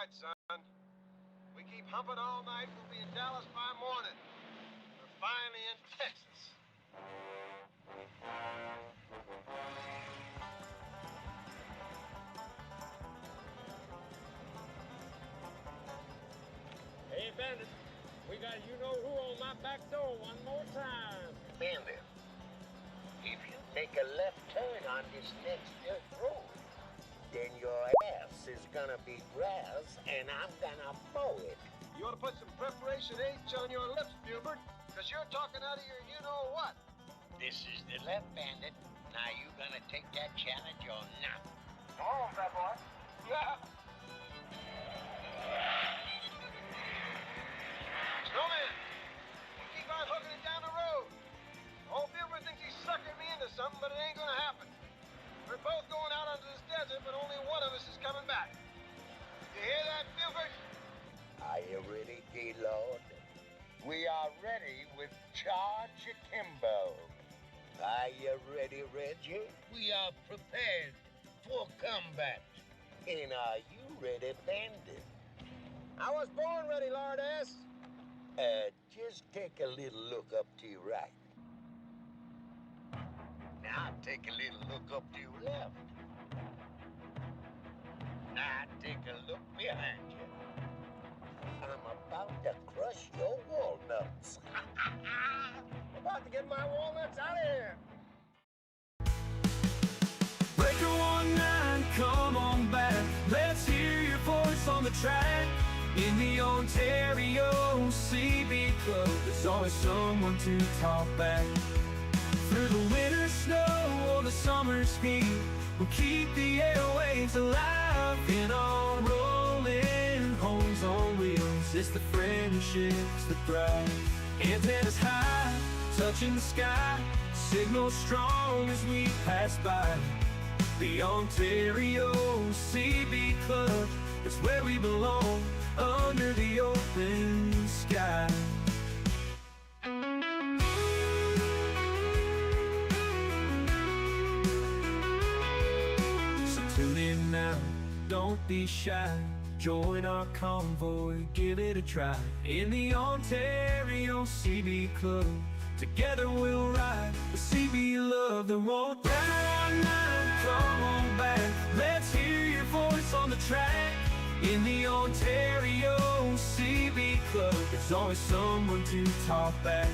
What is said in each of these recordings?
right, son. We keep humping all night, we'll be in Dallas by morning. We're finally in Texas. Hey, Bandit, we got you-know-who on my back door one more time. Bandit, if you make a left turn on this next dirt road, then your ass is gonna be grass, and I'm gonna mow it. You ought to put some preparation H on your lips, Buford, because you're talking out of your you-know-what. This is the left, Bandit. Now you gonna take that challenge or not? Come on, fat boy. Yeah. Snowman, you keep on hooking it down the road. Old Buford thinks he's sucking me into something, but it ain't gonna happen. We're both going out onto this desert, but only one of us is coming back. You hear that, Buford? Are you ready, D-Lord? We are ready with Charge Akimbo. Are you ready, Reggie? We are prepared for combat. And are you ready, Bandit? I was born ready, Lord S. Just take a little look up to your right. Now take a little look up to your left. Now take a look behind you. I'm about to crush your walnuts. About to get my walnuts out of here. Breaker 19, come on back. Let's hear your voice on the track. In the Ontario CB Club, there's always someone to talk back. Through the winter snow or the summer's heat, we'll keep the airwaves alive. In our rolling homes on wheels, it's the friendships that thrive. Antennas high, touching the sky, signal strong as we pass by. The Ontario CB Club is where we belong, under the open sky. So tune in now, don't be shy. Join our convoy, give it a try. In the Ontario CB Club, together we'll ride the CB love the road. Down, come on back. Let's hear your voice on the track. In the Ontario CB Club, there's always someone to talk back.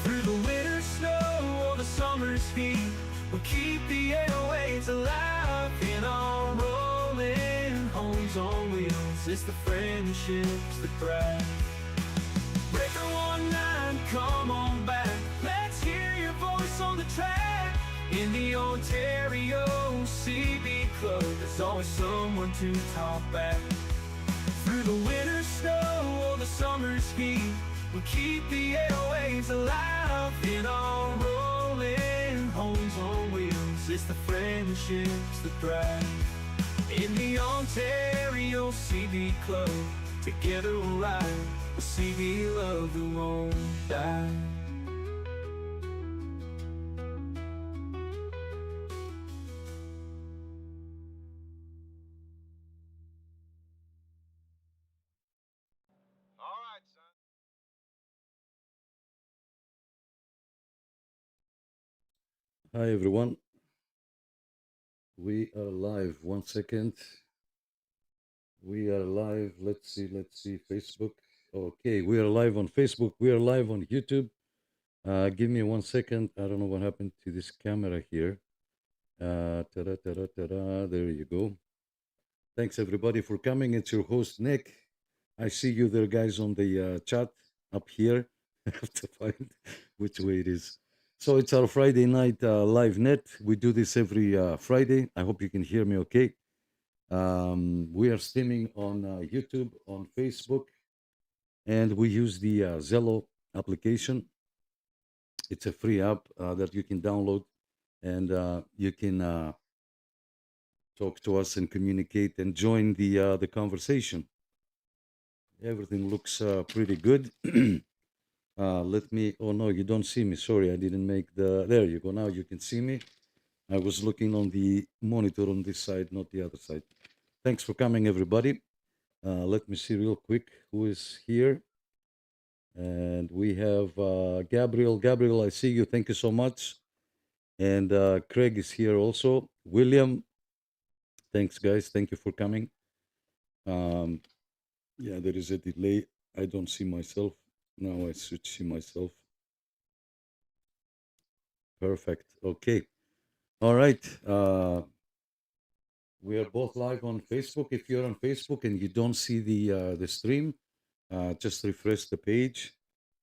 Through the winter snow or the summer's heat, we'll keep the airwaves alive. In our rolling homes on wheels, it's the friendships that thrive. Breaker 19, come on back. Let's hear your voice on the track. In the Ontario CB Club, there's always someone to talk back. Through the winter snow or the summer's heat, we'll keep the airwaves alive. In our rolling homes on wheels, it's the friendships that thrive. In the Ontario CB Club, together we'll ride the CB love that won't die. All right, son. Hi everyone, we are live. 1 second. We are live. Let's see, Facebook. Okay, we are live on Facebook. We are live on YouTube. Give me 1 second. I don't know what happened to this camera here. There you go. Thanks everybody for coming. It's your host Nick. I see you there, guys, on the chat up here. I have to find which way it is. So it's our Friday night live net. We do this every Friday. I hope you can hear me okay. We are streaming on YouTube, on Facebook, and we use the Zello application. It's a free app that you can download, and you can talk to us and communicate and join the conversation. Everything looks pretty good. Let me, oh no, you don't see me. Sorry, I didn't make there you go. Now you can see me. I was looking on the monitor on this side, not the other side. Thanks for coming, everybody. Let me see real quick who is here. And we have Gabriel. Gabriel, I see you. Thank you so much. And Craig is here also. William, thanks, guys. Thank you for coming. Yeah, there is a delay. I don't see myself. Now I should see myself. Perfect. Okay. All right. We are both live on Facebook. If you're on Facebook and you don't see the stream, just refresh the page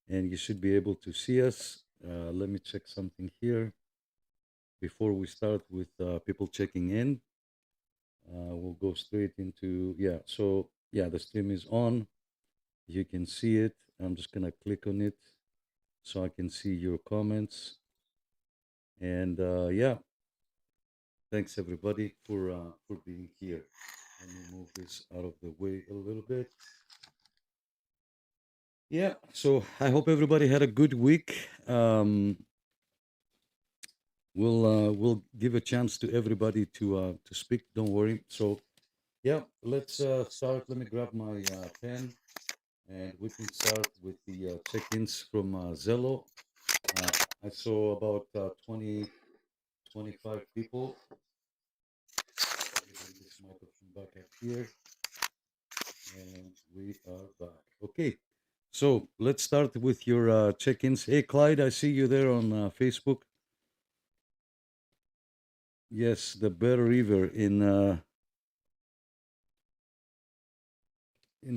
and you should be able to see us. Let me check something here before we start with people checking in. We'll go straight into, yeah. So yeah, the stream is on. You can see it. I'm just gonna click on it so I can see your comments. And yeah, thanks everybody for being here. Let me move this out of the way a little bit. Yeah, so I hope everybody had a good week. We'll give a chance to everybody to speak. Don't worry. So yeah, let's start. Let me grab my pen, and we can start with the check-ins from Zello. I saw about 20, 25 people. Let me bring this microphone back up here, and we are back. Okay, so let's start with your check-ins. Hey, Clyde, I see you there on Facebook. Yes, the Bear River in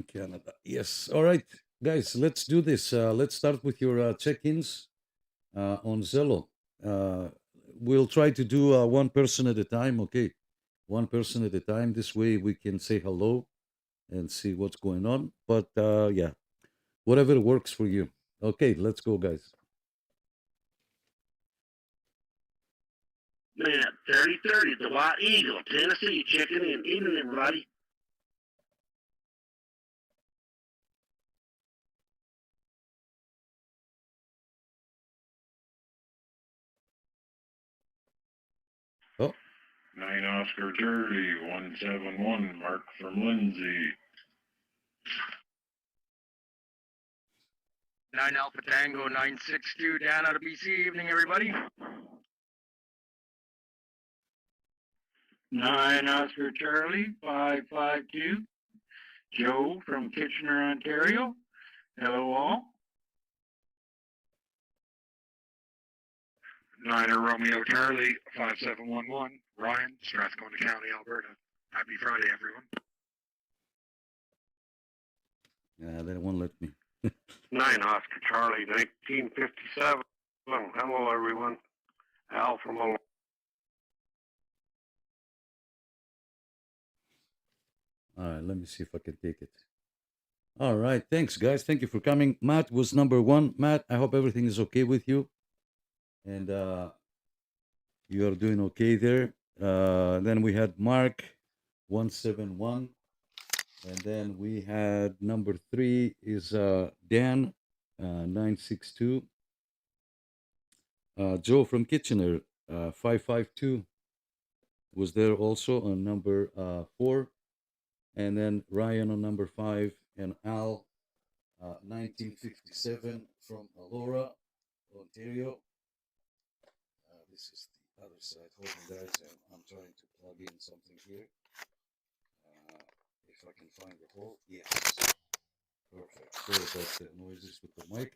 Canada. Yes. All right, guys, let's do this. Let's start with your check-ins on Zello. We'll try to do one person at a time. Okay, one person at a time. This way we can say hello and see what's going on. But yeah, whatever works for you. Okay, let's go, guys. Man, 3030, the White Eagle, Tennessee, checking in. Evening, everybody. Oh, 9 Oscar Charlie, 171, Mark from Lindsay. 9 Alpha Tango 962 down out of BC. Evening, everybody. 9 Oscar Charlie, 552, Joe from Kitchener, Ontario. Hello, all. 9 Romeo Charlie, 5711, Ryan, Strathcona County, Alberta. Happy Friday, everyone. yeah, they won't let me. 9 Oscar Charlie, 1957. Hello, everyone. Al from Ola. All right, let me see if I can take it. All right, thanks, guys. Thank you for coming. Matt was number one. Matt, I hope everything is okay with you. And you are doing okay there. Then we had Mark, 171. And then we had number 3 is Dan, 962. Joe from Kitchener, 552 was there also on number 4. And then Ryan on number 5 and Al, 1957 from Alora, Ontario. This is the other side. Hold on, guys, and I'm trying to plug in something here. If I can find the hole. Yes. Perfect. Sorry about the noises with the mic.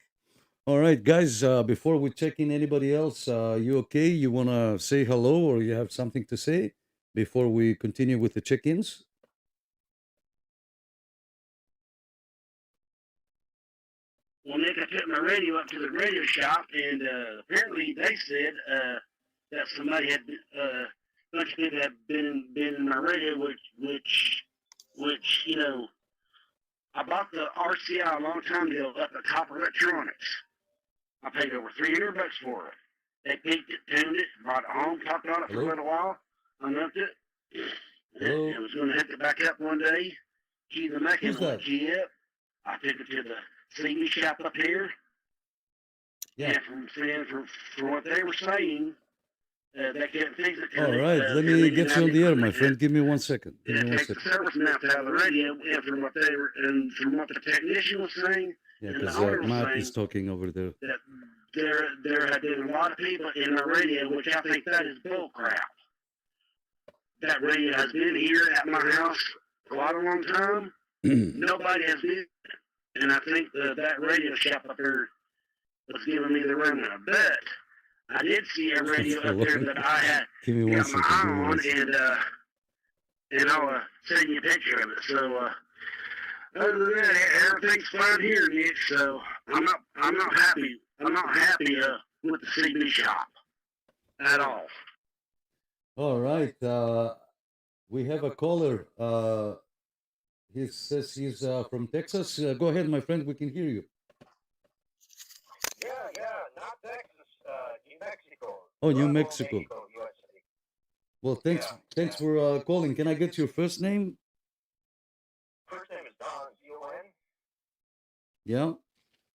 All right, guys, before we check in anybody else, you okay? You want to say hello or you have something to say before we continue with the check-ins? Well, Nick, I took my radio up to the radio shop, and apparently they said that somebody had, a bunch of people had been in my radio, which you know, I bought the RCI a long time ago up at Copper Electronics. I paid over $300 for it. They picked it, tuned it, brought it home, talked on it for a little while, unhooked it. Hello? And was going to hook it back up one day. Key the mechanic Who's that? went key up. I took it to the CD shop up here. Yeah. And from what they were saying, They can't fix it. All right, let me get you on the air, my friend. Give me 1 second. Give me 1 Take the second. service maps out of the radio, and from what the technician was saying, Yeah, and the because owner was Matt saying, is talking over there. that there have been a lot of people in the radio, which I think that is bull crap. That radio has been here at my house quite a long time. Nobody has been, and I think that radio shop up there was giving me the runaround. But I did see a radio up there that I had Give me 1 got my second. eye Give me 1 on, second. and I'll send you a picture of it. So other than that, everything's fine here, Nick. So I'm not happy. I'm not happy with the CB shop at all. All right. We have a caller. He says he's from Texas. Go ahead, my friend. We can hear you. Yeah, not Texas, New Mexico. Oh, New Bravo, Mexico. USA. Well, thanks for calling. Can I get your first name? First name is Don, D-O-N. Yeah.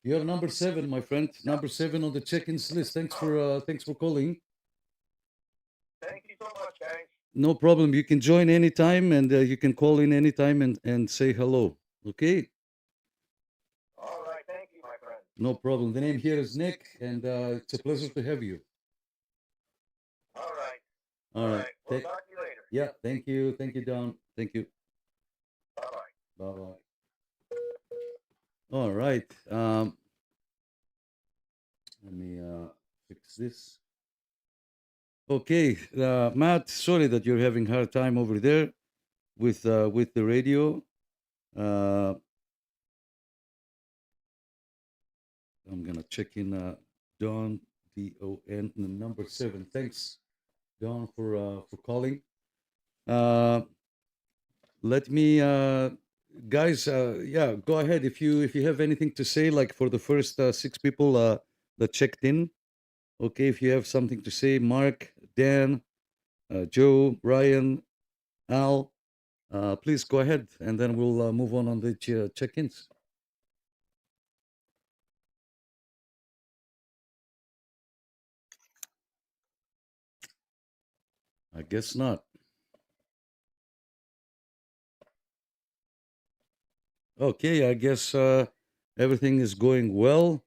You're number 7, my friend. Number 7 on the check-ins list. Thanks for calling. Thank you so much, guys. No problem. You can join anytime, and you can call in anytime and say hello. Okay? All right, thank you, my friend. No problem. The name here is Nick, and it's a pleasure to have you. All right. All right. We'll talk to you later. Yeah. Thank you. Thank you, Don. Thank you. Bye-bye. Bye-bye. All right. Let me fix this. Okay, Matt. Sorry that you're having a hard time over there with the radio. I'm gonna check in Don, D-O-N, number 7. Thanks, Don, for calling. Let me, guys. Yeah, go ahead if you have anything to say, like for the first 6 people that checked in. Okay, if you have something to say, Mark, Dan, Joe, Ryan, Al, please go ahead, and then we'll move on the check-ins. I guess not. Okay, I guess everything is going well.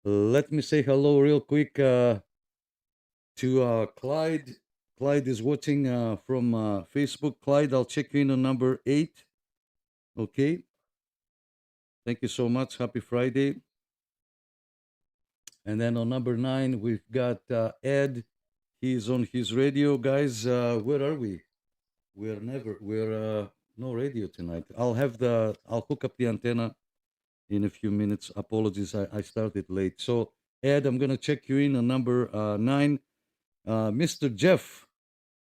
Let me say hello real quick to Clyde. Clyde is watching from Facebook. Clyde, I'll check you in on number 8. Okay. Thank you so much. Happy Friday. And then on number 9, we've got Ed. He's on his radio. Guys, where are we? We're no radio tonight. I'll hook up the antenna in a few minutes. Apologies, I started late. So, Ed, I'm going to check you in on number 9. Mr. Jeff,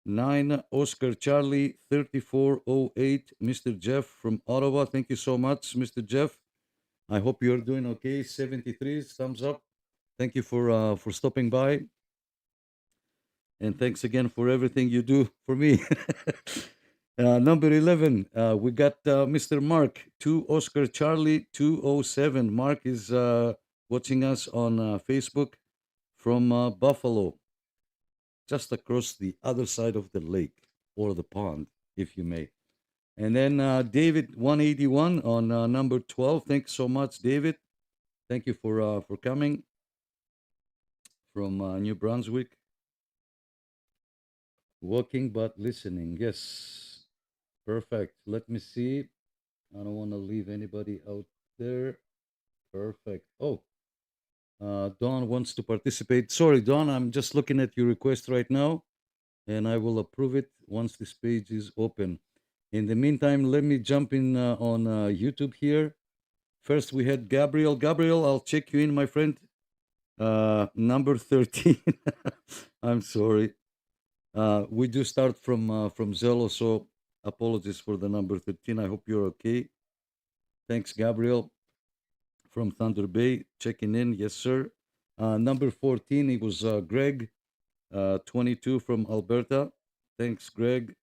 9, Oscar Charlie, 3408. Mr. Jeff from Ottawa. Thank you so much, Mr. Jeff. I hope you're doing okay. 73, thumbs up. Thank you for stopping by. And thanks again for everything you do for me. Number 11, we got Mr. Mark, 2 Oscar Charlie 207. Mark is watching us on Facebook from Buffalo, just across the other side of the lake or the pond, if you may. And then David 181 on number 12. Thanks so much, David. Thank you for coming from New Brunswick. Walking but listening. Yes. Perfect. Let me see. I don't want to leave anybody out there. Perfect. Oh, Don wants to participate. Sorry, Don, I'm just looking at your request right now, and I will approve it once this page is open. In the meantime, let me jump in on YouTube here. First, we had Gabriel. Gabriel, I'll check you in, my friend. Number 13. I'm sorry. We do start from Zello, so apologies for the number 13. I hope you're okay. Thanks, Gabriel from Thunder Bay, checking in. Yes, sir. Number 14, it was Greg, 22 from Alberta. Thanks, Greg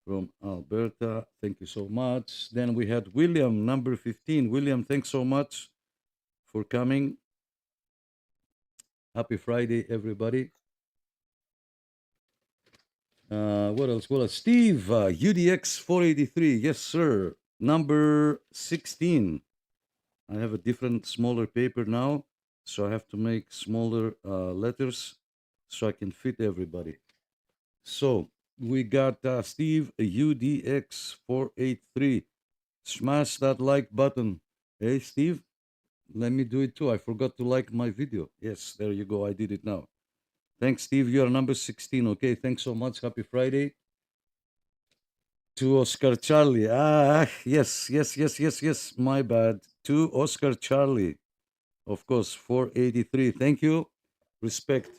from Alberta. Thank you so much. Then we had William, number 15. William, thanks so much for coming. Happy Friday, everybody. What else? What else? Steve, UDX 483. Yes, sir. Number 16. I have a different, smaller paper now, so I have to make smaller letters so I can fit everybody. So we got Steve, UDX 483. Smash that like button. Hey, Steve, let me do it too. I forgot to like my video. Yes, there you go. I did it now. Thanks, Steve. You are number 16. Okay, thanks so much. Happy Friday. To Oscar Charlie. Yes. My bad. To Oscar Charlie. Of course, 483. Thank you. Respect.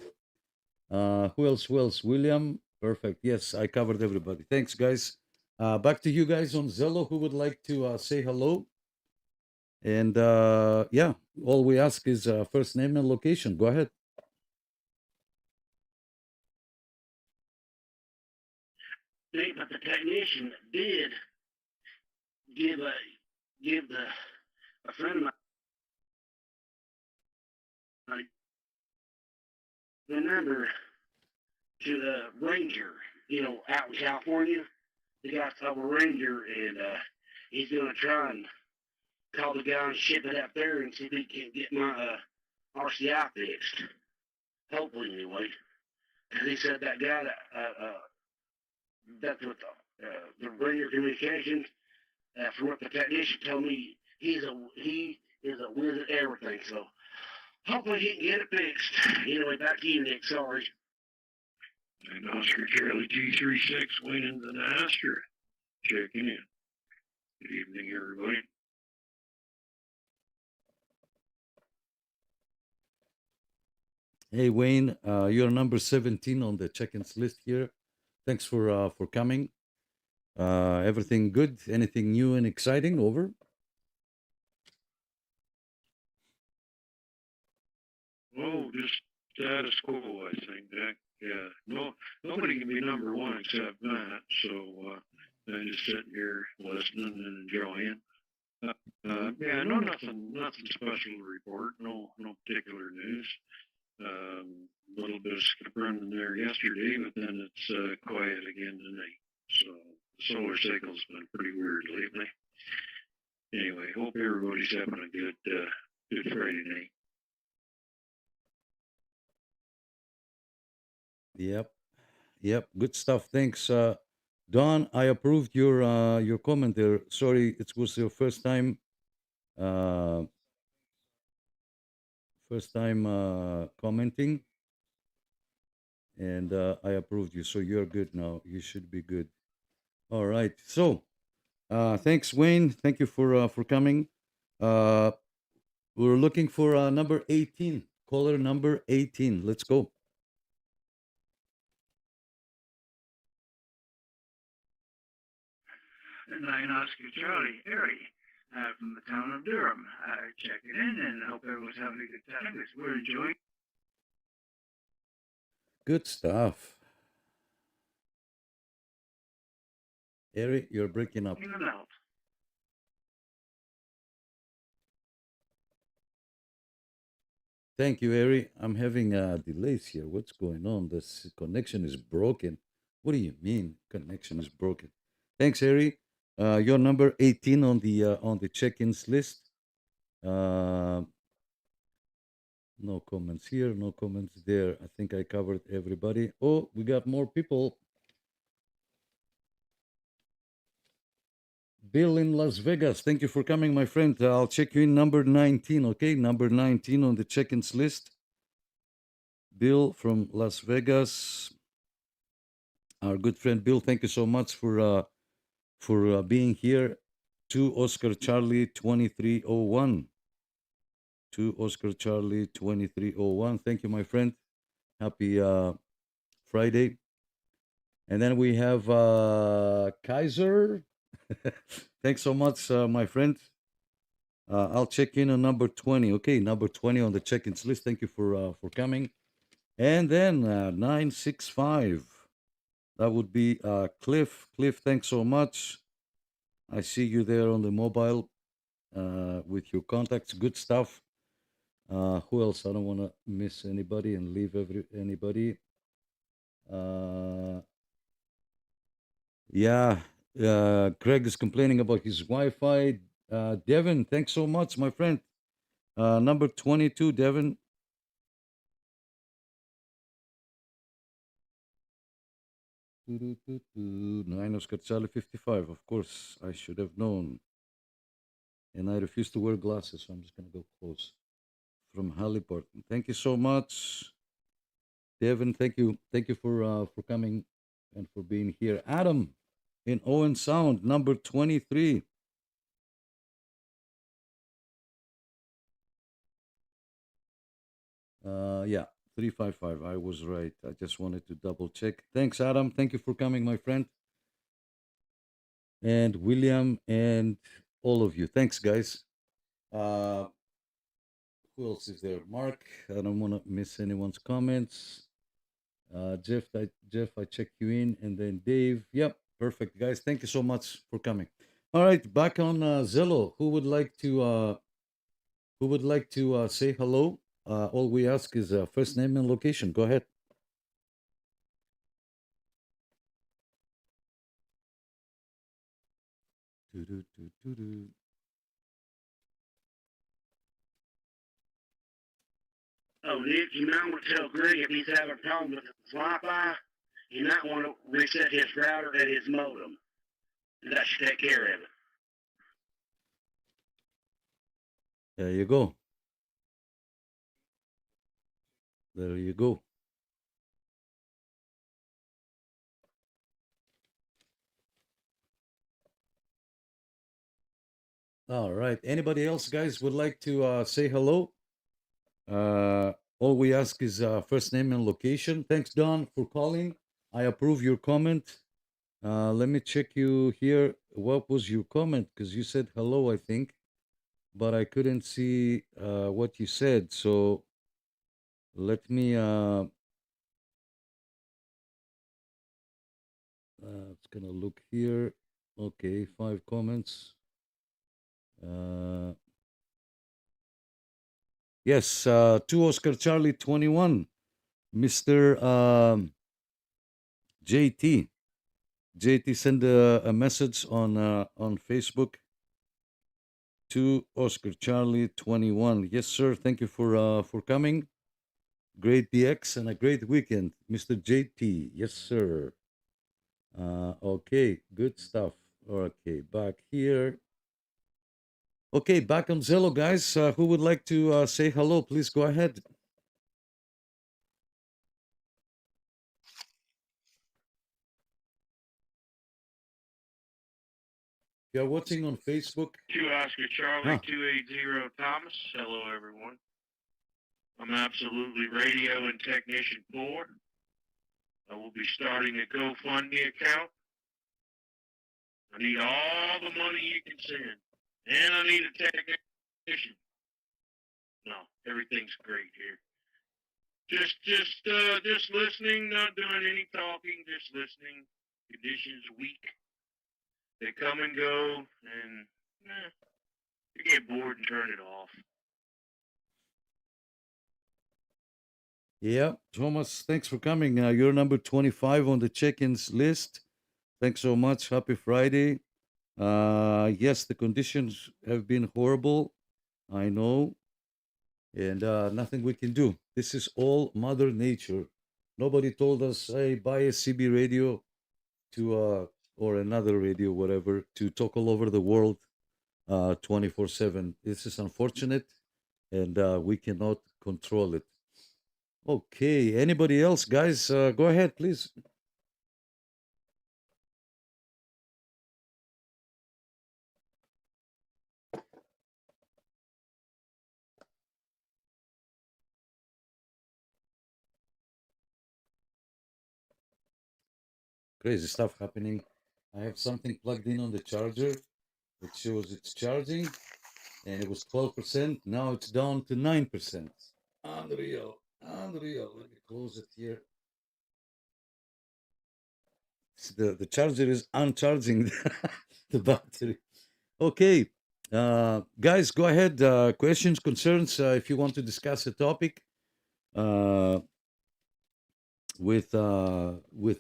Who else? William. Perfect. Yes, I covered everybody. Thanks, guys. Back to you guys on Zello. Who would like to say hello? And yeah, all we ask is first name and location. Go ahead. But the technician did give a friend of mine the number to the ranger, out in California. The guy's called a ranger, and he's gonna try and call the guy and ship it up there and see if he can get my RCI fixed. Hopefully, anyway. Because he said that guy that's with the ranger communications. From what the technician told me, he is a whiz at everything. So hopefully he can get it fixed. Anyway, back to you, Nick. Sorry. And Oscar Charlie T36 winning the Astra. Checking in. Good evening, everybody. Hey, Wayne, you're number 17 on the check-ins list here. Thanks for coming. Everything good? Anything new and exciting? Over? Oh, just status quo, I think, Dick. Yeah, nobody can be number one except Matt, so I'm just sitting here listening and enjoying. Yeah, nothing special to report. No particular news. A little bit of skip running there yesterday, but then it's quiet again tonight. So the solar cycle's been pretty weird lately. Anyway, hope everybody's having a good Friday night. Yep. Good stuff. Thanks, Don. I approved your comment there. Sorry, it was your first time commenting, and I approved you, so you're good now. You should be good. All right. So, thanks, Wayne. Thank you for coming. We're looking for number 18, caller number 18. Let's go. And I'm Oscar Charlie, Harry, from the town of Durham. Check it in and hope everyone's having a good time because we're enjoying. Good stuff. Harry, you're breaking up. Thank you, Harry. I'm having delays here. What's going on? This connection is broken. What do you mean connection is broken? Thanks, Harry. You're number 18 on the check-ins list. No comments here, no comments there. I think I covered everybody. Oh, we got more people. Bill in Las Vegas. Thank you for coming, my friend. I'll check you in number 19, okay? Number 19 on the check-ins list. Bill from Las Vegas. Our good friend Bill, thank you so much for being here. To Oscar Charlie 2301. To Oscar Charlie 2301. Thank you, my friend. Happy Friday. And then we have Kaiser. Thanks so much, my friend. I'll check in on number 20. Okay, number 20 on the check-ins list. Thank you for coming. And then 965. That would be Cliff. Cliff, thanks so much. I see you there on the mobile with your contacts. Good stuff. Who else? I don't want to miss anybody and leave anybody. Yeah, Greg is complaining about his Wi-Fi. Devin, thanks so much, my friend. Number 22, Devin. Nine Oscar Charlie 55. Of course, I should have known. And I refuse to wear glasses, so I'm just gonna go close. From Halliburton. Thank you so much, Devin. Thank you for coming and for being here. Adam in Owen Sound, number 23. Yeah, 355. I was right. I just wanted to double check. Thanks, Adam. Thank you for coming, my friend. And William and all of you. Thanks, guys. Who else is there? Mark. I don't want to miss anyone's comments. Jeff, I check you in, and then Dave. Yep, perfect, guys. Thank you so much for coming. All right, back on Zello. Who would like to say hello? All we ask is first name and location. Go ahead. Oh, Nick, you might want to tell Greg if he's having a problem with his Wi-Fi, you might want to reset his router and his modem. And that should take care of it. There you go. There you go. All right. Anybody else, guys, would like to say hello? All we ask is first name and location. Thanks, Don, for calling. I approve your comment. Let me check you here. What was your comment? Because you said hello, I think, but I couldn't see what you said. So let me. It's gonna look here. Okay, 5 comments. Yes, 2 Oscar Charlie 21, Mr. JT. JT send a message on Facebook. 2 Oscar Charlie 21. Yes, sir. Thank you for coming. Great DX and a great weekend, Mr. JT. Yes, sir. Okay, good stuff. Okay, back here. Okay, back on Zello, guys. Who would like to say hello? Please go ahead. If you're watching on Facebook. 2 Oscar Charlie 280 Thomas. Hello, everyone. I'm absolutely radio and technician 4. I will be starting a GoFundMe account. I need all the money you can send. And I need a technician. No, everything's great here. Just listening, not doing any talking, just listening. Conditions weak. They come and go, and you get bored and turn it off. Yeah, Thomas, thanks for coming. You're number 25 on the check-ins list. Thanks so much. Happy Friday. Yes, the conditions have been horrible. I know. And nothing we can do. This is all Mother Nature. Nobody told us, hey, buy a CB radio to or another radio, whatever, to talk all over the world 24/7. This is unfortunate, and we cannot control it. Okay, anybody else, guys? Go ahead, please. Crazy stuff happening. I have something plugged in on the charger. It shows it's charging, and it was 12%. Now it's down to 9%. Unreal. Unreal. Let me close it here. The charger is uncharging the battery. Okay. Guys, go ahead. Questions, concerns, if you want to discuss a topic uh, with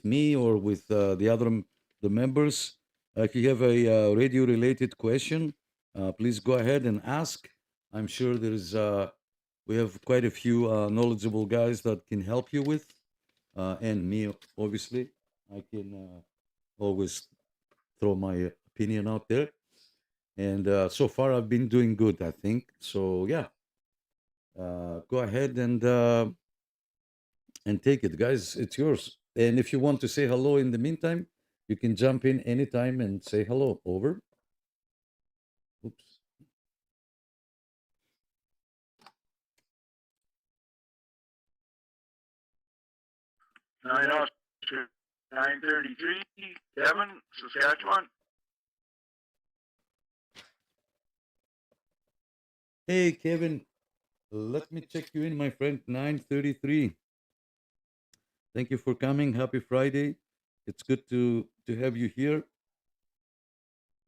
me or with the members. If you have a radio related question, please go ahead and ask. I'm sure we have quite a few knowledgeable guys that can help you with, and me, obviously. I can always throw my opinion out there. And so far, I've been doing good, I think. So, yeah, go ahead and take it, guys. It's yours. And if you want to say hello in the meantime, you can jump in anytime and say hello. Over. Oops. Nine Oscar 933, Kevin, Saskatchewan. Hey, Kevin. Let me check you in, my friend. 933. Thank you for coming. Happy Friday. It's good to have you here.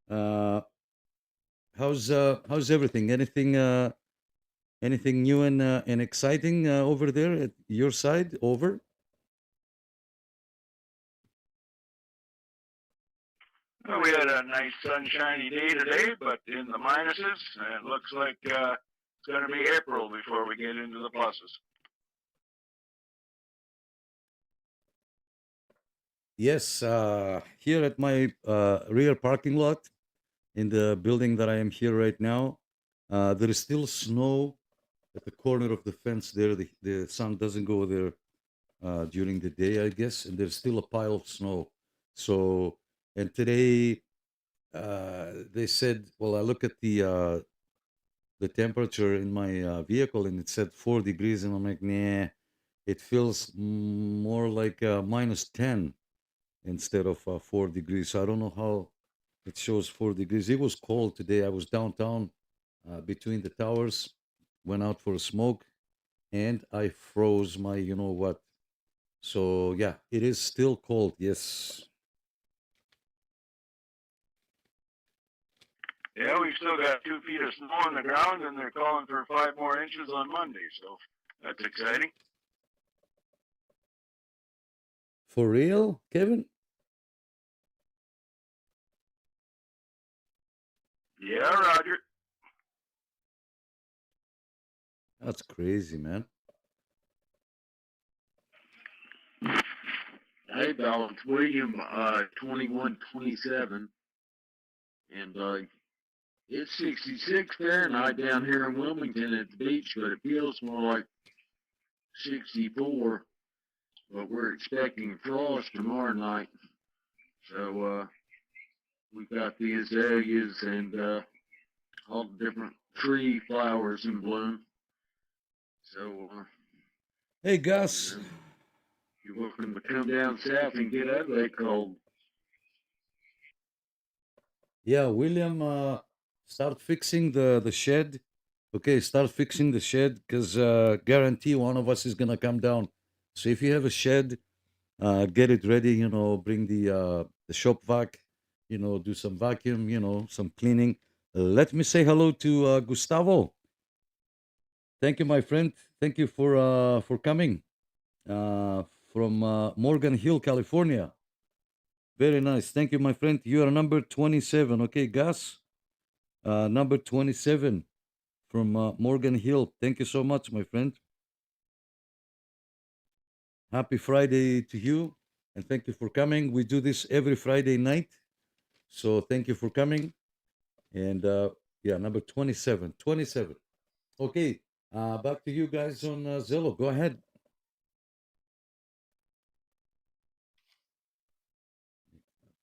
How's everything? Anything new and exciting over there at your side? Over. Well, we had a nice sunshiny day today, but in the minuses, it looks like it's going to be April before we get into the pluses. Yes, here at my rear parking lot in the building that I am here right now, there is still snow at the corner of the fence there. The sun doesn't go there during the day, I guess, and there's still a pile of snow. So, and today they said, well, I look at the temperature in my vehicle and it said 4 degrees, and I'm like, nah, it feels more like -10 instead of 4 degrees. So I don't know how it shows 4 degrees. It was cold today. I was downtown between the towers, went out for a smoke, and I froze my, you know what. So yeah, it is still cold. Yes. Yeah, we've still got 2 feet of snow on the ground, and they're calling for 5 more inches on Monday, so that's exciting. For real, Kevin? Yeah, Roger. That's crazy, man. Hey, Balance William, 2127, and it's 66 Fahrenheit down here in Wilmington at the beach, but it feels more like 64. But we're expecting frost tomorrow night, so we've got the azaleas and all the different tree flowers in bloom. So, hey, Gus. You're welcome to come down south and get out of that cold. Yeah, William, start fixing the shed. Okay, start fixing the shed because guarantee one of us is gonna come down. So if you have a shed, get it ready. You know, bring the shop vac. You know, do some vacuum. You know, some cleaning. Let me say hello to Gustavo. Thank you, my friend. Thank you for coming from Morgan Hill, California. Very nice. Thank you, my friend. You are number 27. Okay, Gus. Number 27 from Morgan Hill. Thank you so much, my friend. Happy Friday to you, and thank you for coming. We do this every Friday night, so thank you for coming. And yeah, number 27. 27. Okay, back to you guys on Zello. Go ahead.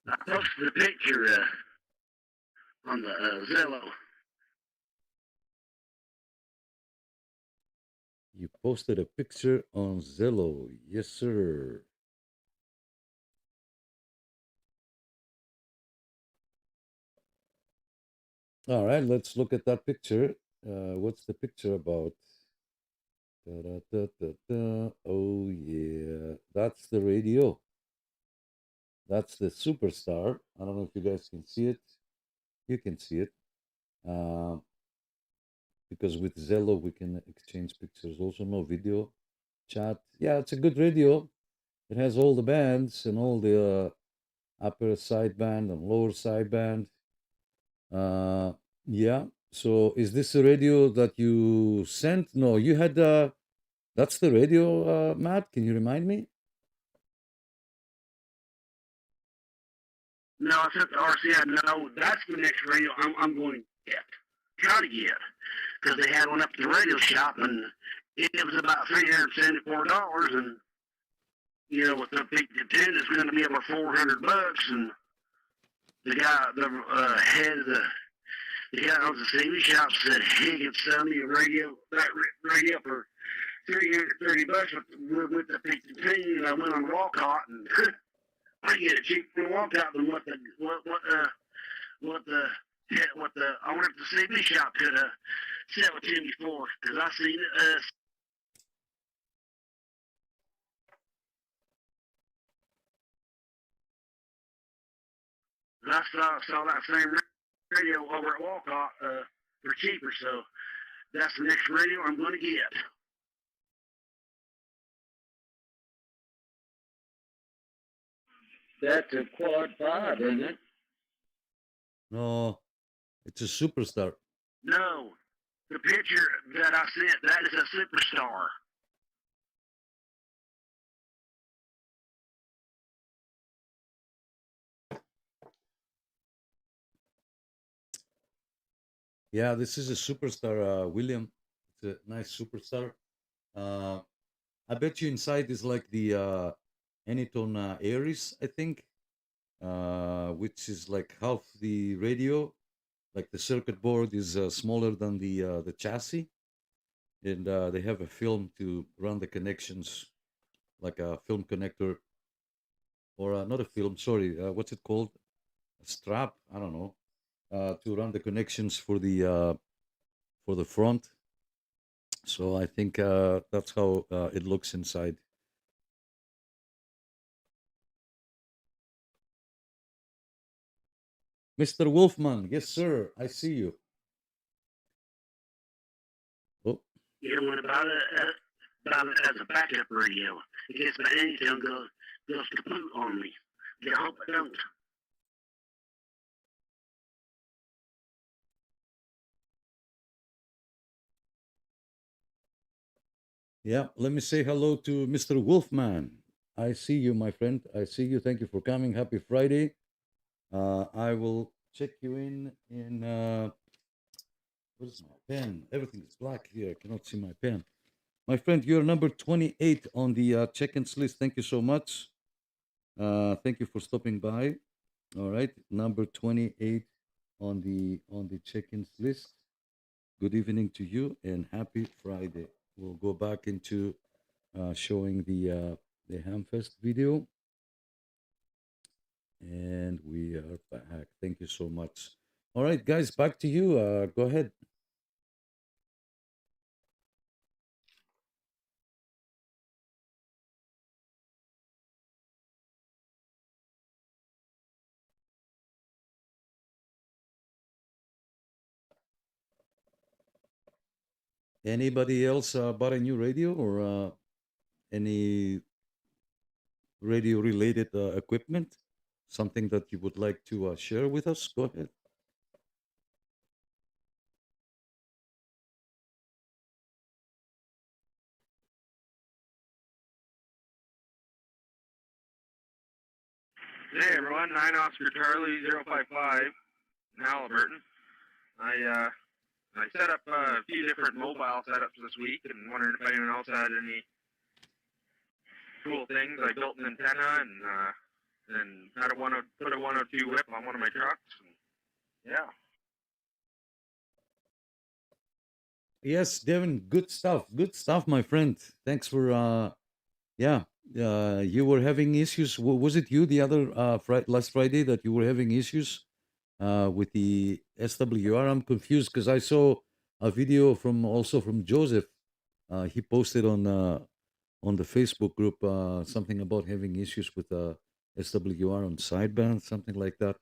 I posted a picture on the Zello. You posted a picture on Zello. Yes, sir. All right, let's look at that picture. What's the picture about? Da-da-da-da-da. Oh, yeah. That's the radio. That's the superstar. I don't know if you guys can see it. You can see it. because with Zello we can exchange pictures. Also, no video chat. Yeah, it's a good radio. It has all the bands and all the upper sideband and lower sideband. Yeah. So, is this a radio that you sent? No, you had. That's the radio, Matt. Can you remind me? No, I sent the RCI. No, that's the next radio I'm going to get. Try to get. Because they had one up at the radio shop, and it was about $374, and you know, with the big tent, it's going to be over $400. And the guy, the head of the guy owns the CD shop said he could sell me a radio, that radio for $330 with the 52. And I went on Walcott, and I get it cheap from Walcott than what the owner of the CD shop could sell it to me for, because I seen it. And I saw that same radio over at Walcott for cheaper, so that's the next radio I'm going to get. That's a quad 5, isn't it? No, it's a Superstar. No, the picture that I sent, that is a Superstar. Yeah, this is a Superstar, William. It's a nice Superstar. I bet you inside is like the Anytone Aries, I think, which is like half the radio. Like the circuit board is smaller than the chassis, and they have a film to run the connections, like a film connector, or not a film. Sorry, what's it called? A strap? I don't know. To run the connections for the front. So I think that's how it looks inside. Mr. Wolfman, yes, sir. I see you. Oh, You know what about it as a backup radio? In case my anything goes kaput on me. I hope I don't. yeah. Let me say hello to Mr. Wolfman. I see you, my friend. I see you. Thank you for coming. Happy Friday. I will check you in. Where's my pen? Everything is black here. I cannot see my pen. My friend, you're number 28 on the check-ins list. Thank you so much. Thank you for stopping by. All right, number 28 on the check-ins list. Good evening to you and happy Friday. We'll go back into showing the Hamfest video. And we are back. Thank you so much. All right, guys, back to you. Go ahead. Anybody else bought a new radio or any radio related equipment? Something that you would like to share with us? Go ahead. Hey everyone, 9 Oscar Charlie 055 in Halliburton. I set up a few different mobile setups this week and wondering if anyone else had any cool things. I built an antenna and had put a 102 whip on one of my trucks. And yeah. Yes, Devin, good stuff. Good stuff, my friend. Thanks for yeah. You were having issues. Was it you the other last Friday that you were having issues with the SWR? I'm confused because I saw a video from Joseph. He posted on the Facebook group something about having issues with SWR on sideband, something like that.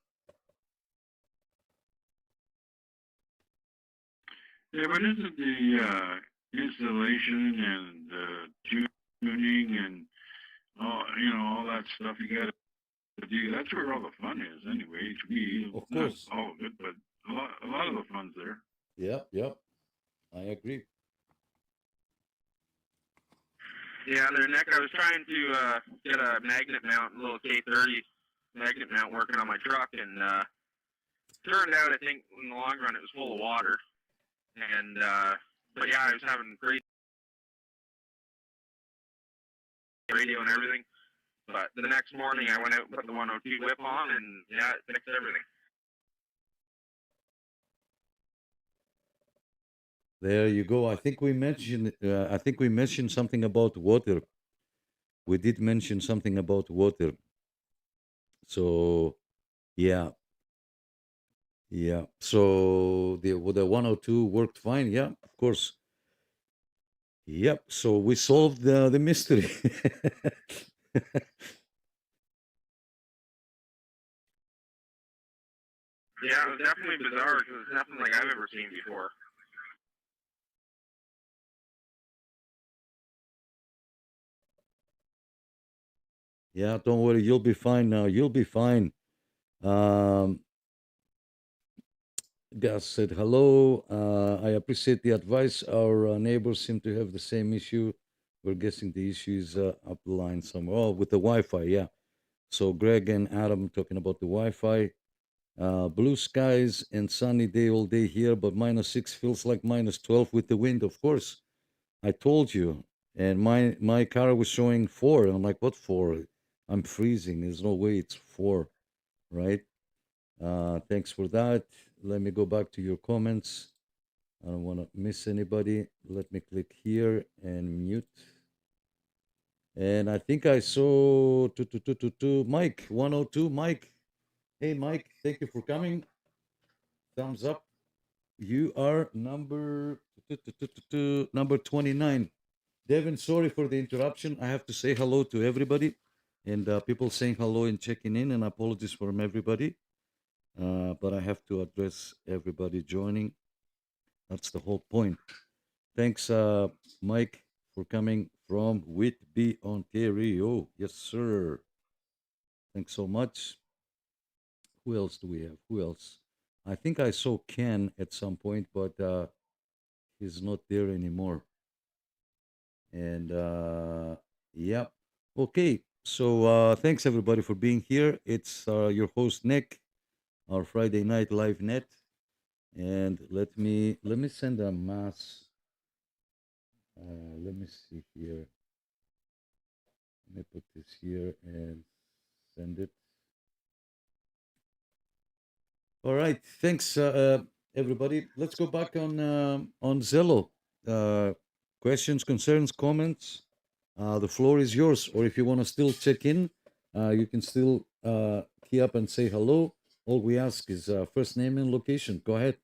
Yeah, but isn't the installation and tuning and all that stuff you got to do? That's where all the fun is, anyway. To me, Of not course. all of it, but a lot of the fun's there. Yep, yep. I agree. Yeah, there, Nick. I was trying to get a magnet mount, a little K30 magnet mount working on my truck, and turned out, I think, in the long run, it was full of water. And but yeah, I was having great radio and everything. But the next morning, I went out and put the 102 whip on, and yeah, it fixed everything. There you go. I think we mentioned something about water. We did mention something about water. So yeah, yeah. So the 102 worked fine. Yeah, of course. Yep. So we solved the mystery. Yeah, it was definitely bizarre. It was nothing like I've ever seen before. Yeah, don't worry. You'll be fine now. You'll be fine. Um, Gus said hello. I appreciate the advice. Our neighbors seem to have the same issue. We're guessing the issue is up the line somewhere. Oh, with the Wi-Fi. Yeah. So Greg and Adam talking about the Wi-Fi. Blue skies and sunny day all day here, but -6 feels like -12 with the wind. Of course, I told you. And my car was showing 4. And I'm like, what 4? I'm freezing. There's no way it's 4, right? Thanks for that. Let me go back to your comments. I don't want to miss anybody. Let me click here and mute. And I think I saw Mike 102. Mike, hey Mike, thank you for coming. Thumbs up. You are number 29. Devin, sorry for the interruption. I have to say hello to everybody, and people saying hello and checking in, and apologies from everybody. But I have to address everybody joining. That's the whole point. Thanks, Mike, for coming from Whitby, Ontario. Yes, sir. Thanks so much. Who else do we have? Who else? I think I saw Ken at some point, but he's not there anymore. And yeah. Okay. So thanks everybody for being here. It's your host Nick, our Friday night live net. And let me send a mass. Let me see here. Let me put this here and send it. All right. Thanks, everybody. Let's go back on Zello. Questions, concerns, comments. The floor is yours. Or if you want to still check in, you can still key up and say hello. All we ask is first name and location. Go ahead.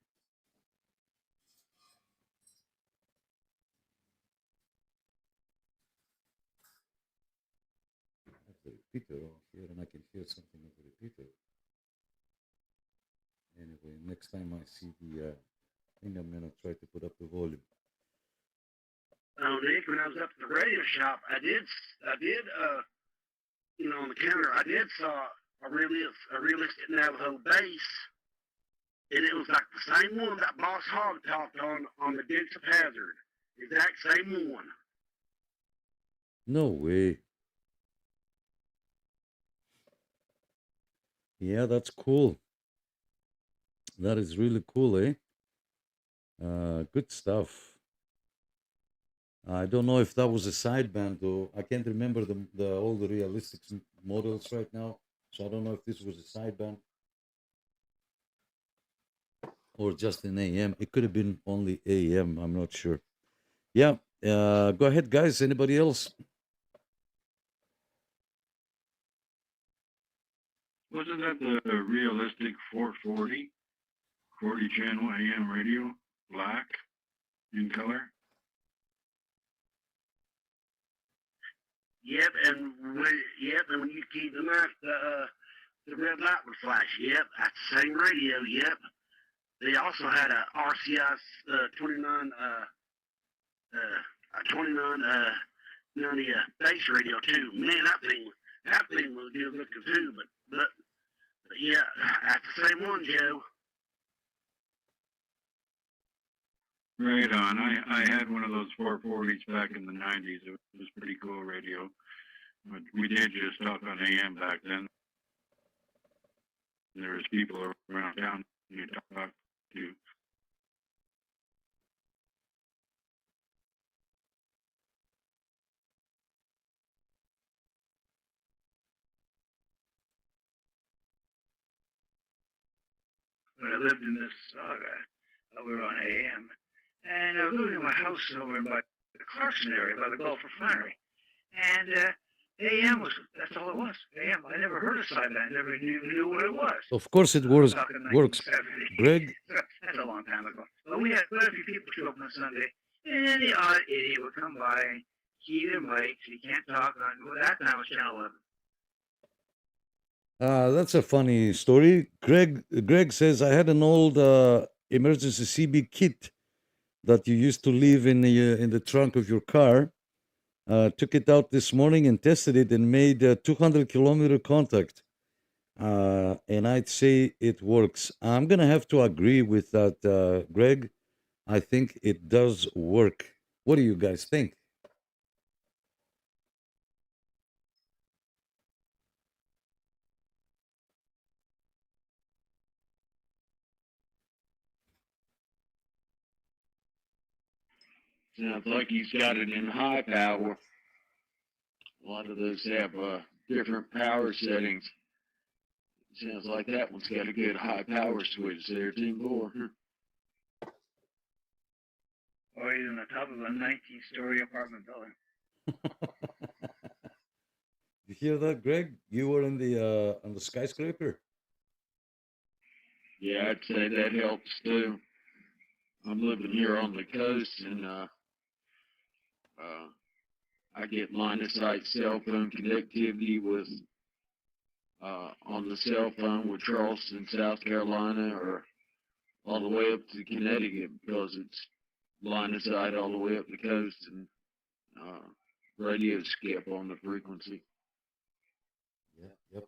I have the repeater on here, and I can hear something of the repeater. Anyway, next time I see the, I think I'm gonna try to put up the volume. Oh, Nick, when I was up at the radio shop, I did, on the counter, I did saw a realistic Navajo bass, and it was like the same one that Boss Hogg talked on the Dukes of Hazzard. Exact same one. No way. Yeah, that's cool. That is really cool, eh? Good stuff. I don't know if that was a sideband though. I can't remember the all the realistic models right now, so I don't know if this was a sideband or just an AM. It could have been only AM. I'm not sure. Yeah. Go ahead, guys. Anybody else? Wasn't that the realistic 440, 40 channel AM radio, black in color? Yep, and when you keyed them out, the red light would flash. Yep, that's the same radio. Yep, They also had a RCS 29 90 base radio too. Man, that thing was good looking too. But yeah, that's the same one, Joe. Right on. I had one of those 440s back in the 90s. It was pretty cool radio. But we did just talk on AM back then. There was people around town you talk to. When I lived in Mississauga, we were on AM. And I was living in my house over by the Clarkson area, by the Gulf Refinery. And AM that's all it was. AM. I never heard of sideband, never knew what it was. Of course it works. Greg? That's a long time ago. But we had quite a few people show up on Sunday. And then the odd idiot would come by and key their mics. You can't talk on. Well, that time was Channel 11. That's a funny story. Greg says, I had an old emergency CB kit that you used to leave in the trunk of your car. Took it out this morning and tested it and made a 200-kilometer contact. And I'd say it works. I'm going to have to agree with that, Greg. I think it does work. What do you guys think? Sounds like he's got it in high power. A lot of those have different power settings. Sounds like that one's got a good high power switch there, Team 4. Or he's on the top of a 19-story apartment building. You hear that, Greg? You were on the skyscraper. Yeah, I'd say that helps too. I'm living here on the coast, and I get line of sight cell phone connectivity with on the cell phone with Charleston, South Carolina, or all the way up to Connecticut, because it's line of sight all the way up the coast, and radio skip on the frequency. Yeah, yep.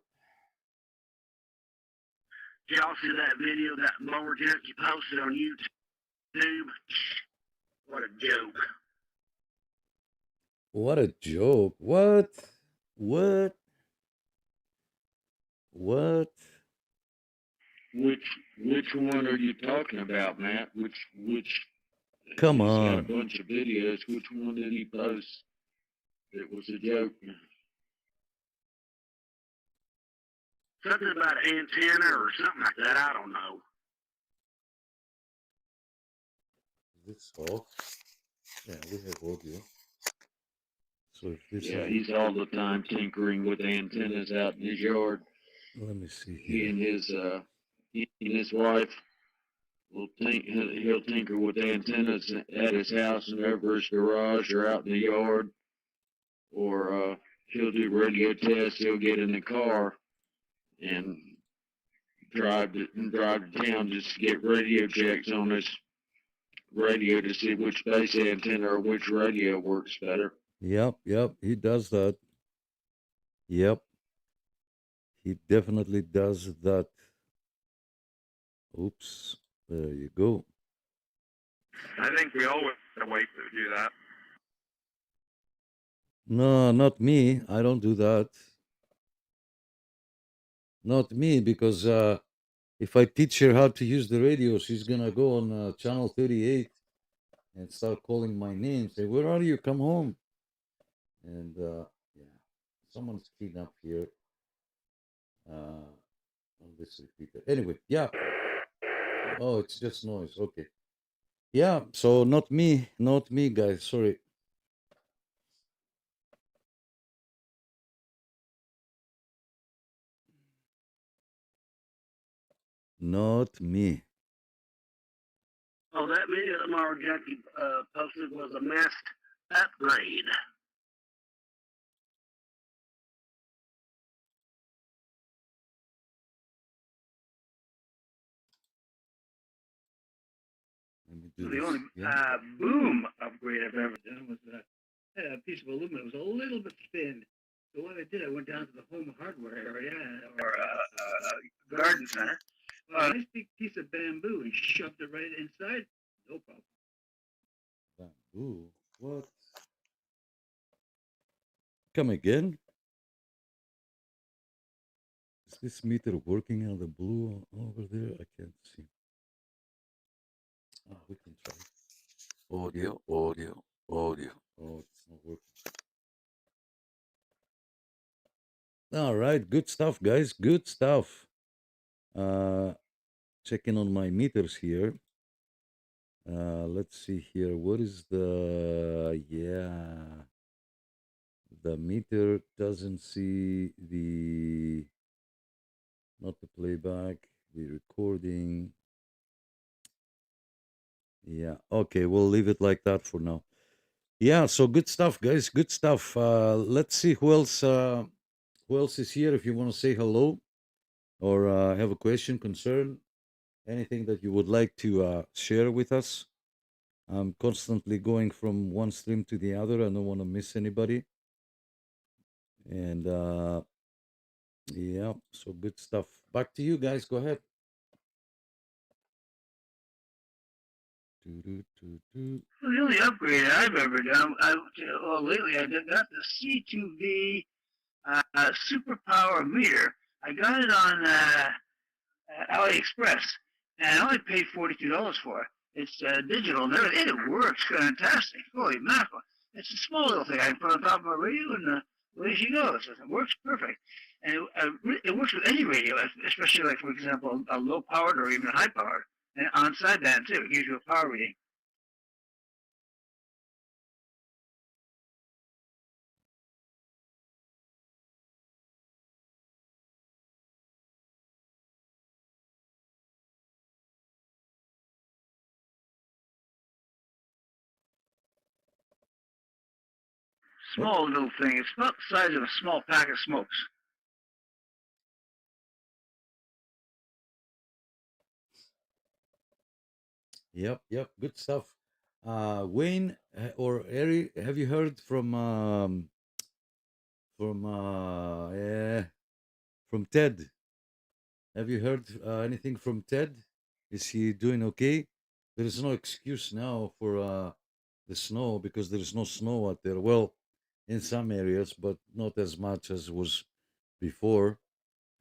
Did y'all see that video that mower junkie posted on YouTube? What a joke. What a joke. What? Which one are you talking about, Matt? Which Come he's got a on. bunch of videos. Which one did he post? It was a joke. Something about an antenna or something like that. I don't know. Is this off? Yeah, we have audio. So if this Yeah, is, he's all the time tinkering with antennas out in his yard. let me see He here. and his wife he'll tinker with antennas at his house and over his garage or out in the yard, or he'll do radio tests. He'll get in the car and drive to town just to get radio checks on his radio to see which base antenna or which radio works better. Yep, he does that. Yep, he definitely does that. Oops, there you go. I think we always have to wait to do that. No, not me. I don't do that. Not me, because if I teach her how to use the radio, she's gonna go on channel 38 and start calling my name. Say, "Where are you? Come home!" And yeah, someone's keyed up here on this repeater. Anyway, yeah. Oh, it's just noise. Okay. Yeah. So not me, guys. Sorry. Not me. Oh, that video that Mara Junkie posted was a masked upgrade. Let me do The this. only Yeah. boom upgrade I've ever done was a piece of aluminum. It was a little bit thin. So what I did, I went down to the home hardware area or garden center. A nice big piece of bamboo and shoved it right inside. No problem. Bamboo? What? Come again? Is this meter working on the blue over there? I can't see. Oh, we can try. Audio, audio, audio. Oh, it's not working. All right, good stuff, guys. Good stuff. Checking on my meters here. Let's see here. What is the the meter doesn't see the not the playback, the recording. Yeah, okay, we'll leave it like that for now. Yeah, so good stuff, guys. Good stuff. Let's see who else is here. If you want to say hello or have a question, concern, anything that you would like to share with us. I'm constantly going from one stream to the other. I don't want to miss anybody. And yeah, so good stuff. Back to you guys. Go ahead. Well, the only upgrade I've ever done, lately I got the C2V superpower meter. I got it on AliExpress, and I only paid $42 for it. It's digital and everything. It works fantastic. Holy mackerel. It's a small little thing I can put on top of my radio, and away she goes. It works perfect. And it works with any radio, especially, like, for example, a low-powered or even high-powered. And on sideband, too. It gives you a power reading. Small little thing. It's about the size of a small pack of smokes. Yep, good stuff. Wayne or Ari, have you heard from Ted? Have you heard anything from Ted? Is he doing okay? There is no excuse now for the snow because there is no snow out there. Well, in some areas, but not as much as was before.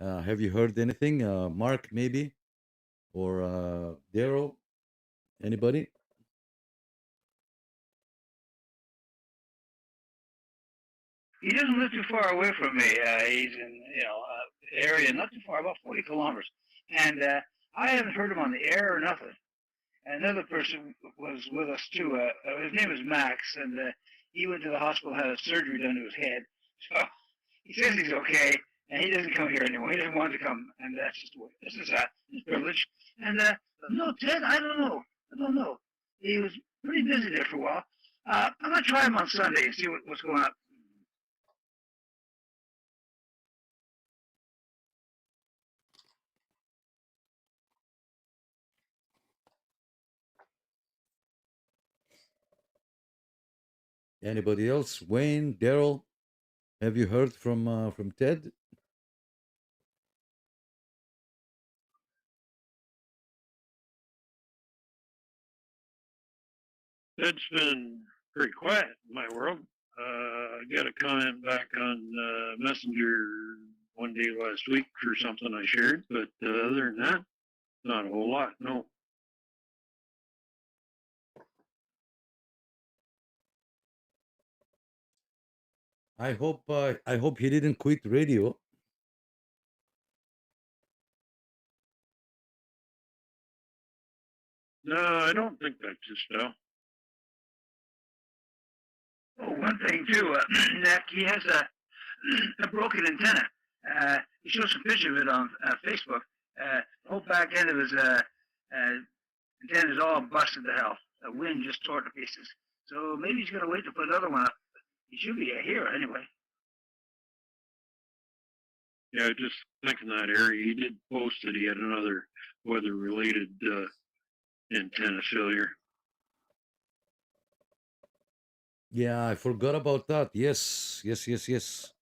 Have you heard anything, Mark? Maybe or Daryl? Anybody? He doesn't live too far away from me. He's in, area not too far, about 40 kilometers. And I haven't heard him on the air or nothing. Another person was with us too. His name is Max, and he went to the hospital, had a surgery done to his head. So he says he's okay, and he doesn't come here anymore. He doesn't want to come, and that's just what this is his privilege. And no, Ted, I don't know. He was pretty busy there for a while. I'm gonna try him on Sunday and see what's going on. Anybody else? Wayne, Daryl, have you heard from Ted? Ted's been pretty quiet in my world. I got a comment back on Messenger one day last week for something I shared, but other than that, not a whole lot. No. I hope he didn't quit radio. No, I don't think that's his style. Oh, one thing too, Nick, he has a broken antenna. He shows some picture of it on Facebook. The whole back end of his antenna is all busted to hell. The wind just tore it to pieces. So maybe he's gonna wait to put another one up. He should be here anyway. Yeah, just thinking that area. He did post that he had another weather-related antenna failure. Yeah, I forgot about that. Yes, yes, yes, yes.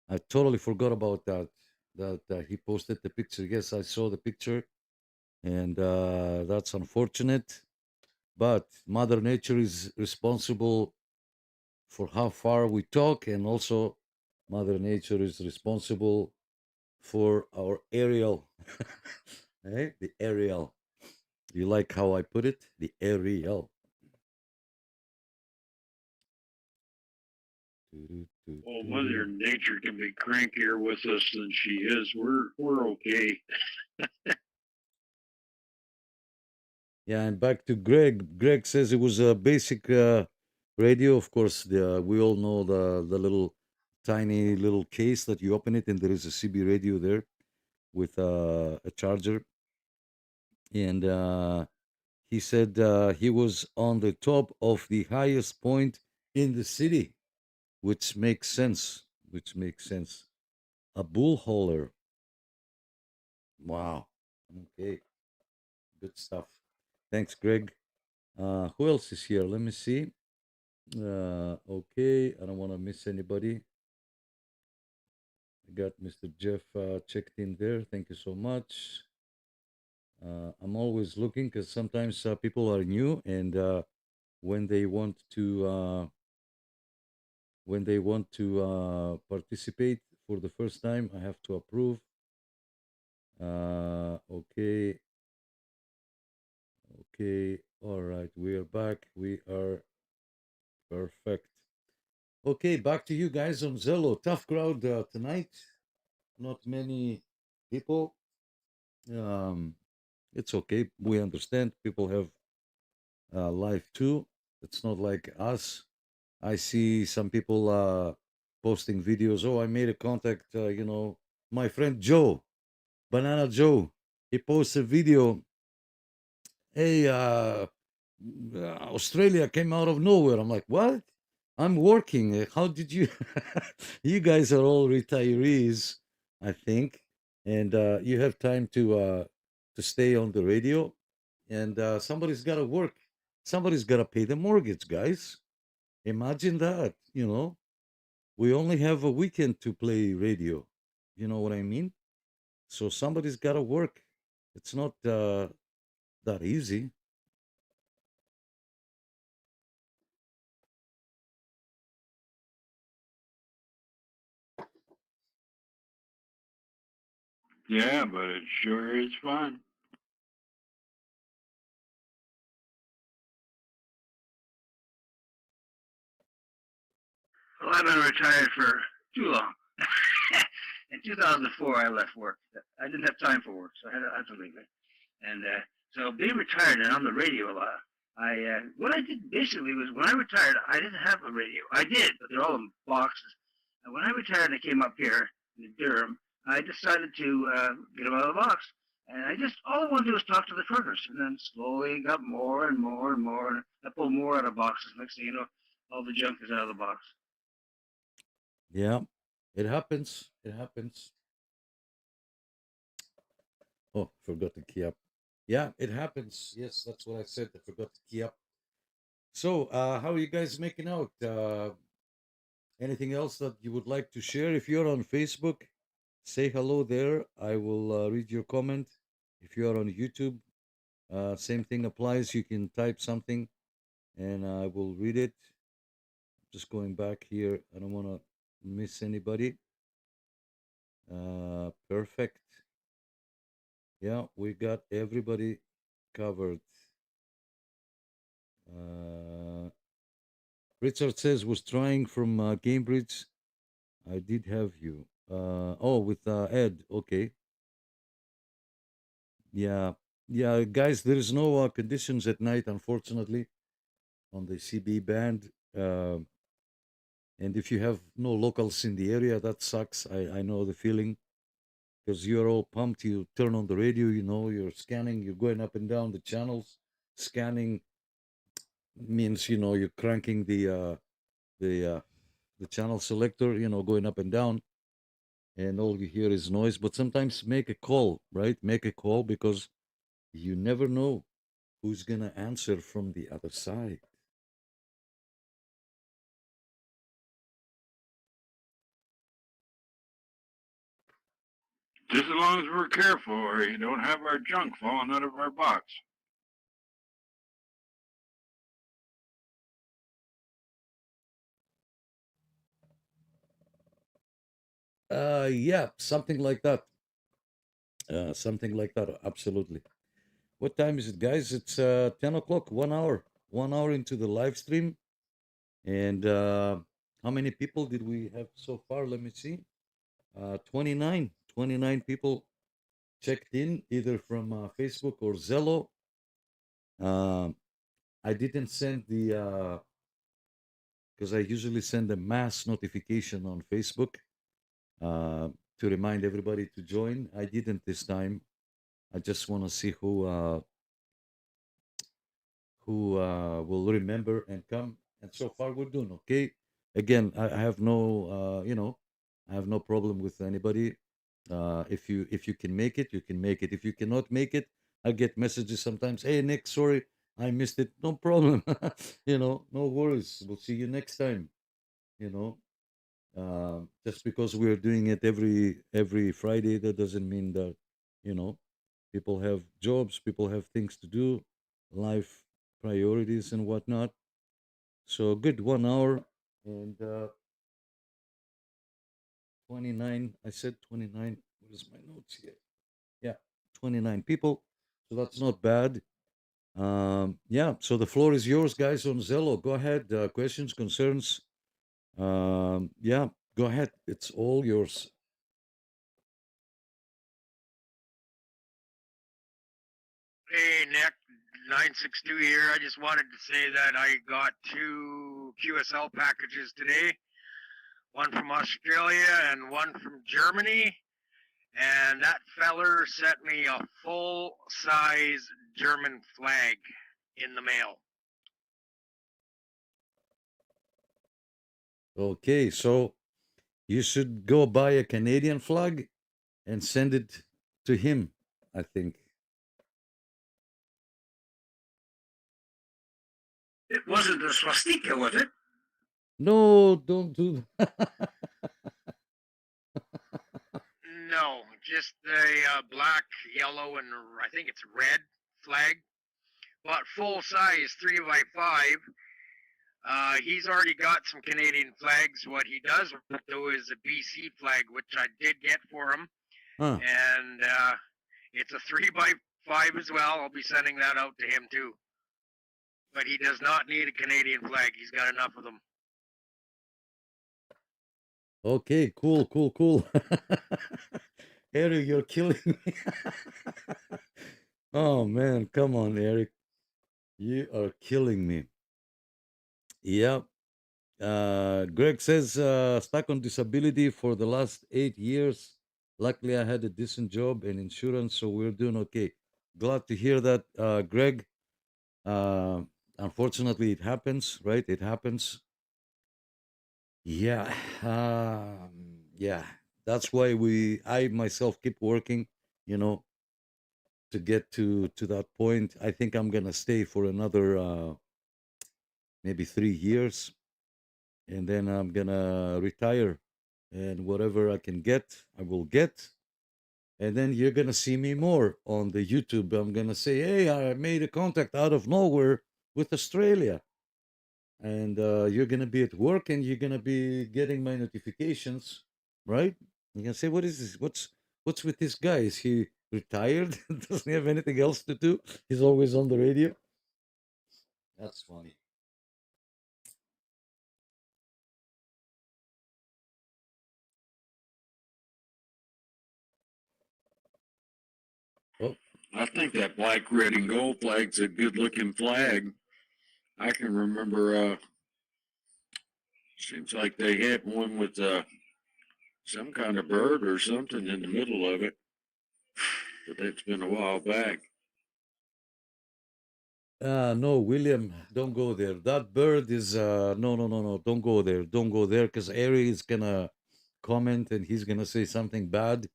I totally forgot about that. That he posted the picture. Yes, I saw the picture, and that's unfortunate. But Mother Nature is responsible for how far we talk, and also Mother Nature is responsible for our aerial. Eh? The aerial. You like how I put it? The aerial. Well, Mother Nature can be crankier with us than she is. We're okay. Yeah, and back to Greg. Greg says it was a basic radio. Of course, we all know the little tiny little case that you open it, and there is a CB radio there with a charger. And he said he was on the top of the highest point in the city, which makes sense. Which makes sense. A bull hauler. Wow. Okay. Good stuff. Thanks, Greg. Who else is here? Let me see. Okay, I don't want to miss anybody. I got Mr. Jeff checked in there. Thank you so much. I'm always looking because sometimes people are new, and when they want to participate for the first time, I have to approve. Okay, okay, all right. We are back. We are perfect. Okay, back to you guys on Zello. Tough crowd tonight. Not many people. It's okay. We understand. People have life too. It's not like us. I see some people posting videos. Oh, I made a contact. My friend Joe, Banana Joe. He posts a video. Hey, Australia came out of nowhere. I'm like, what? I'm working. How did you? You guys are all retirees, I think, and you have time to stay on the radio, and somebody's got to work. Somebody's got to pay the mortgage, guys. Imagine that. We only have a weekend to play radio. You know what I mean? So somebody's got to work. It's not that easy. Yeah, but it sure is fun. Well, I've been retired for too long. In 2004, I left work. I didn't have time for work, so I had to leave it. And so being retired and on the radio a lot, what I did basically was when I retired, I didn't have a radio. I did, but they're all in boxes. And when I retired and I came up here in Durham, I decided to get them out of the box. And all I wanted to do was talk to the truckers. And then slowly got more and more and more. And I pulled more out of boxes. Next thing you know, all the junk is out of the box. Yeah, it happens. It happens. Oh, forgot to key up. Yeah, it happens. Yes, that's what I said. I forgot to key up. So, how are you guys making out? Anything else that you would like to share? If you're on Facebook, say hello there. I will read your comment. If you are on YouTube, same thing applies. You can type something and I will read it. Just going back here. I don't want to miss anybody. Perfect. Yeah, we got everybody covered. Richard says was trying from Cambridge. I did have you. With Ed. Okay. Yeah, yeah, guys. There is no conditions at night, unfortunately, on the CB band. And if you have no locals in the area, that sucks. I know the feeling because you're all pumped. You turn on the radio, you're scanning, you're going up and down the channels. Scanning means you're cranking the channel selector, going up and down, and all you hear is noise. But sometimes make a call, right? Make a call because you never know who's gonna answer from the other side. Just as long as we're careful, or you don't have our junk falling out of our box. Yeah, something like that. Something like that. Absolutely. What time is it, guys? It's 10 o'clock. 1 hour. 1 hour into the live stream. And how many people did we have so far? Let me see. 29. 29 people checked in, either from Facebook or Zello. I didn't send the, because I usually send a mass notification on Facebook to remind everybody to join. I didn't this time. I just want to see who will remember and come. And so far, we're doing okay. Again, I have no, I have no problem with anybody. If you can make it, you can make it. If you cannot make it, I get messages sometimes. Hey, Nick, sorry, I missed it. No problem. No worries. We'll see you next time. You know, just because we're doing it every Friday, that doesn't mean that you know people have jobs, people have things to do, life priorities and whatnot. So good 1 hour and 29. I said 29. Where's my notes here? Yeah, 29 people. So that's not bad. Yeah, so the floor is yours, guys, on Zello. Go ahead. Questions, concerns. Yeah, go ahead. It's all yours. Hey, Nick, 962 here. I just wanted to say that I got 2 QSL packages today, one from Australia and one from Germany. And that feller sent me a full-size German flag in the mail. Okay, so you should go buy a Canadian flag and send it to him, I think. It wasn't a swastika, was it? No, don't do that. No, just a black, yellow, and I think it's red flag. But full-size 3x5. He's already got some Canadian flags. What he does with though is a BC flag, which I did get for him. Huh. And it's a 3x5 as well. I'll be sending that out to him too. But he does not need a Canadian flag. He's got enough of them. Okay, cool. Eric, you're killing me. Oh man, come on, Eric. You are killing me. Yep. Greg says stuck on disability for the last 8 years. Luckily, I had a decent job and insurance, so we're doing okay. Glad to hear that, Greg. Unfortunately, it happens, right? It happens. Yeah. Yeah. That's why I myself keep working, you know, to get to that point. I think I'm gonna stay for another maybe 3 years, and then I'm gonna retire, and whatever I can get, I will get. And then you're gonna see me more on the YouTube. I'm gonna say, "Hey, I made a contact out of nowhere with Australia," and you're gonna be at work, and you're gonna be getting my notifications, right? You're gonna say, "What is this? What's with this guy? Is he retired? Doesn't he have anything else to do? He's always on the radio." That's funny. Oh, I think that black, red, and gold flag's a good-looking flag. I can remember, seems like they had one with some kind of bird or something in the middle of it, but that's been a while back. no, William, don't go there. That bird is no. Don't go there. Don't go there, because Ari is gonna comment and he's gonna say something bad,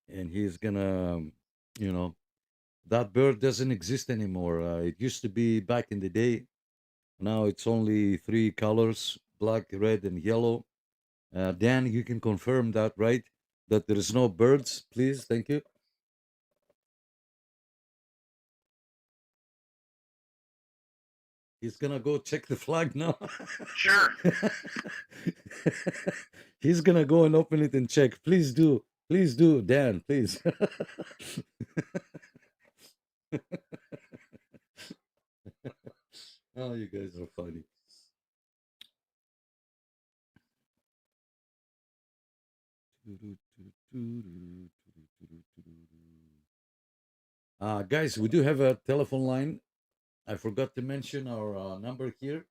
and he's gonna, you know, that bird doesn't exist anymore. It used to be back in the day. Now it's only 3 colors: black, red, and yellow. Dan, you can confirm that, right? that there is no birds, please. Thank you. He's gonna go check the flag now. Sure. He's gonna go and open it and check. Please do, Dan, please. Oh, you guys are funny. Guys, we do have a telephone line. I forgot to mention our number here.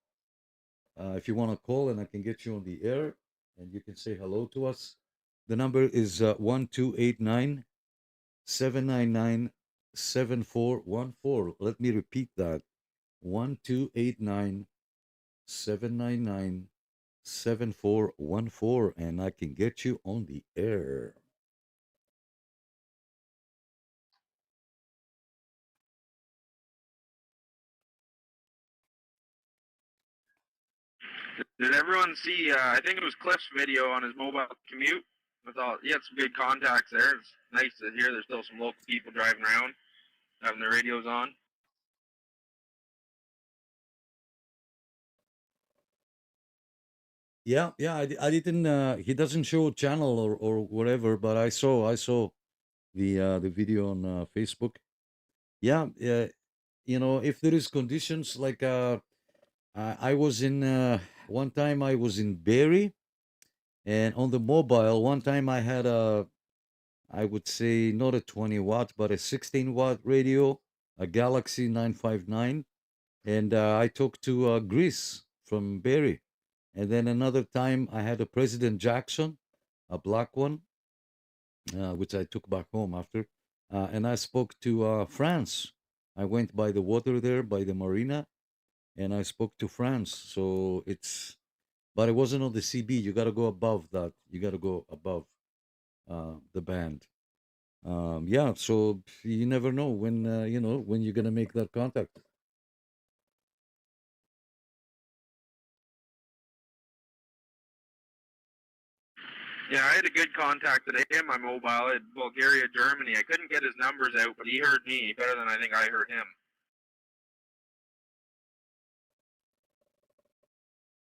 If you want to call and I can get you on the air and you can say hello to us. The number is 1289 799 7414. Let me repeat that. 1289 799 7414, and I can get you on the air. Did everyone see? I think it was Cliff's video on his mobile commute. With all, he had some good contacts there. It's nice to hear there's still some local people driving around, having their radios on. Yeah, I didn't. He doesn't show channel or whatever, but I saw the video on Facebook. Yeah, you know, if there is conditions like I was in one time I was in Barrie, and on the mobile one time I had a, I would say not a 20 watt but a 16 watt radio, a Galaxy 959, and I talked to Greece from Barrie. And then another time I had a President Jackson, a black one, which I took back home after. And I spoke to France. I went by the water there, by the marina, and I spoke to France. So it's, but it wasn't on the CB. You got to go above that. You got to go above the band. Yeah, so you never know when, you know, when you're going to make that contact. Yeah, I had a good contact today on my mobile in Bulgaria, Germany. I couldn't get his numbers out, but he heard me better than I think I heard him.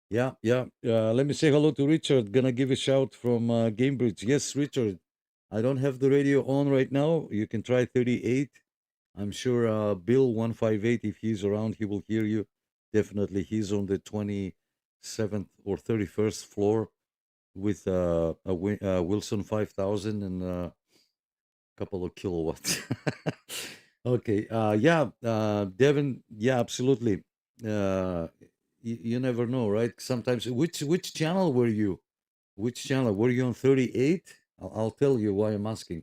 Yeah. Let me say hello to Richard. Gonna give a shout from Gamebridge. Yes, Richard. I don't have the radio on right now. You can try 38. I'm sure Bill 158, if he's around, he will hear you. Definitely, he's on the 27th or 31st floor with a Wilson 5000 and a couple of kilowatts. Okay. Yeah, Devin. Yeah, absolutely. You never know, right? Sometimes, which channel were you? Which channel were you on? 38. I'll tell you why I'm asking.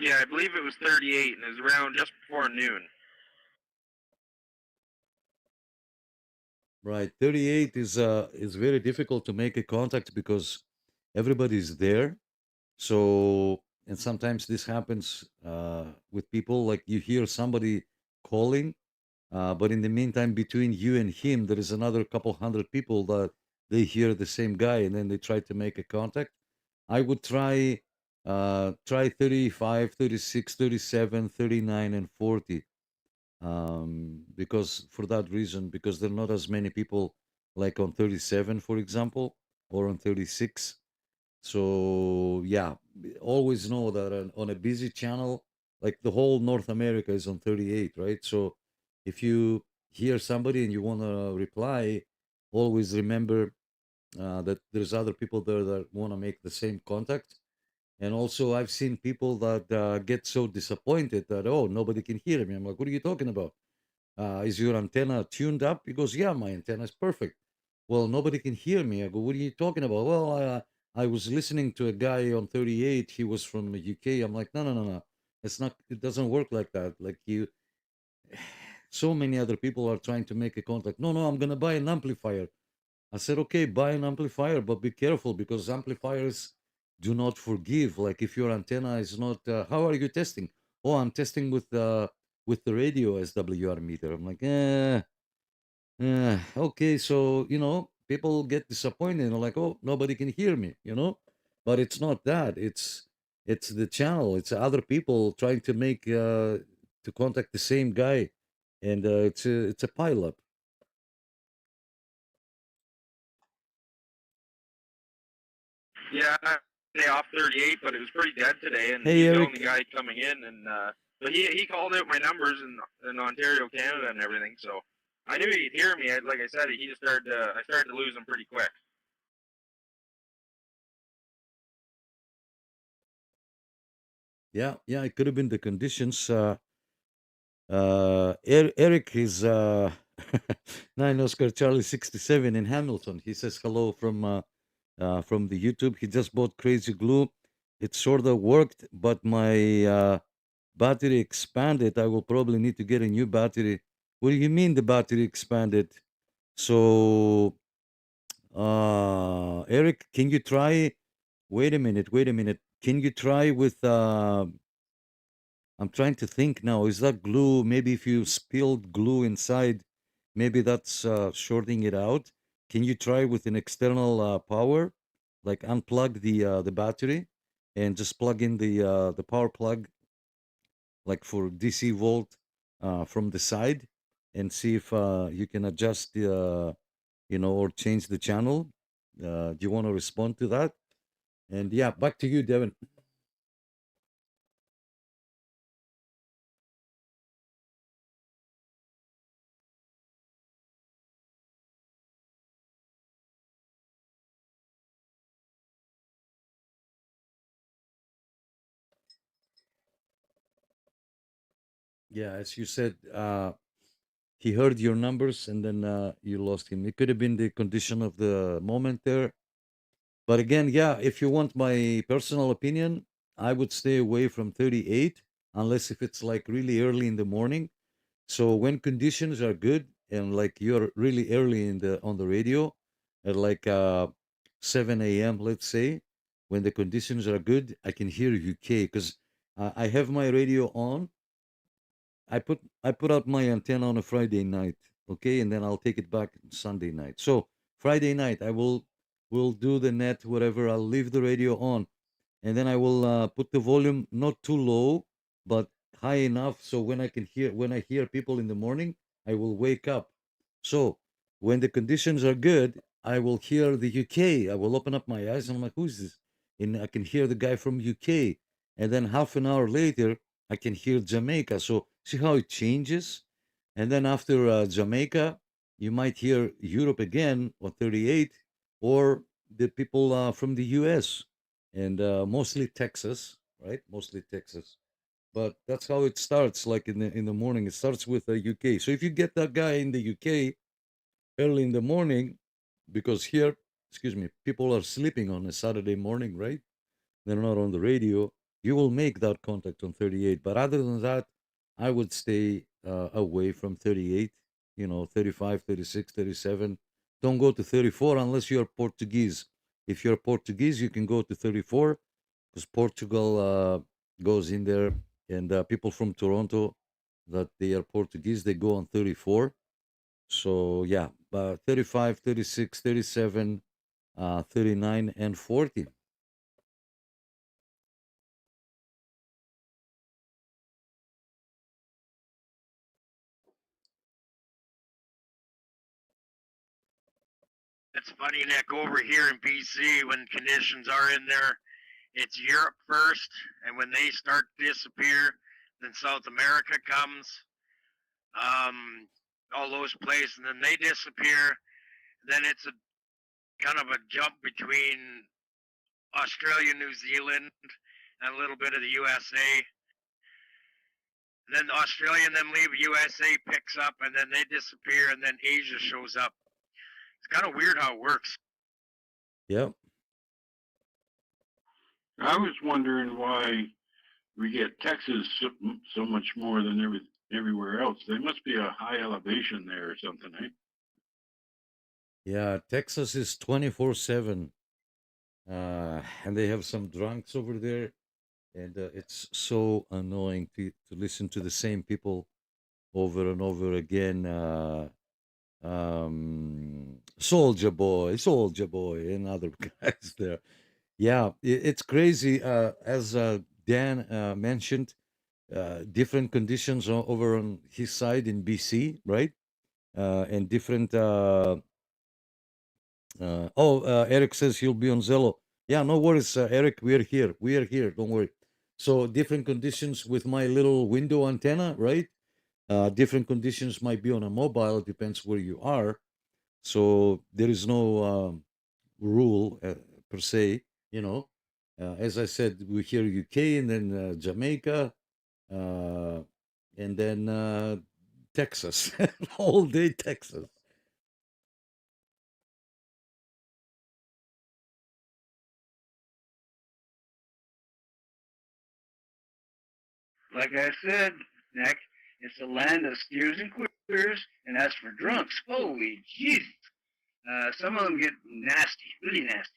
Yeah, I believe it was 38, and it was around just before noon. Right, 38 is very difficult to make a contact because everybody's there. So, and sometimes this happens with people, like you hear somebody calling, but in the meantime, between you and him, there is another couple hundred people that they hear the same guy, and then they try to make a contact. I would try 35, 36, 37, 39, and 40. Because for that reason, because there are not as many people like on 37, for example, or on 36. So yeah, always know that on a busy channel, like the whole North America is on 38, right? So if you hear somebody and you want to reply, always remember that there's other people there that want to make the same contact. And also, I've seen people that get so disappointed that, oh, nobody can hear me. I'm like, what are you talking about? Is your antenna tuned up? He goes, yeah, my antenna is perfect. Well, nobody can hear me. I go, what are you talking about? Well, I was listening to a guy on 38. He was from the UK. I'm like, no. It's not, it doesn't work like that. Like you, so many other people are trying to make a contact. No, I'm going to buy an amplifier. I said, okay, buy an amplifier, but be careful because amplifiers do not forgive. Like if your antenna is not, how are you testing? Oh, I'm testing with the radio SWR meter. I'm like, okay, so you know, people get disappointed and like, oh, nobody can hear me, you know. But it's not that. It's the channel. It's other people trying to make to contact the same guy, and it's a pileup. Yeah, day off 38, but it was pretty dead today, and Hey, he's the Eric. only guy coming in. And but he called out my numbers in Ontario, Canada, and everything. So I knew he'd hear me. Like I said, he just started. I started to lose him pretty quick. Yeah, yeah, it could have been the conditions. Eric is 9 Oscar Charlie 67 in Hamilton. He says hello from the YouTube. He just bought crazy glue. It sort of worked, but my battery expanded. I will probably need to get a new battery. What do you mean the battery expanded? So, Eric, can you try? Wait a minute. Wait a minute. Can you try with? I'm trying to think now. Is that glue? Maybe if you spilled glue inside, maybe that's shorting it out. Can you try with an external power, like unplug the battery, and just plug in the power plug, like for DC volt, from the side, and see if you can adjust the, or change the channel. Do you want to respond to that? And yeah, back to you, Devin. Yeah, as you said, he heard your numbers and then you lost him. It could have been the condition of the moment there. But again, yeah, if you want my personal opinion, I would stay away from 38 unless if it's like really early in the morning. So when conditions are good and like you're really early in the on the radio at like 7 a.m., let's say, when the conditions are good, I can hear UK because I have my radio on. I put out my antenna on a Friday night, okay, and then I'll take it back Sunday night. So Friday night I will do the net whatever. I'll leave the radio on, and then I will put the volume not too low, but high enough so when I hear people in the morning, I will wake up. So when the conditions are good, I will hear the UK. I will open up my eyes and I'm like, who's this? And I can hear the guy from UK, and then half an hour later I can hear Jamaica. So see how it changes? And then after Jamaica, you might hear Europe again or 38, or the people from the US, and mostly Texas, right? Mostly Texas. But that's how it starts. Like in the morning, it starts with the UK. So if you get that guy in the UK early in the morning, because here, excuse me, people are sleeping on a Saturday morning, right? They're not on the radio. You will make that contact on 38. But other than that, I would stay away from 38, 35, 36, 37. Don't go to 34 unless you're Portuguese. If you're Portuguese, you can go to 34 because Portugal goes in there, and people from Toronto that they are Portuguese, they go on 34. So yeah, 35, 36, 37, 39, and 40. It's funny, Nick, over here in BC, when conditions are in there, it's Europe first, and when they start to disappear, then South America comes, all those places, and then they disappear. Then it's a kind of a jump between Australia, New Zealand, and a little bit of the USA. And then Australia and them leave, USA picks up, and then they disappear, and then Asia shows up. It's kind of weird how it works. Yep. I was wondering why we get Texas so much more than everywhere else. There must be a high elevation there or something, eh? Yeah, Texas is 24/7, and they have some drunks over there, and it's so annoying to listen to the same people over and over again. Soldier Boy, and other guys there. Yeah, it's crazy. As Dan mentioned, different conditions over on his side in BC, right? And different. Eric says he'll be on Zello. Yeah, no worries, Eric. We are here. We are here. Don't worry. So different conditions with my little window antenna, right? Different conditions might be on a mobile. It depends where you are. So there is no rule per se. You know, as I said, we hear UK and then Jamaica, and then Texas, all day Texas. Like I said, Nick, it's the land of steers and queers, and as for drunks, holy Jesus. Some of them get nasty, really nasty.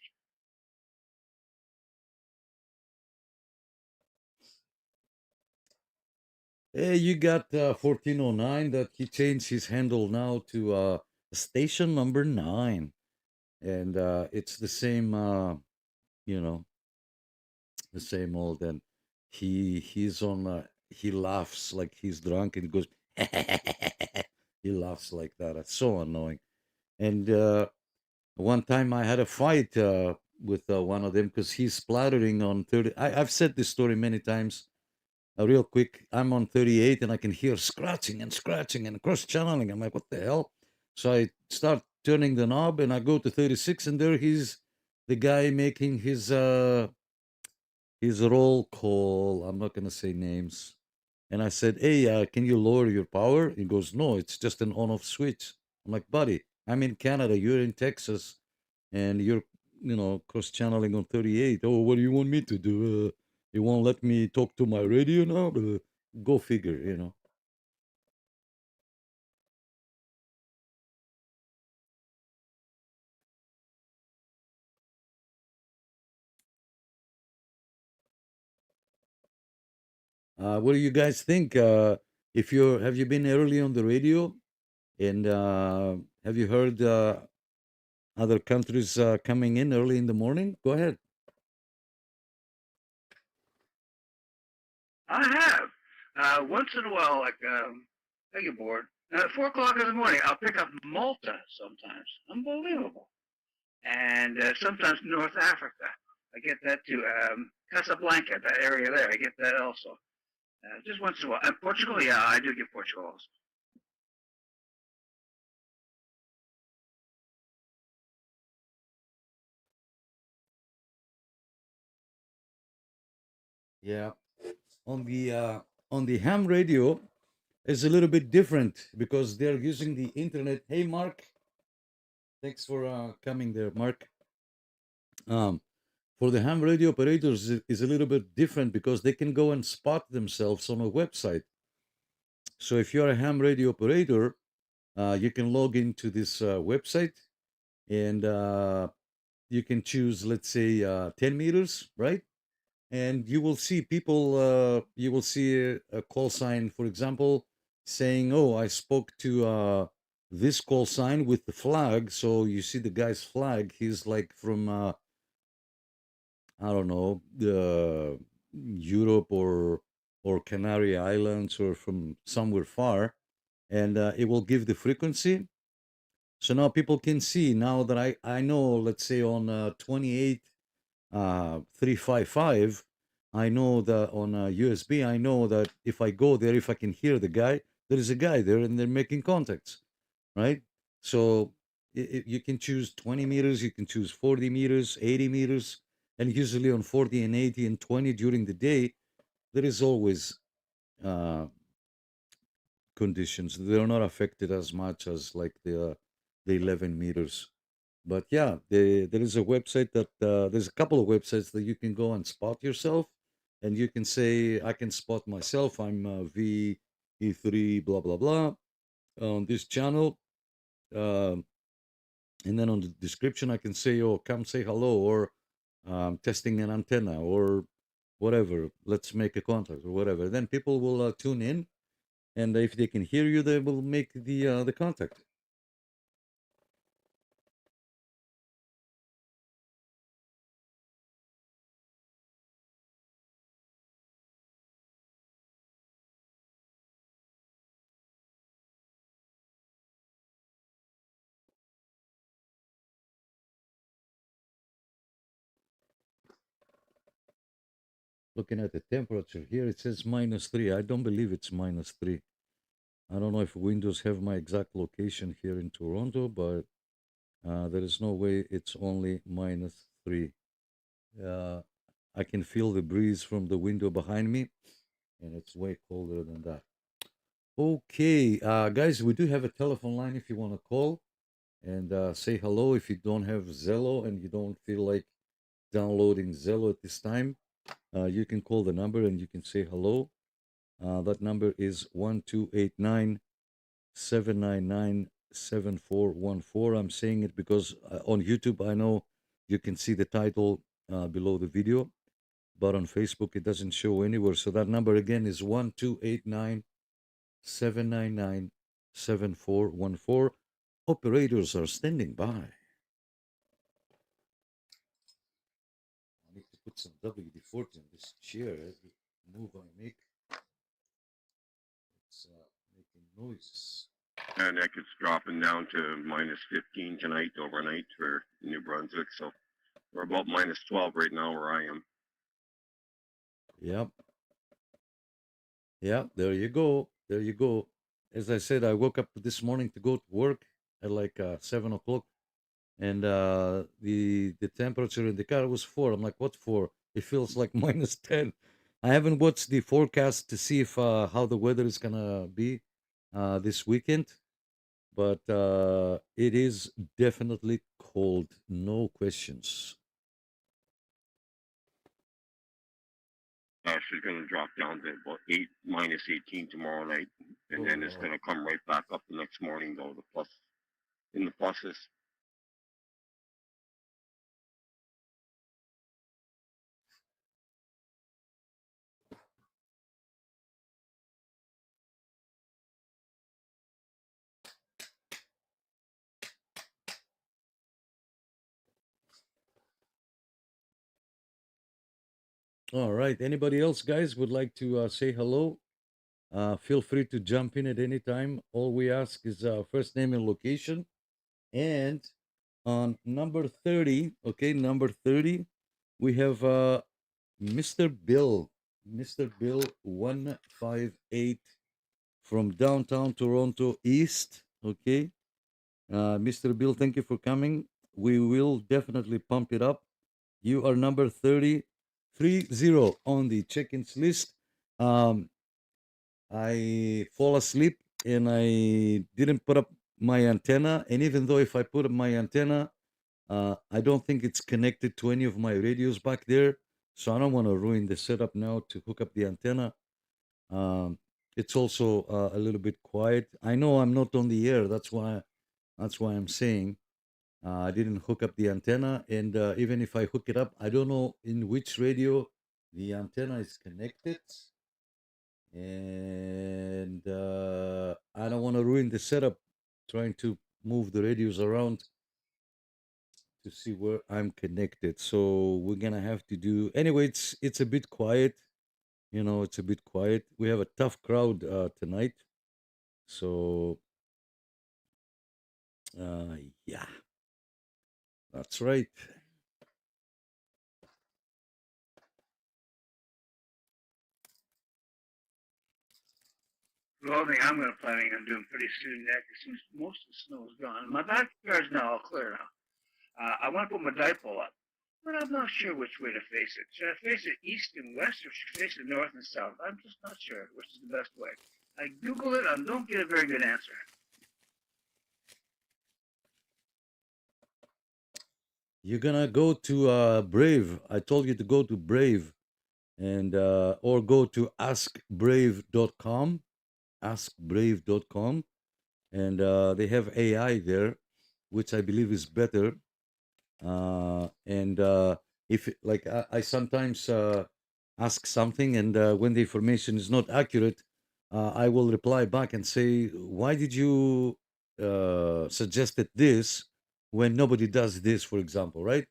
Hey, you got 1409 that he changed his handle now to station number 9. And it's the same, you know, the same old. And he's on, he laughs like he's drunk and he goes, he laughs like that. It's so annoying. And one time I had a fight with one of them because he's splattering on 30. I've said this story many times. Real quick, I'm on 38 and I can hear scratching and cross channeling. I'm like, what the hell? So I start turning the knob and I go to 36, and there he's the guy making his roll call. I'm not gonna say names. And I said, hey, can you lower your power? He goes, no, it's just an on-off switch. I'm like, buddy, I'm in Canada, you're in Texas, and you're, cross channeling on 38. Oh, what do you want me to do? You won't let me talk to my radio now? Go figure. What do you guys think? If you have you been early on the radio, and have you heard other countries coming in early in the morning? Go ahead. I have. Once in a while, like, I get bored. At 4 o'clock in the morning, I'll pick up Malta sometimes. Unbelievable. And sometimes North Africa. I get that too. Casablanca, that area there, I get that also. Just once in a while. And Portugal, yeah, I do get Portugal also. Yeah. On the ham radio is a little bit different because they're using the internet. Hey, Mark. Thanks for coming there, Mark. For the ham radio operators is a little bit different because they can go and spot themselves on a website. So if you're a ham radio operator, you can log into this website, and you can choose, let's say, 10 meters, right? And you will see people, you will see a call sign, for example, saying, oh, I spoke to this call sign with the flag. So you see the guy's flag. He's like from, I don't know, Europe or Canary Islands or from somewhere far. And it will give the frequency. So now people can see now that I know, let's say on 28 355, I know that on USB, I know that if I go there, if I can hear the guy, there is a guy there and they're making contacts, right? So you can choose 20 meters, you can choose 40 meters, 80 meters, and usually on 40 and 80 and 20 during the day, there is always conditions. They're not affected as much as like the 11 meters. But yeah, there is a website that there's a couple of websites that you can go and spot yourself, and you can say, I can spot myself. I'm VE3 blah blah blah on this channel, um, and then on the description I can say, oh, come say hello, or testing an antenna, or whatever. Let's make a contact or whatever. Then people will tune in, and if they can hear you, they will make the contact. looking at the temperature here, it says -3. I don't believe it's -3. I don't know if Windows have my exact location here in Toronto, but there is no way it's only -3. I can feel the breeze from the window behind me, and it's way colder than that. Okay, guys, we do have a telephone line if you want to call and say hello. If you don't have Zello and you don't feel like downloading Zello at this time, you can call the number and you can say hello. That number is 1289 799 7414. I'm saying it because on YouTube, I know you can see the title below the video, but on Facebook, it doesn't show anywhere. So that number again is 1289 799 7414. Operators are standing by. I need to put some WD-40 in this chair. Every move I make, it's making noises. And it's dropping down to -15 tonight overnight for New Brunswick. So we're about -12 right now where I am. Yep. Yeah, there you go. There you go. As I said, I woke up this morning to go to work at like 7 o'clock, and the temperature in the car was 4. I'm like, what 4? It feels like -10. I haven't watched the forecast to see if how the weather is gonna be this weekend, but it is definitely cold, no questions. She's going to drop down to about -18 tomorrow night, and then it's going to come right back up the next morning, though, in the pluses. All right. Anybody else, guys, would like to say hello? Feel free to jump in at any time. All we ask is first name and location. And on number 30, okay, number 30, we have Mr. Bill. Mr. Bill 158 from downtown Toronto East. Okay. Mr. Bill, thank you for coming. We will definitely pump it up. You are number 30 on the check-ins list. I fall asleep and I didn't put up my antenna. And even though if I put up my antenna, I don't think it's connected to any of my radios back there. So I don't want to ruin the setup now to hook up the antenna. It's also a little bit quiet. I know I'm not on the air. That's why I'm saying I didn't hook up the antenna. And even if I hook it up, I don't know in which radio the antenna is connected. And I don't want to ruin the setup trying to move the radios around to see where I'm connected. So we're gonna have to do anyway. It's a bit quiet, you know. It's a bit quiet. We have a tough crowd tonight, so yeah, that's right. The only thing I'm planning on doing pretty soon, Nick, as soon as most of the snow is gone, my backyard's now all clear now. I want to put my dipole up, but I'm not sure which way to face it. Should I face it east and west, or should I face it north and south? I'm just not sure which is the best way. I Google it and don't get a very good answer. You're gonna go to Brave. I told you to go to Brave, and or go to askbrave.com, askbrave.com, and they have AI there, which I believe is better. And if like I sometimes ask something, and when the information is not accurate, I will reply back and say, why did you suggested this when nobody does this, for example, right?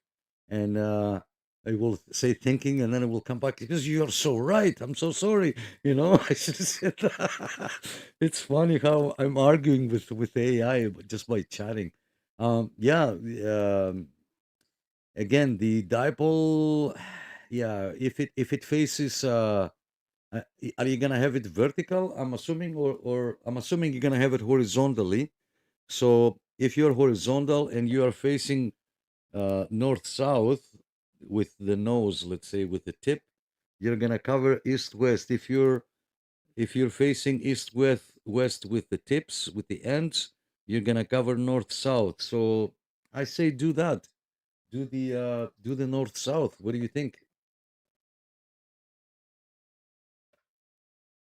And I will say thinking, and then it will come back because you're so right. I'm so sorry. You know, I should have said that. It's funny how I'm arguing with AI just by chatting. Yeah. Again, the dipole, Yeah, if it faces, are you gonna have it vertical? I'm assuming, or I'm assuming you're gonna have it horizontally. So if you're horizontal and you are facing north south with the nose, let's say with the tip, you're gonna cover east west. If you're facing east west with the tips, with the ends, you're gonna cover north south. So I say do that. Do the north south. What do you think?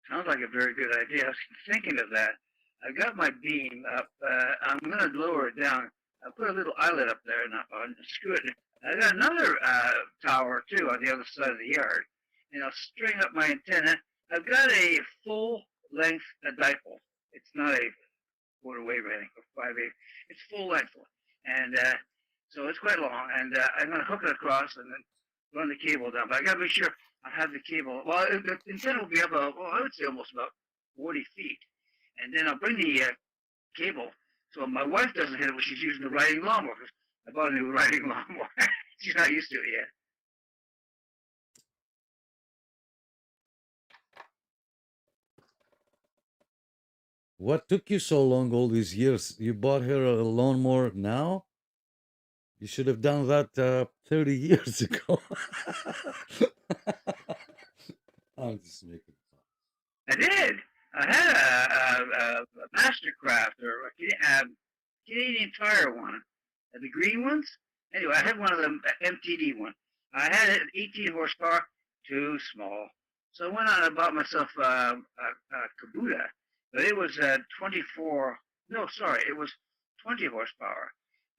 Sounds like a very good idea. I was thinking of that. I've got my beam up. I'm going to lower it down. I'll put a little eyelet up there and I'll screw it. I got another tower too on the other side of the yard, and I'll string up my antenna. I've got a full length dipole. It's not a quarter wave or anything, or 5/8. It's full length, and so it's quite long. And I'm going to hook it across and then run the cable down. But I got to make sure I have the cable. Well, the antenna will be up, I would say almost about 40 feet. And then I'll bring the cable so my wife doesn't hit it when she's using the riding lawnmower. Cause I bought a new riding lawnmower. She's not used to it yet. What took you so long all these years? You bought her a lawnmower now? You should have done that 30 years ago. I'm just making fun. I did. I had a Mastercraft or a Canadian Tire one, the green ones. Anyway, I had one of them MTD one. I had it 18 horsepower, too small. So I went out and bought myself a Kubota, but it was 24. No, sorry, it was 20 horsepower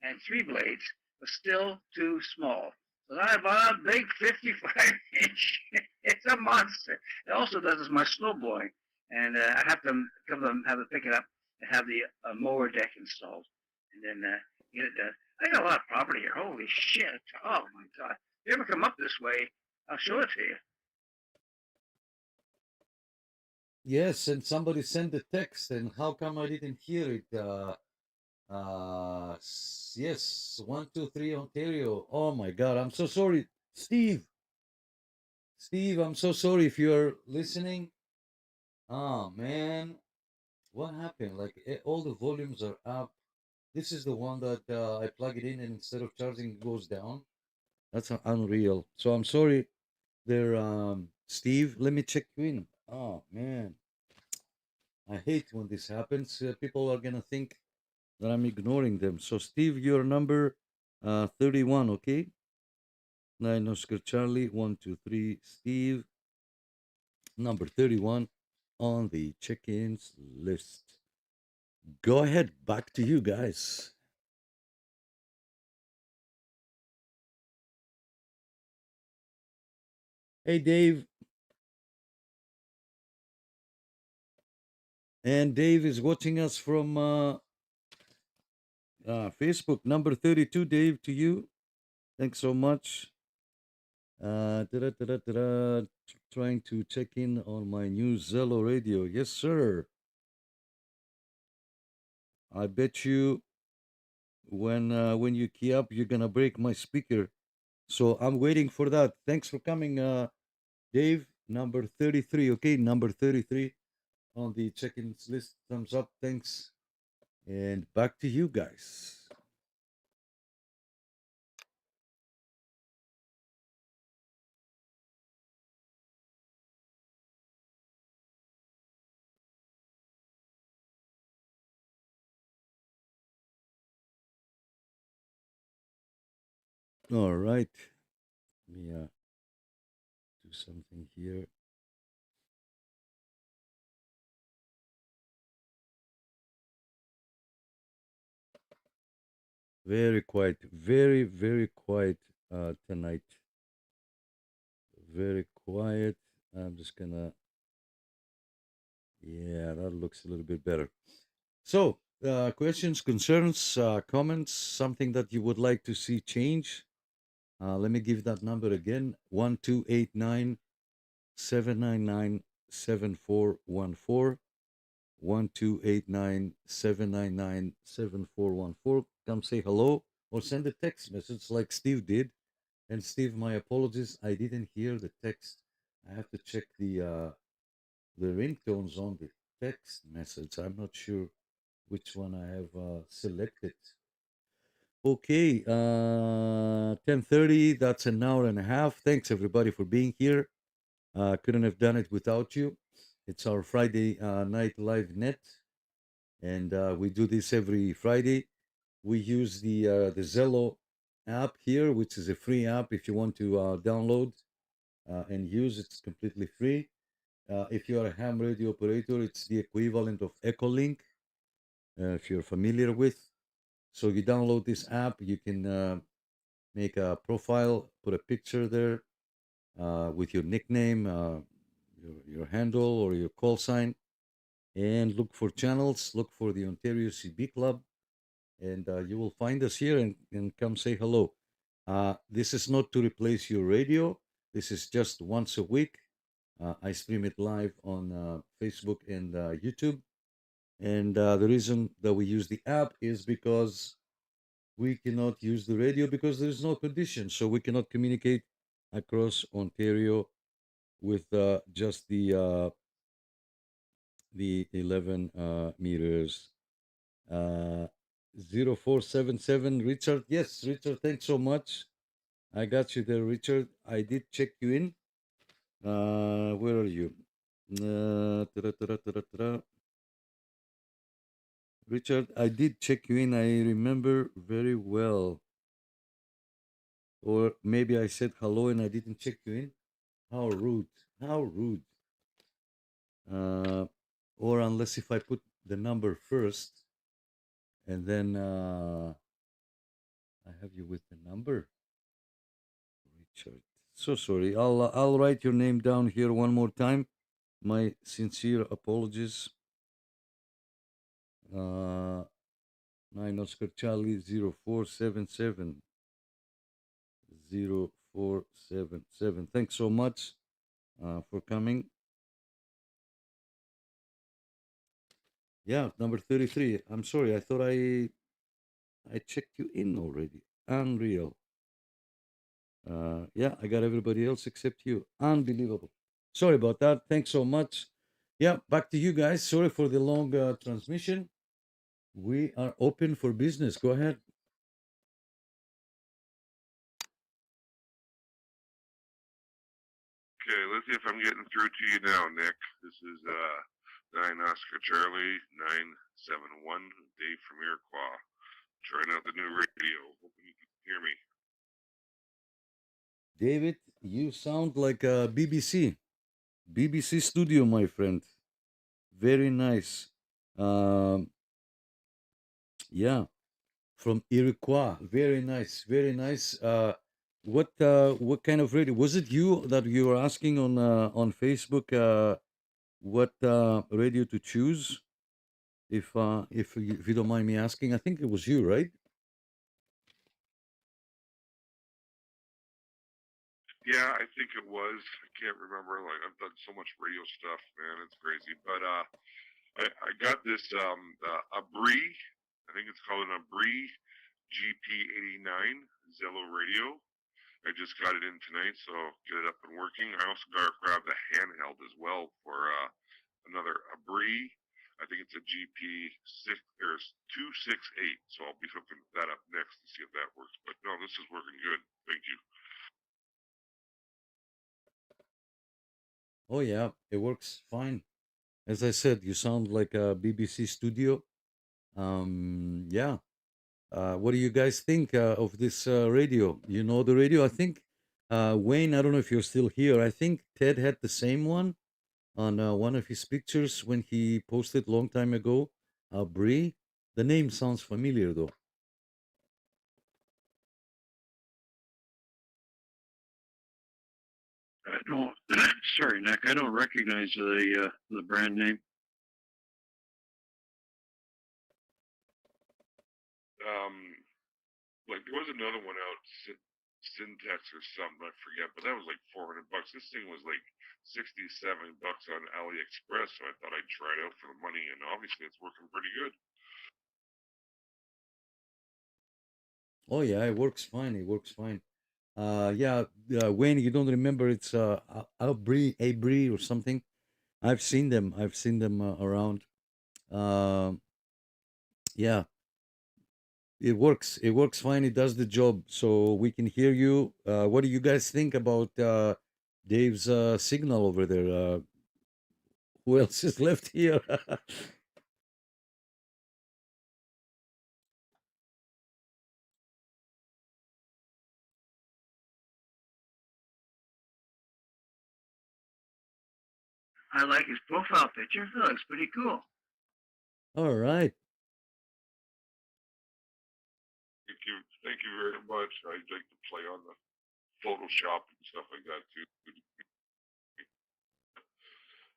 and 3 blades, but still too small. So then I bought a big 55-inch. It's a monster. It also does my snow blowing, and I have to have to pick it up and have the mower deck installed, and then get it done. I got a lot of property here. Holy shit! Oh my god! If you ever come up this way, I'll show it to you. Yes, and somebody sent the text, and how come I didn't hear it? Yes, 123 Ontario. Oh my God, I'm so sorry, Steve. Steve, I'm so sorry if you're listening. Oh man, what happened? Like all the volumes are up. This is the one that I plug it in, and instead of charging, it goes down. That's unreal. So I'm sorry there, Steve. Let me check you in. Oh man, I hate when this happens. People are gonna think that I'm ignoring them. So Steve, your number 31, okay? 9 Oscar Charlie, 123 Steve, number 31 on the check-ins list. Go ahead, back to you guys. Hey, Dave. And Dave is watching us from Facebook. Number 32, Dave, to you. Thanks so much. Trying to check in on my new Zello radio. Yes, sir. I bet you when you key up, you're gonna break my speaker. So I'm waiting for that. Thanks for coming, Dave. Number 33. Okay, number 33 on the check-ins list. Thumbs up. Thanks. And back to you guys. All right. Let me do something here. Very quiet. Very, very quiet tonight. Very quiet. I'm just gonna. Yeah, that looks a little bit better. So, questions, concerns, comments, something that you would like to see change? Let me give that number again: 1289 799 7414. 1289 799 7414. Come say hello or send a text message like Steve did, And Steve, my apologies. I didn't hear the text. I have to check the ringtones on the text message. I'm not sure which one I have selected. Okay, 10:30. That's an hour and a half. Thanks everybody for being here. Couldn't have done it without you. It's our Friday night live net, and we do this every Friday. We use the Zello app here, which is a free app if you want to download and use. It's completely free. If you are a ham radio operator, it's the equivalent of Echolink, if you're familiar with. So you download this app, you can make a profile, put a picture there with your nickname, your handle, or your call sign, and look for channels, look for the Ontario CB Club, and you will find us here and come say hello. This is not to replace your radio. This is just once a week. I stream it live on Facebook and YouTube. And the reason that we use the app is because we cannot use the radio because there's no condition. So we cannot communicate across Ontario with just the 11 meters. 0477 Richard. Yes, Richard, thanks so much. I got you there, Richard. I did check you in. Where are you? Richard, I did check you in. I remember very well. Or maybe I said hello and I didn't check you in. How rude. How rude. Or unless if I put the number first and then I have you with the number. Richard. So sorry. I'll write your name down here one more time. My sincere apologies. 9 Oscar Charlie 0477 0477. Thanks so much for coming. Yeah, number 33. I'm sorry. I thought I checked you in already. Unreal. Yeah, I got everybody else except you. Unbelievable. Sorry about that. Thanks so much. Yeah, back to you guys. Sorry for the long transmission. We are open for business. Go ahead. Okay, let's see if I'm getting through to you now, Nick. This is 9 Oscar Charlie 971 Dave from Iroquois. Trying out the new radio. Hoping you can hear me. David, you sound like a BBC studio, my friend. Very nice. Yeah, from Iroquois. Very nice. Very nice. What kind of radio was it? You that you were asking on Facebook? What radio to choose? If you don't mind me asking, I think it was you, right? Yeah, I think it was. I can't remember. Like I've done so much radio stuff, man. It's crazy. But I got this a Bree. I think it's called an Bree GP89 Zello radio. I just got it in tonight, so get it up and working. I also grabbed a handheld as well for another Bree. I think it's a GP6 or 268. So I'll be hooking that up next to see if that works. But no, this is working good. Thank you. Oh yeah, it works fine. As I said, you sound like a BBC studio. Yeah. What do you guys think of this radio? You know the radio? I think Wayne. I don't know if you're still here. I think Ted had the same one on one of his pictures when he posted long time ago. Bree. The name sounds familiar though. I don't. Sorry, Nick. I don't recognize the brand name. Like there was another one out, Syntax or something, I forget, but that was like $400. This thing was like $67 on AliExpress, so I thought I'd try it out for the money, and obviously it's working pretty good. Oh yeah, it works fine. It works fine. Yeah, Wayne, you don't remember? It's Abri or something. I've seen them. I've seen them around. Yeah, it works. It works fine. It does the job. So we can hear you. What do you guys think about Dave's signal over there? Who else is left here? I like his profile picture. It looks pretty cool. All right. Thank you very much. I like to play on the Photoshop and stuff like that too.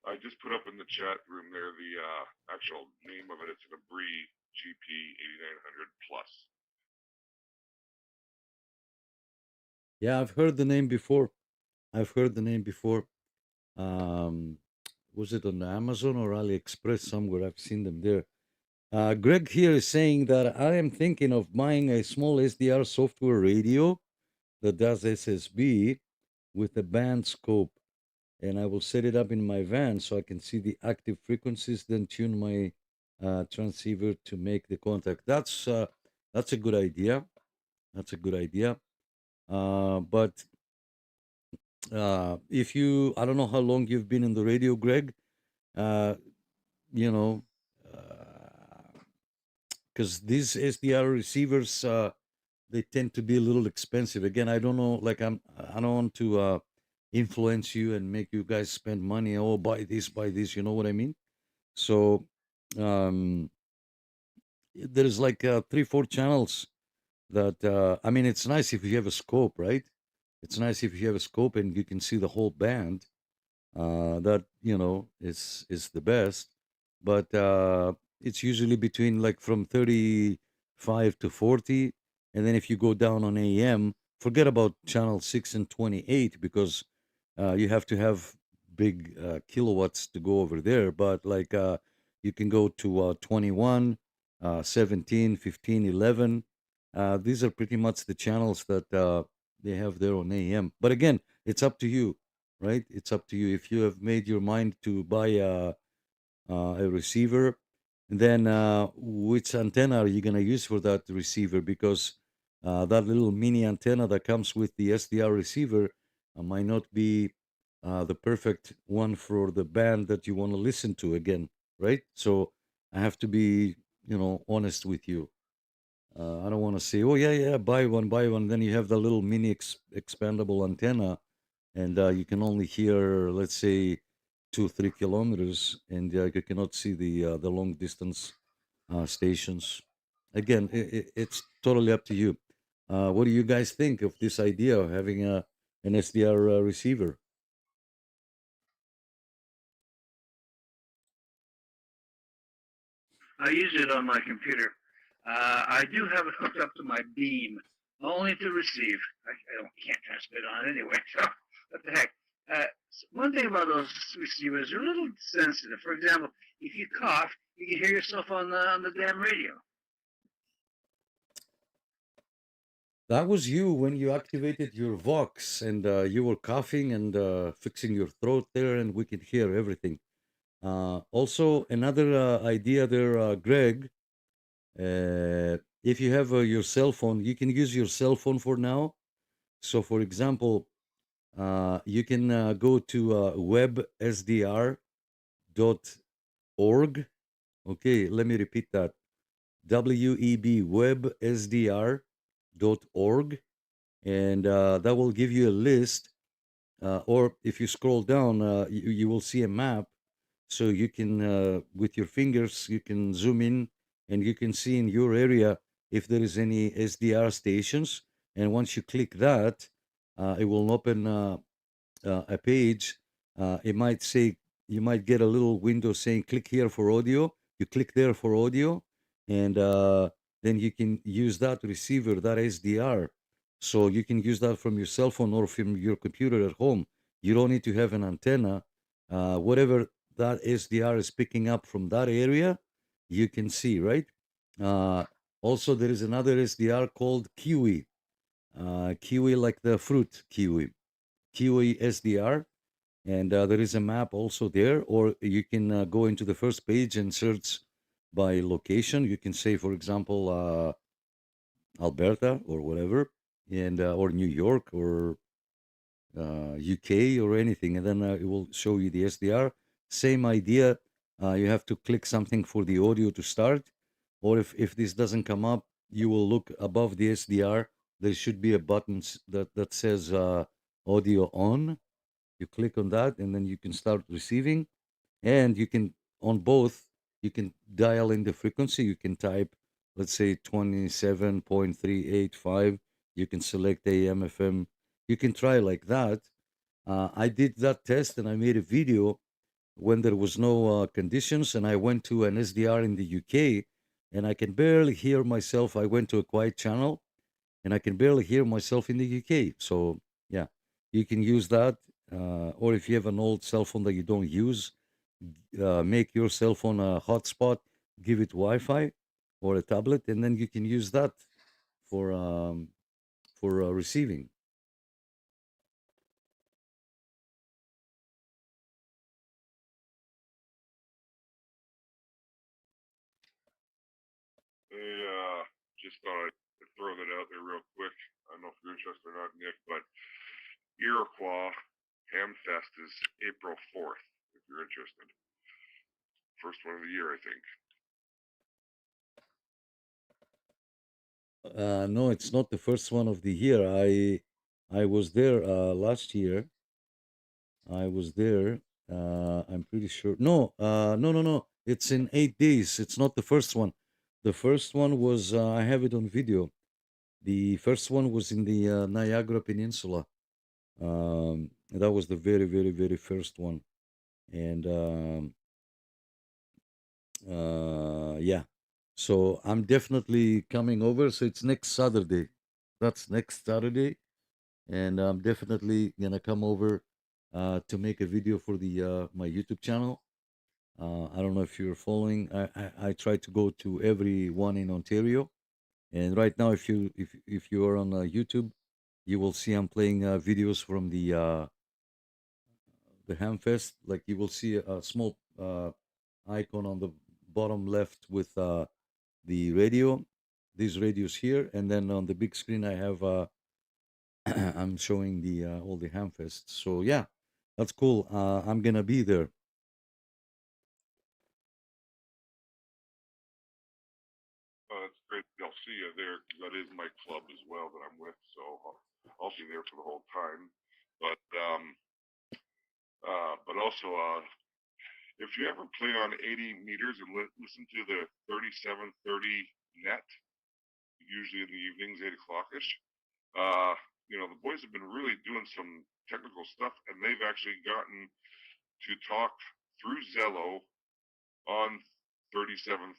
I just put up in the chat room there the actual name of it. It's an Abri GP 8900 Plus. Yeah, I've heard the name before. I've heard the name before. Was it on Amazon or AliExpress somewhere? I've seen them there. Greg here is saying that I am thinking of buying a small SDR software radio that does SSB with a band scope, and I will set it up in my van so I can see the active frequencies, then tune my transceiver to make the contact. That's a good idea. That's a good idea. But if you, I don't know how long you've been in the radio, Greg. You know, because these SDR receivers, they tend to be a little expensive. Again, I don't know, like I don't want to influence you and make you guys spend money. Oh, buy this. You know what I mean? So there's like 3-4 channels that I mean, it's nice if you have a scope, right? It's nice if you have a scope and you can see the whole band. That is the best, but it's usually between like from 35 to 40, and then if you go down on AM, forget about channel 6 and 28 because you have to have big kilowatts to go over there. But like you can go to 21, 17, 15, 11. These are pretty much the channels that they have there on AM. But again, it's up to you, right? It's up to you. If you have made your mind to buy a receiver, then which antenna are you going to use for that receiver? Because that little mini antenna that comes with the SDR receiver might not be the perfect one for the band that you want to listen to again, right? So I have to be, honest with you. I don't want to say, oh, yeah, buy one. Then you have the little mini expandable antenna and you can only hear, let's say, 2-3 kilometers, and you cannot see the long distance stations. Again, it's totally up to you. What do you guys think of this idea of having an SDR receiver? I use it on my computer. I do have it hooked up to my beam, only to receive. Can't transmit on anyway, so what the heck. One thing about those receivers, they're a little sensitive. For example, if you cough, you can hear yourself on the damn radio. That was you when you activated your Vox and you were coughing and fixing your throat there, and we could hear everything. Also, another idea there, Greg, if you have your cell phone, you can use your cell phone for now. So, for example, you can go to websdr.org. Okay, let me repeat that. websdr.org, and that will give you a list. Or if you scroll down, you will see a map. So you can, with your fingers, you can zoom in and you can see in your area if there is any SDR stations. And once you click that, it will open a page. It might say, you might get a little window saying click here for audio. You click there for audio, and then you can use that receiver, that SDR. So you can use that from your cell phone or from your computer at home. You don't need to have an antenna. Whatever that SDR is picking up from that area, you can see, right? Also, there is another SDR called Kiwi. kiwi like the fruit kiwi SDR, and there is a map also there, or you can go into the first page and search by location. You can say, for example, Alberta or whatever, and or New York or UK or anything, and then it will show you the SDR. Same idea. You have to click something for the audio to start, or if this doesn't come up, you will look above the SDR. There should be a button that says audio on. You click on that, and then you can start receiving, and you can on both. You can dial in the frequency. You can type, let's say 27.385. You can select AM, FM. You can try like that. I did that test and I made a video when there was no conditions, and I went to an SDR in the UK, and I can barely hear myself. I went to a quiet channel, and I can barely hear myself in the UK. So yeah, you can use that, or if you have an old cell phone that you don't use, make your cell phone a hotspot, give it Wi-Fi or a tablet, and then you can use that for receiving. Just thought I'd throw that out there real quick. I don't know if you're interested or not, Nick, but Iroquois Hamfest is April 4th, if you're interested. First one of the year, I think. No, it's not the first one of the year. I was there last year. I was there. I'm pretty sure. No, no. It's in 8 days. It's not the first one. The first one was I have it on video. The first one was in the Niagara Peninsula. That was the very, very, very first one, and yeah. So I'm definitely coming over. So it's next Saturday. That's next Saturday, and I'm definitely gonna come over to make a video for the my YouTube channel. I don't know if you're following. I try to go to every one in Ontario, and right now, if you are on YouTube, you will see I'm playing videos from the Hamfest. Like you will see a small icon on the bottom left with the radio. These radios here, and then on the big screen I have I'm showing the all the Hamfests. So yeah, that's cool. I'm gonna be there. That's great. I'll see you there. That is my club as well that I'm with, so I'll be there for the whole time. But also, if you ever play on 80 meters and listen to the 3730 net, usually in the evenings, 8 o'clock-ish, the boys have been really doing some technical stuff, and they've actually gotten to talk through Zello on 3730.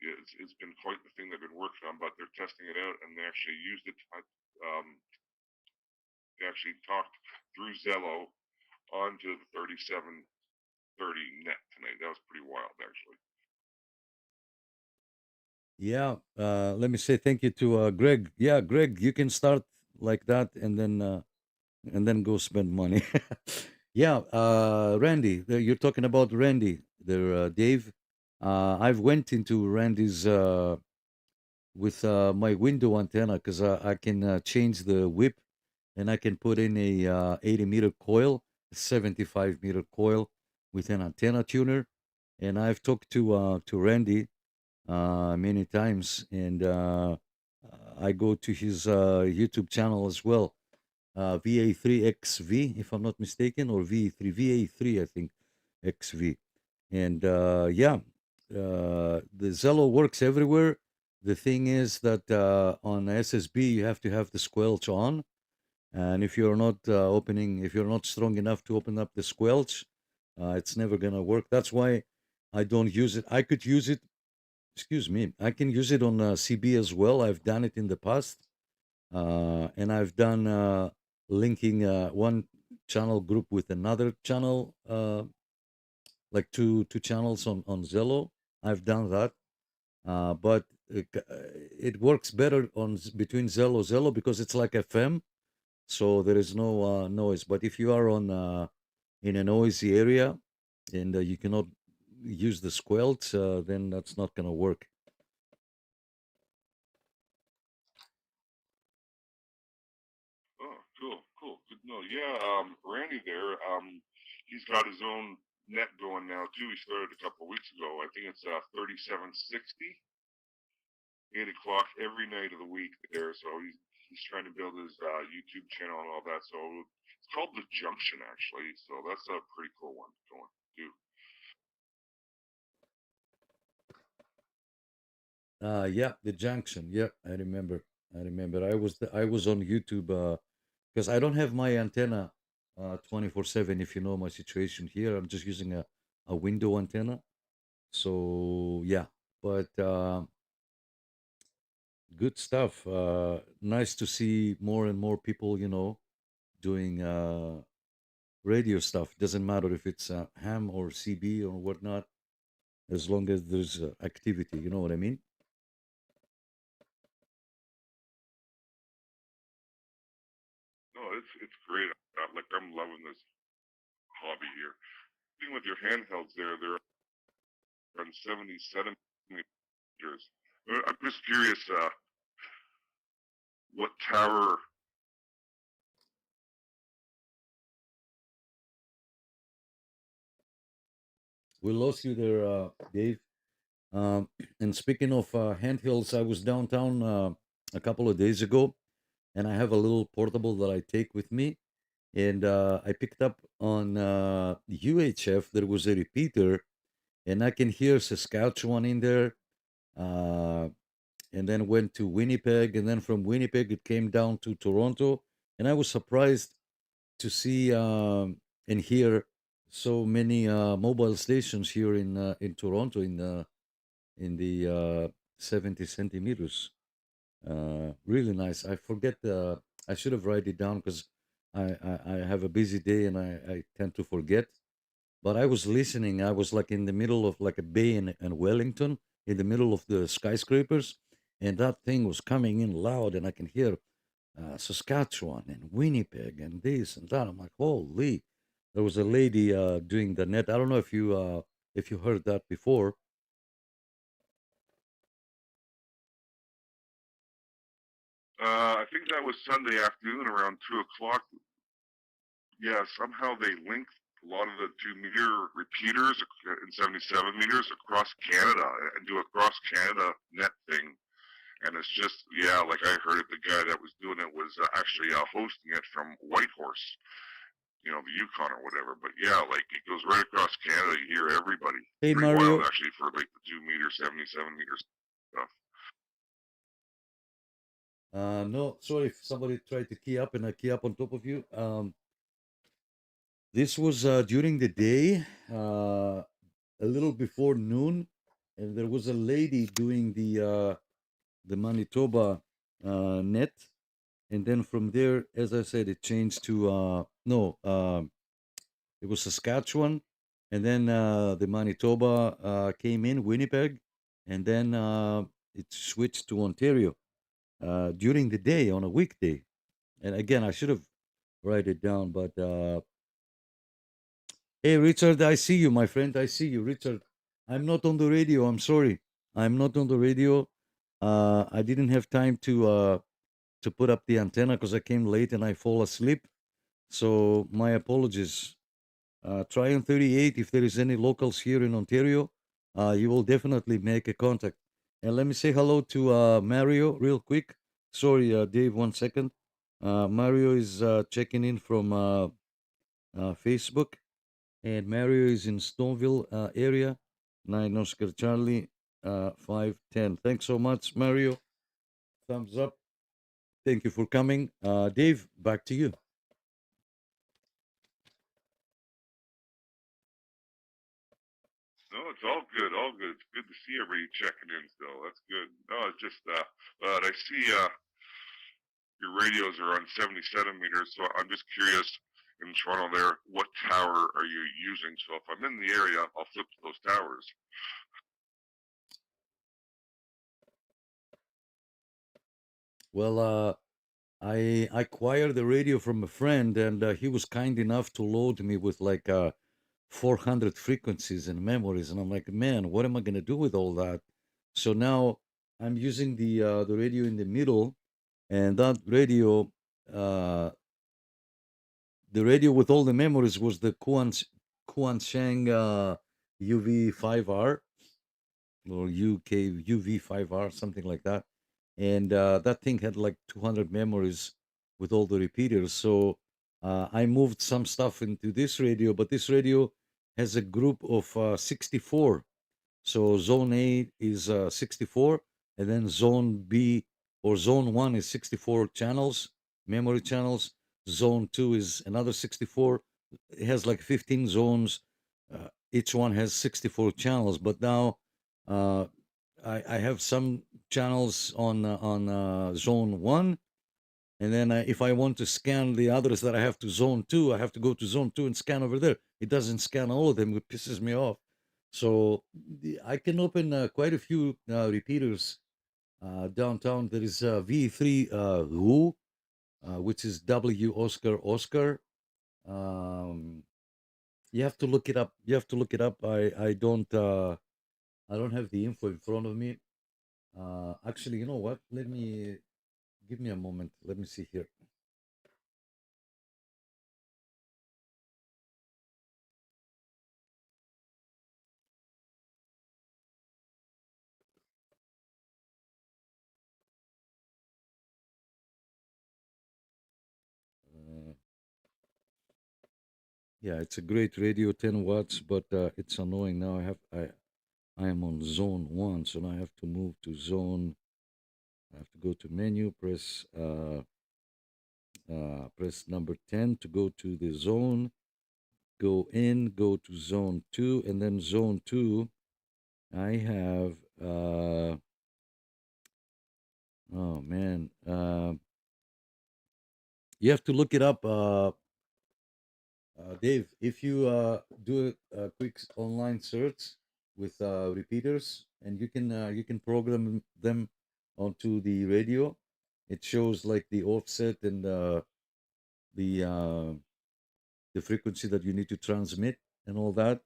It's been quite the thing they've been working on, but they're testing it out, and they actually used it. They actually talked through Zello onto the 3730 net tonight. That was pretty wild, actually. Yeah, let me say thank you to Greg. Yeah, Greg, you can start like that, and then go spend money. Yeah, Randy, you're talking about Randy there, Dave. I've went into Randy's with my window antenna because I can change the whip, and I can put in a 80-meter coil, a 75-meter coil with an antenna tuner, and I've talked to Randy many times, and I go to his YouTube channel as well, VA3XV, if I'm not mistaken, or VA3, I think, XV. And yeah, the Zello works everywhere. The thing is that on SSB, you have to have the squelch on. And if you're not if you're not strong enough to open up the squelch, it's never going to work. That's why I don't use it. I could use it, excuse me, I can use it on CB as well. I've done it in the past. And I've done linking one channel group with another channel, like two channels on Zello. I've done that. But it works better on between Zello because it's like FM, so there is no noise. But if you are on in a noisy area and you cannot use the squelch, then that's not gonna work. Oh, cool, cool. Good to know. Yeah, Randy there, he's got his own net going now too. He started a couple of weeks ago. I think it's 3760, 8 o'clock every night of the week there. So he's trying to build his YouTube channel and all that. So it's called The Junction actually. So that's a pretty cool one going too. Yeah, the junction. Yeah, I remember. I was on YouTube because I don't have my antenna 24/7. If you know my situation here, I'm just using a window antenna. So yeah, but good stuff. Nice to see more and more people, doing radio stuff. Doesn't matter if it's ham or CB or whatnot, as long as there's activity. You know what I mean? No, it's great. Like I'm loving this hobby here. Thing with your handhelds there, they're on 77 meters. I'm just curious, what tower? We lost you there, Dave. And speaking of handhelds, I was downtown a couple of days ago, and I have a little portable that I take with me. And I picked up on UHF. There was a repeater, and I can hear Saskatchewan in there. Uh, and then went to Winnipeg, and then from Winnipeg it came down to Toronto, and I was surprised to see and hear so many mobile stations here in Toronto in the 70 centimeters. Really nice. I forget I should have write it down because I have a busy day and I tend to forget. But I was listening. I was like in the middle of like a bay in Wellington, in the middle of the skyscrapers, and that thing was coming in loud, and I can hear Saskatchewan and Winnipeg and this and that. I'm like, holy! There was a lady doing the net. I don't know if you heard that before. I think that was Sunday afternoon around 2 o'clock. Yeah, somehow they linked a lot of the 2 meter repeaters in 77 meters across Canada and do a cross Canada net thing. And it's just, yeah, like I heard it, the guy that was doing it was actually hosting it from Whitehorse, the Yukon or whatever. But yeah, like it goes right across Canada. You hear everybody. Hey, Pretty wild, Mario. actually, for like the 2 meter, 77 meters stuff. No, sorry if somebody tried to key up and I key up on top of you. This was during the day, a little before noon, and there was a lady doing the Manitoba net, and then from there, as I said, it changed to no, it was Saskatchewan, and then the Manitoba came in Winnipeg, and then it switched to Ontario during the day on a weekday. And again, I should have write it down, but hey, Richard, I see you, my friend. I see you, Richard. I'm not on the radio. I'm sorry. I'm not on the radio. I didn't have time to put up the antenna because I came late and I fall asleep. So my apologies. Try on 38 if there is any locals here in Ontario. You will definitely make a contact. And let me say hello to Mario real quick. Sorry, Dave, 1 second. Mario is checking in from Facebook, and Mario is in Stoneville area. 9 Oscar Charlie, 510. Thanks so much, Mario. Thumbs up. Thank you for coming. Dave, back to you. No, it's all good, all good. It's good to see everybody checking in still. That's good. No, it's just, but I see your radios are on 70 centimeters, so I'm just curious in Toronto there, what tower are you using? So if I'm in the area, I'll flip to those towers. Well, I acquired the radio from a friend, and he was kind enough to load me with like 400 frequencies and memories, and I'm like, man, what am I gonna do with all that? So now I'm using the radio in the middle, and that radio, uh, the radio with all the memories was the Quansheng UV5R or UK UV5R, something like that. And that thing had like 200 memories with all the repeaters. So I moved some stuff into this radio, but this radio has a group of 64. So zone A is 64, and then zone B or zone 1 is 64 channels, memory channels. Zone 2 is another 64. It has like 15 zones. Each one has 64 channels. But now uh, I have some channels on zone 1, and then if I want to scan the others that I have to zone 2, I have to go to zone 2 and scan over there. It doesn't scan all of them. It pisses me off. So I can open quite a few repeaters downtown. There is V3 Wu, which is W Oscar Oscar. Um, you have to look it up. You have to look it up. I don't have the info in front of me. Actually, you know what? Let me give me a moment. Let me see here. Yeah, it's a great radio, 10 watts, but it's annoying now. I am on zone 1, so now I have to move to zone. I have to go to menu, press number 10 to go to the zone. Go in, go to zone 2, and then zone 2. I have. Oh man, you have to look it up. Dave, if you do a quick online search with repeaters, and you can program them onto the radio, it shows like the offset and the frequency that you need to transmit and all that,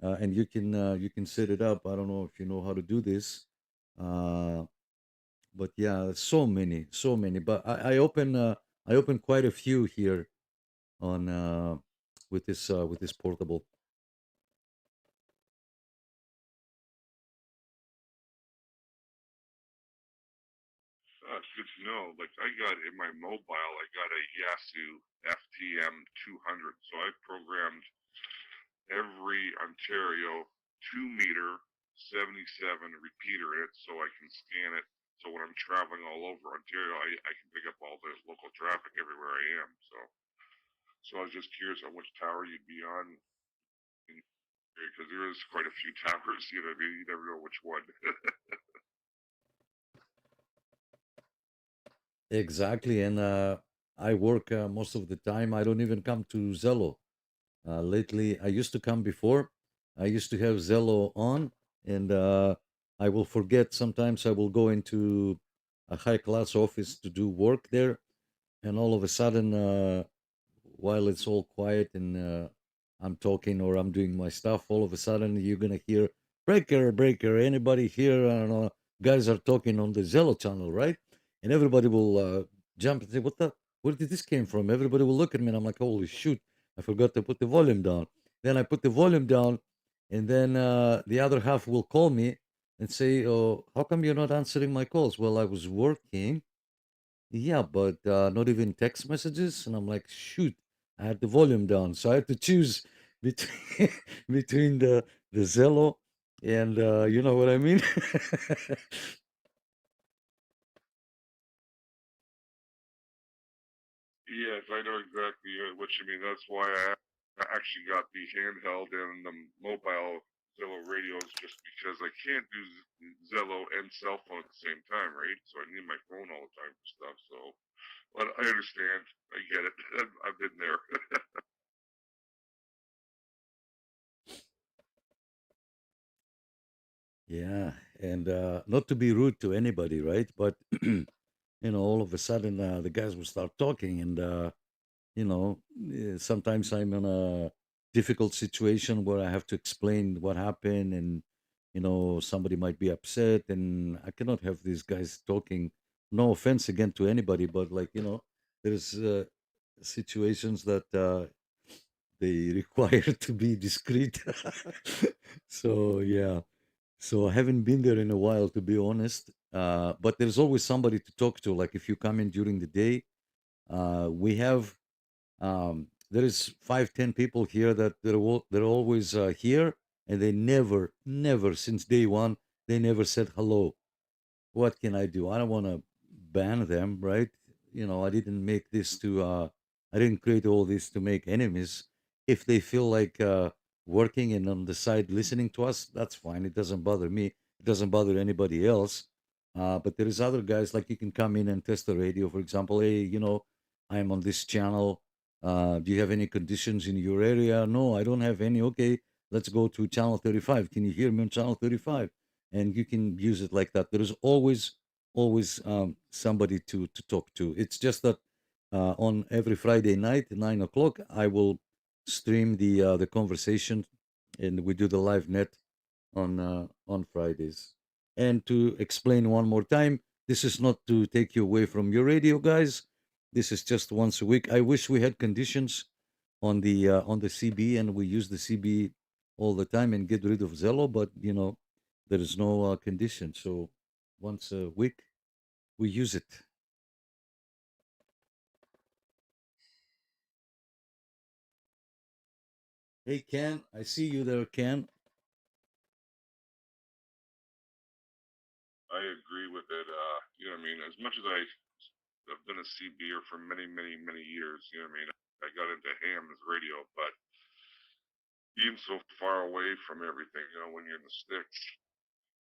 and you can set it up. I don't know if you know how to do this, uh, but yeah, so many, so many. But I open quite a few here on with this portable. It's good to know. Like I got in my mobile, I got a Yasu FTM 200. So I programmed every Ontario 2-meter 77 repeater in it so I can scan it. So when I'm traveling all over Ontario, I can pick up all the local traffic everywhere I am. So I was just curious on which tower you'd be on, because there is quite a few towers. You know, you never know which one. Exactly, and I work most of the time. I don't even come to Zello. Lately, I used to come before. I used to have Zello on, and I will forget. Sometimes I will go into a high class office to do work there, and all of a sudden, while it's all quiet and I'm talking or I'm doing my stuff, all of a sudden you're gonna hear breaker, breaker. Anybody here? I don't know. Guys are talking on the Zello channel, right? And everybody will jump and say, "What the? Where did this came from?" Everybody will look at me, and I'm like, "Holy shoot! I forgot to put the volume down." Then I put the volume down, and then the other half will call me and say, "Oh, how come you're not answering my calls?" Well, I was working. Yeah, but not even text messages. And I'm like, shoot, I had the volume down. So I had to choose between between the Zello and you know what I mean? Yes, I know exactly what you mean. That's why I actually got the handheld and the mobile Zello radios, just because I can't do Zello and cell phone at the same time, right? So I need my phone all the time for stuff. So, but I understand. I get it. I've been there. Yeah, and not to be rude to anybody, right? But all of a sudden the guys will start talking, and sometimes I'm in a difficult situation where I have to explain what happened, and somebody might be upset, and I cannot have these guys talking. No offense again to anybody, but like there's situations that they require to be discreet. So yeah, so I haven't been there in a while, to be honest. But there's always somebody to talk to. Like if you come in during the day, we have there is 5, 10 people here that they're always here, and they never since day one they never said hello. What can I do? I don't want to ban them, right? I didn't make this to. I didn't create all this to make enemies. If they feel like working and on the side listening to us, that's fine. It doesn't bother me. It doesn't bother anybody else. But there is other guys like you can come in and test the radio, for example. Hey, I'm on this channel. Do you have any conditions in your area? No, I don't have any. Okay, let's go to channel 35. Can you hear me on channel 35? And you can use it like that. There is always somebody to talk to. It's just that on every Friday night, 9 o'clock, I will stream the conversation, and we do the live net on Fridays. And to explain one more time, this is not to take you away from your radio, guys. This is just once a week. I wish we had conditions on the CB, and we use the CB all the time and get rid of Zello, but there is no condition. So once a week we use it. Hey Ken, I see you there, Ken. I agree with it. You know what I mean? As much as I've been a CBer for many, many, many years, you know what I mean? I got into hams radio, but being so far away from everything, when you're in the sticks,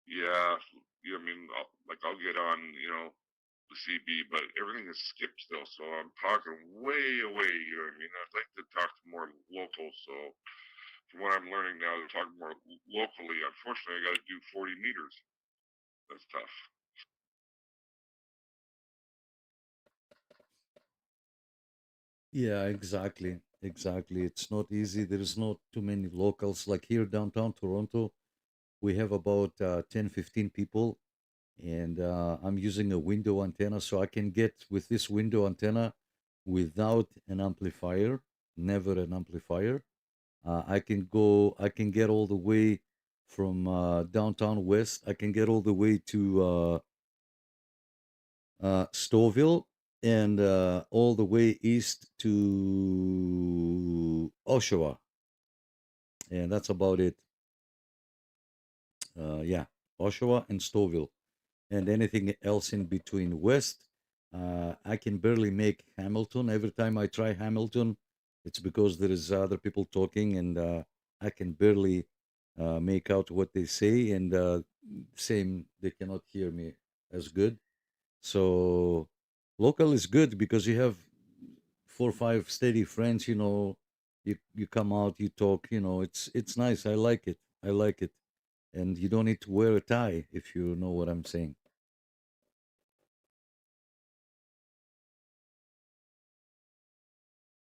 yeah, you know what I mean? I'll get on, the CB, but everything is skipped still, so I'm talking way away, you know what I mean? I'd like to talk to more local, so from what I'm learning now, to talk more locally, unfortunately, I got to do 40 meters. That's tough. Yeah, exactly. Exactly. It's not easy. There is not too many locals. Like here downtown Toronto, we have about 10, 15 people. And I'm using a window antenna, so I can get with this window antenna without an amplifier, never an amplifier. I can get all the way from downtown west. I can get all the way to Stouffville, and all the way east to Oshawa, and that's about it. Yeah, Oshawa and Stouffville, and anything else in between west. I can barely make Hamilton. Every time I try Hamilton, it's because there is other people talking, and I can barely make out what they say, and same, they cannot hear me as good. So local is good because you have 4 or 5 steady friends. You come out, you talk. It's nice. I like it. I like it, and you don't need to wear a tie, if you know what I'm saying.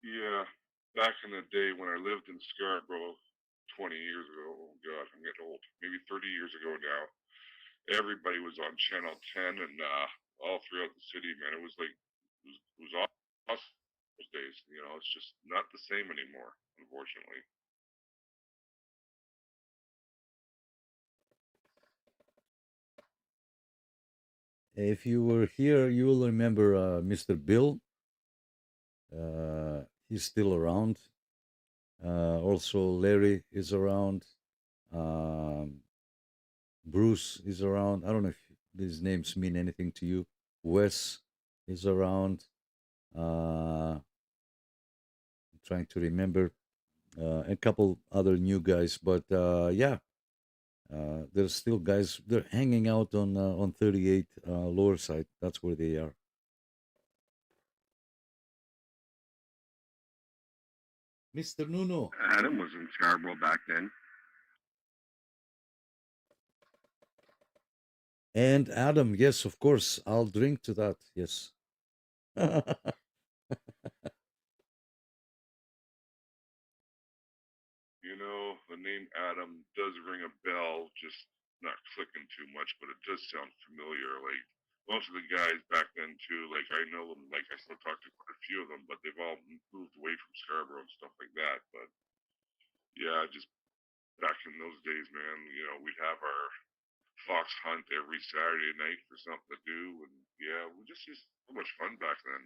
Yeah, back in the day when I lived in Scarborough 20 years ago, oh God, I'm getting old, maybe 30 years ago now, everybody was on Channel 10 and all throughout the city, man. It was like, it was awesome those days. It's just not the same anymore, unfortunately. If you were here, you will remember Mr. Bill. He's still around. Also, Larry is around. Um, Bruce is around. I don't know if these names mean anything to you. Wes is around. I'm trying to remember a couple other new guys, but yeah, there's still guys. They're hanging out on 38 lower side. That's where they are. Mr. Nuno. Adam was in Scarborough back then. And Adam, yes, of course, I'll drink to that. Yes. You know, the name Adam does ring a bell, just not clicking too much, but it does sound familiar. Like most of the guys back then too, like I know them, like I still talk to quite a few of them, but they've all moved away from Scarborough and stuff like that. But yeah, just back in those days, man, you know, we'd have our fox hunt every Saturday night for something to do, and yeah, we just so much fun back then.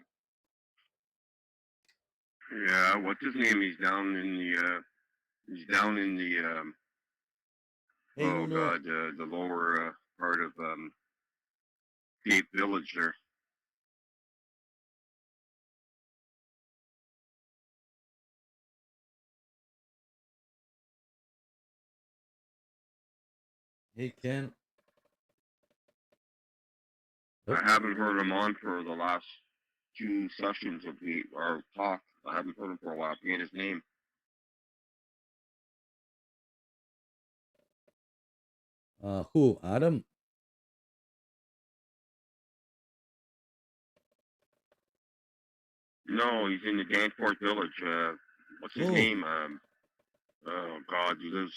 Yeah, what's his name? He's down in the Hey, oh Nuno. god, the lower part of Cape Village there. Hey, Ken. I haven't heard him on for the last 2 sessions of our talk. I haven't heard him for a while. I forget his name. Who? Adam? No, he's in the Danforth Village. What's his Oh. name? Oh God, he was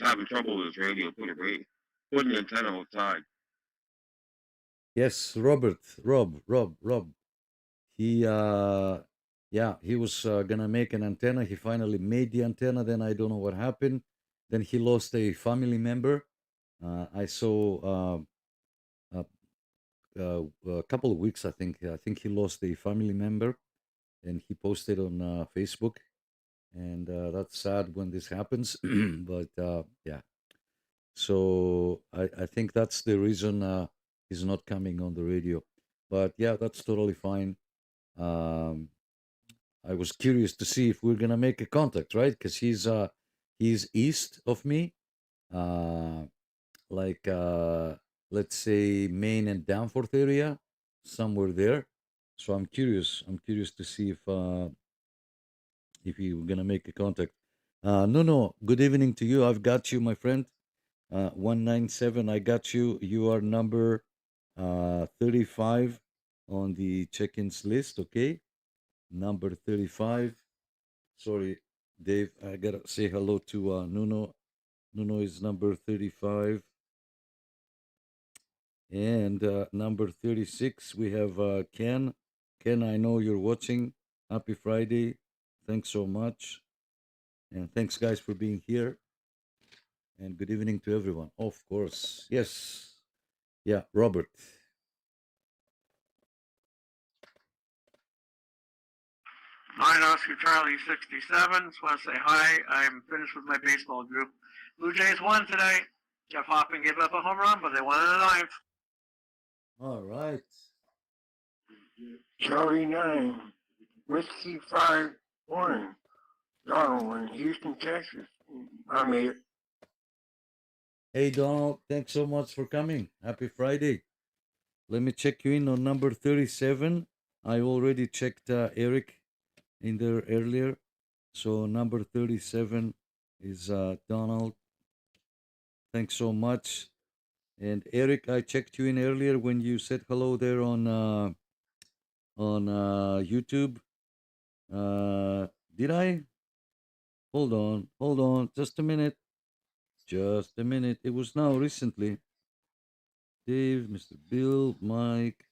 having trouble with his radio. Put an antenna outside. Yes, Rob. He yeah, he was gonna make an antenna. He finally made the antenna. Then I don't know what happened. Then he lost a family member. I saw a couple of weeks. I think he lost a family member, and he posted on Facebook. And that's sad when this happens. But yeah, so I think that's the reason he's not coming on the radio. But yeah, that's totally fine. I was curious to see if we're gonna make a contact, right? Because he's east of me, uh, like let's say Maine and Danforth area, somewhere there. So I'm curious. I'm curious to see if you're gonna make a contact. No. Good evening to you. I've got you, my friend. 197. I got you. You are number 35 on the check-ins list. Okay, number 35. Sorry, Dave. I gotta say hello to Nuno. Nuno is number 35. And number 36, we have Ken. Ken, I know you're watching. Happy Friday. Thanks so much. And thanks, guys, for being here. And good evening to everyone. Of course. Yes. Yeah, Robert. Hi, Oscar Charlie 67. Just want to say hi. I'm finished with my baseball group. Blue Jays won today. Jeff Hoffman gave up a home run, but they won in the ninth. All right. Charlie 9, Whiskey 5 1, Donald in Houston, Texas. I made it. Hey, Donald. Thanks so much for coming. Happy Friday. Let me check you in on number 37. I already checked Eric in there earlier. So number 37 is Donald. Thanks so much. And Eric, I checked you in earlier when you said hello there on YouTube. Did I? Hold on, just a minute. It was now recently. Dave, Mr. Bill, Mike.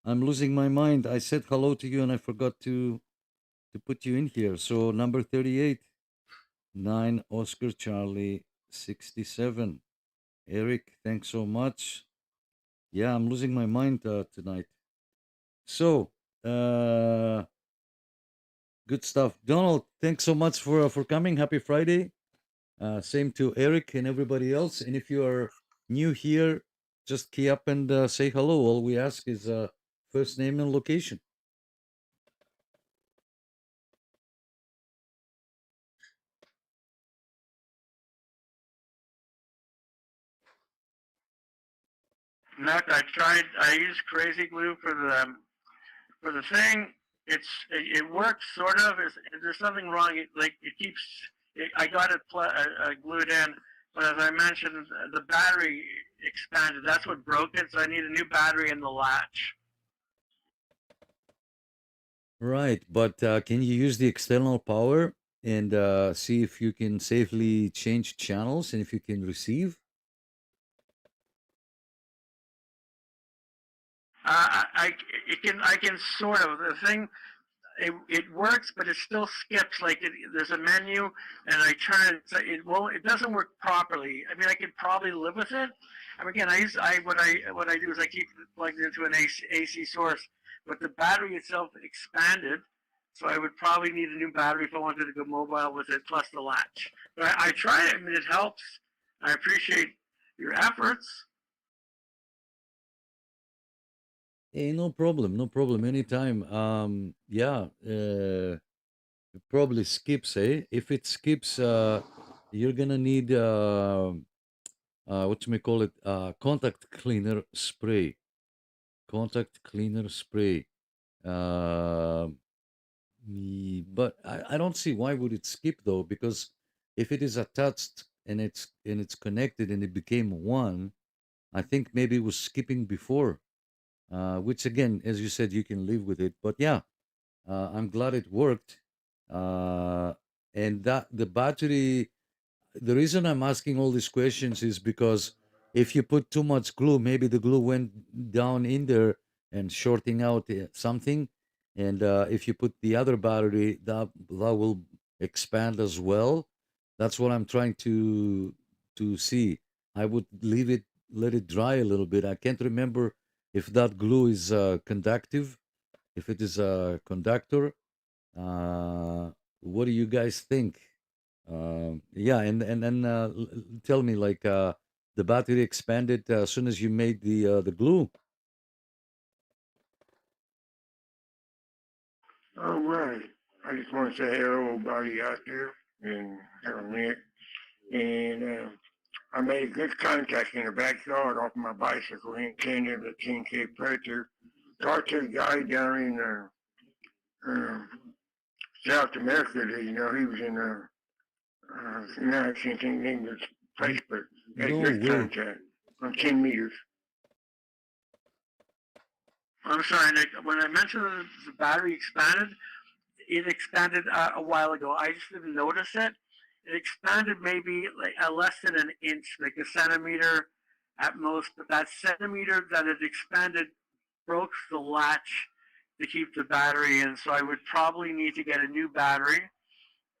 I'm losing my mind. I said hello to you and I forgot to put you in here. So number 38, 9 Oscar Charlie 67. Eric, thanks so much. Yeah, I'm losing my mind tonight. So, good stuff. Donald, thanks so much for coming. Happy Friday. Same to Eric and everybody else. And if you are new here, just key up and say hello. All we ask is first name and location. Mac, I used Crazy Glue for the thing. It works sort of. There's something wrong. I got it glued in, But as I mentioned, the battery expanded. That's what broke it. So I need a new battery in the latch. Right, but can you use the external power and see if you can safely change channels and if you can receive? I can sort of. The thing, it works, but it still skips. Like there's a menu, and I turn it. It doesn't work properly. I mean, I could probably live with it. I mean, again, what I do is I keep it plugged into an AC source, but the battery itself expanded, so I would probably need a new battery if I wanted to go mobile with it, plus the latch. But I tried it. I mean, it helps. I appreciate your efforts. Hey, no problem, no problem. Anytime. Yeah, it probably skips, eh? If it skips, you're gonna need what you may call it, contact cleaner spray. Contact cleaner spray. But I don't see why would it skip though, because if it is attached and it's connected and it became one, I think maybe it was skipping before. Which again, as you said, you can live with it. But yeah, I'm glad it worked. And that the battery, the reason I'm asking all these questions is because if you put too much glue, maybe the glue went down in there and shorting out something. And if you put the other battery, that will expand as well. That's what I'm trying to see. I would leave it, let it dry a little bit. I can't remember if that glue is conductive, if it is a conductor. What do you guys think? Yeah, and then tell me, like, the battery expanded as soon as you made the glue. All right. I just want to say hello, everybody out there, and hello, Nick. And I made a good contact in the backyard off my bicycle in Canada, the 10K Predator. Talked to a guy down in South America that, he was in now I can't think the name of his place, but had No good way. contact on 10 meters. I'm sorry, Nick. When I mentioned that the battery expanded, it expanded a while ago. I just didn't notice it. It expanded maybe like less than an inch, like a centimeter at most. But that centimeter that it expanded broke the latch to keep the battery in. So I would probably need to get a new battery.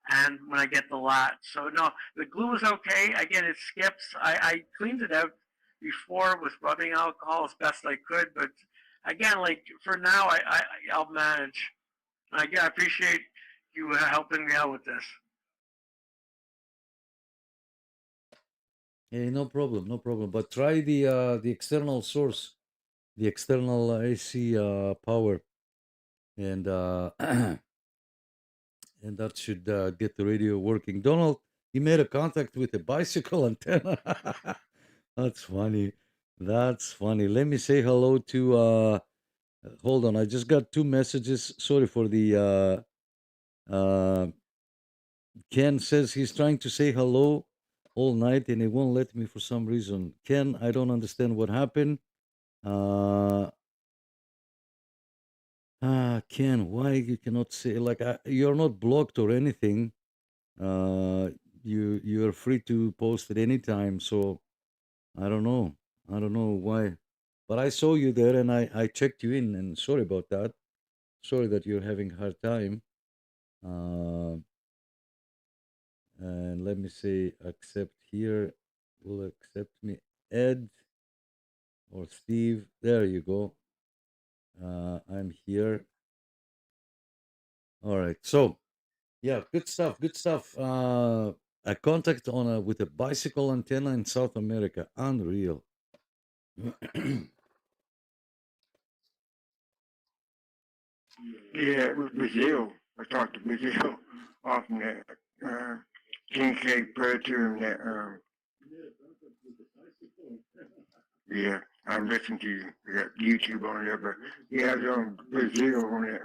And when I get the latch, so no, the glue is okay. Again, it skips. I cleaned it out before with rubbing alcohol as best I could, but again, like for now, I'll manage. Again, I appreciate you helping me out with this. Hey, no problem, no problem. But try the external source, the external AC power, and and that should get the radio working. Donald, you made a contact with a bicycle antenna. That's funny. That's funny. Let me say hello to. Hold on, I just got two messages. Sorry for the. Ken says he's trying to say hello all night and it won't let me for some reason. Ken, I don't understand what happened. Ken, why you cannot say, like, you're not blocked or anything. You're free to post at any time. So I don't know. I don't know why, but I saw you there and I checked you in. And sorry about that. Sorry that you're having a hard time. And let me say accept here. Will accept me, Ed or Steve. There you go. I'm here. All right. So yeah, good stuff. Good stuff. A contact on with a bicycle antenna in South America. Unreal. Yeah, it was Brazil. I talked to Brazil off in that 10K Predator and that, yeah, I'm listening to you. I got YouTube on there, but yeah, I was on Brazil on that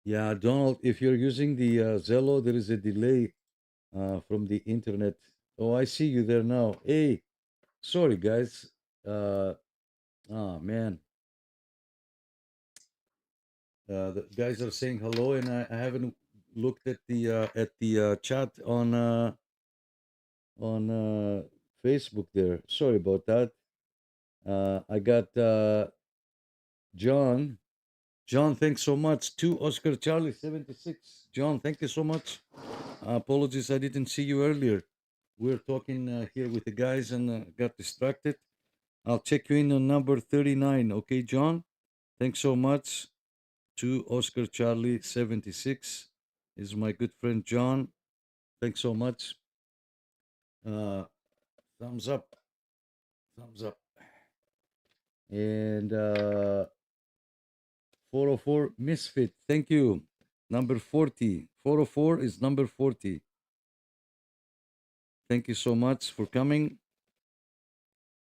Yeah, Donald, if you're using the Zello, there is a delay from the internet. Oh, I see you there now. Hey, sorry guys. Oh man, the guys are saying hello, and I haven't looked at the chat on Facebook there. Sorry about that. I got John. John, thanks so much. 2 Oscar Charlie 76. John, thank you so much. Apologies, I didn't see you earlier. We're talking here with the guys and got distracted. I'll check you in on number 39. Okay, John? Thanks so much. 2 Oscar Charlie 76 is my good friend John. Thanks so much. Thumbs up. Thumbs up. And 404 Misfit. Thank you. Number 40. 404 is number 40. Thank you so much for coming.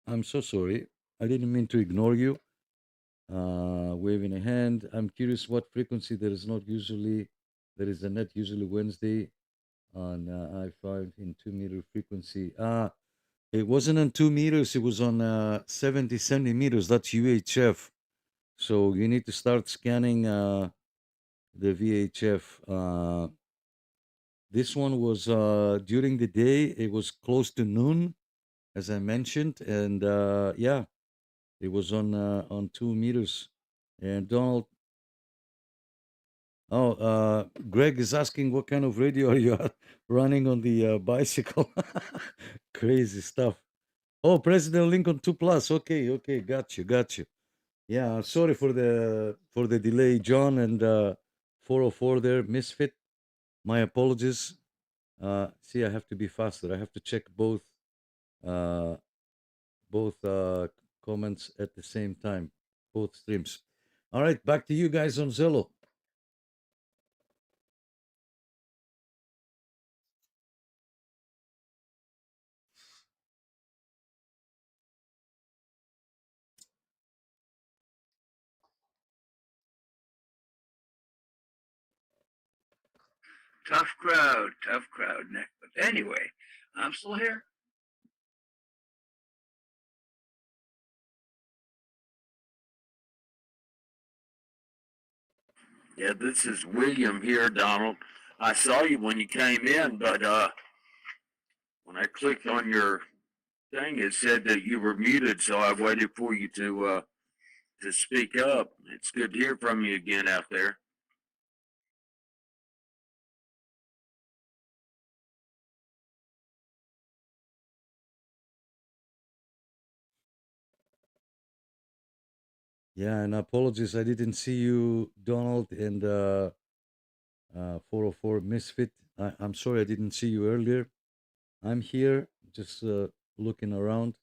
I'm so sorry. I didn't mean to ignore you. Waving a hand. I'm curious what frequency there is a net usually Wednesday on I5 in 2 meter frequency. It wasn't on 2 meters, it was on 70 centimeters. That's UHF. So you need to start scanning the VHF. This one was during the day, it was close to noon, as I mentioned, and yeah, it was on 2 meters. And Donald, Greg is asking what kind of radio are you running on the bicycle? Crazy stuff. Oh, President Lincoln 2 Plus. Okay, got you. Yeah, sorry for the delay, John, and 404 there, Misfit. My apologies. See, I have to be faster. I have to check both uh, comments at the same time, both streams. All right, back to you guys on Zello. Tough crowd, Nick. But anyway, I'm still here. Yeah, this is William here, Donald. I saw you when you came in, but when I clicked on your thing, it said that you were muted, so I waited for you to speak up. It's good to hear from you again out there. Yeah, and apologies, I didn't see you, Donald, and 404 Misfit. I'm sorry I didn't see you earlier. I'm here, just looking around.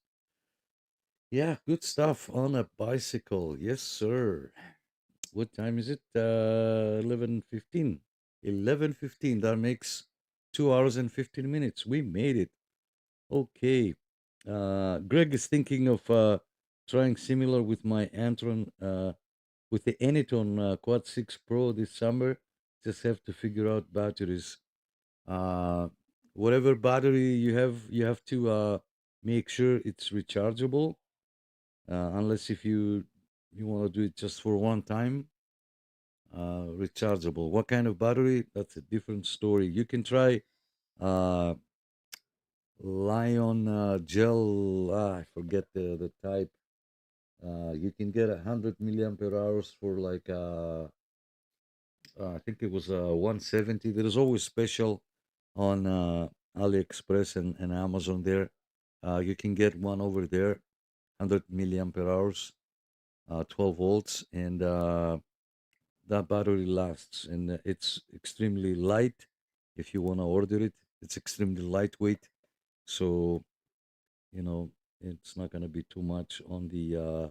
Yeah, good stuff on a bicycle. Yes, sir. What time is it? 11:15. 11:15. That makes 2 hours and 15 minutes. We made it. Okay. Greg is thinking of trying similar with my Antron, with the Anyton Quad 6 Pro this summer. Just have to figure out batteries. Whatever battery you have to make sure it's rechargeable. Unless if you want to do it just for one time, rechargeable. What kind of battery? That's a different story. You can try Lion gel. I forget the type. You can get 100 milliampere hours for like I think it was 170. There is always special on AliExpress and Amazon there. You can get one over there, 100 milliampere hours, 12 volts, and that battery lasts. And it's extremely light. If you want to order it, it's extremely lightweight. So, it's not going to be too much on the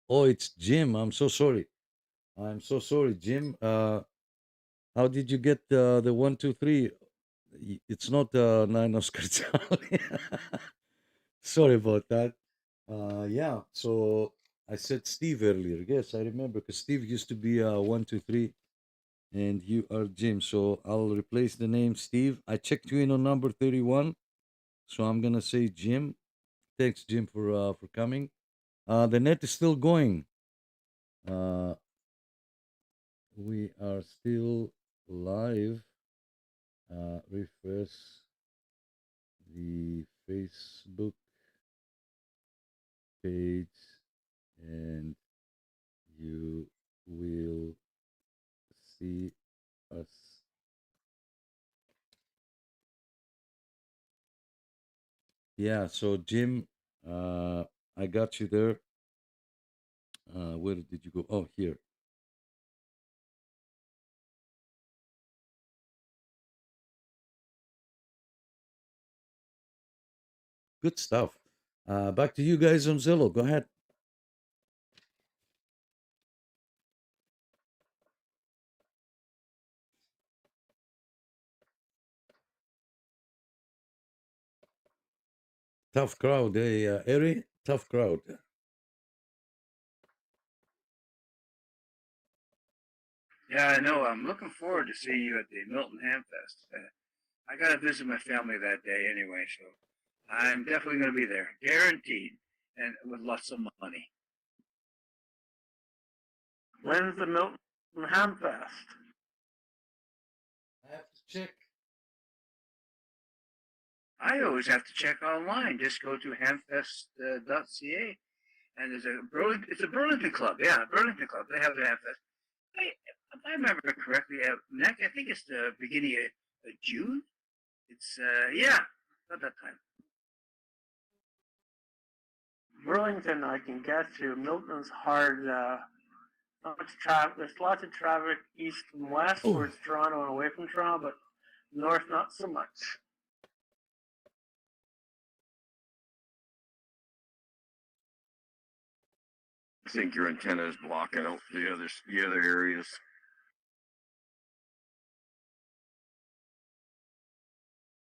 oh, it's Jim. I'm so sorry. Jim. How did you get the 123? It's not 9 Oscar Charlie. Sorry about that. Yeah. So I said Steve earlier. Yes, I remember because Steve used to be 123, and you are Jim. So I'll replace the name Steve. I checked you in on number 31, so I'm gonna say Jim. Thanks, Jim, for coming. The net is still going. We are still live. Refresh the Facebook page and you will see us. Yeah, so Jim, I got you there. Where did you go? Oh, here. Good stuff. Back to you guys on Zello. Go ahead. Tough crowd, eh, Eri? Tough crowd. Yeah, I know. I'm looking forward to seeing you at the Milton Hamfest. I got to visit my family that day anyway, so I'm definitely going to be there, guaranteed, and with lots of money. When's the Milton Hamfest? I have to check. I always have to check online. Just go to hamfest.ca, and there's it's a Burlington club. Yeah, Burlington club. They have the Hamfest. If I remember correctly, I think it's the beginning of June. It's yeah, about that time. Burlington, I can get to. Milton's hard. Not much traffic. There's lots of traffic east and west towards Toronto and away from Toronto, but north not so much. I think your antenna is blocking out the other areas.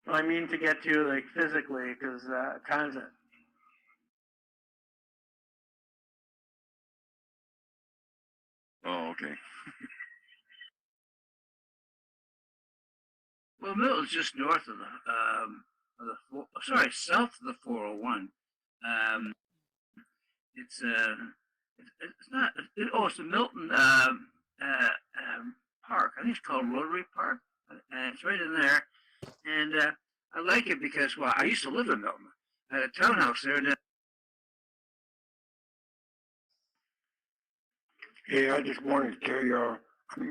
I mean to get to like physically, because transit. Oh, okay. Well, Milton's just north of south of the 401. It's not. It's the Milton Park. I think it's called Rotary Park, and it's right in there. And I like it because, well, I used to live in Milton. I had a townhouse there. Yeah, I just wanted to tell y'all,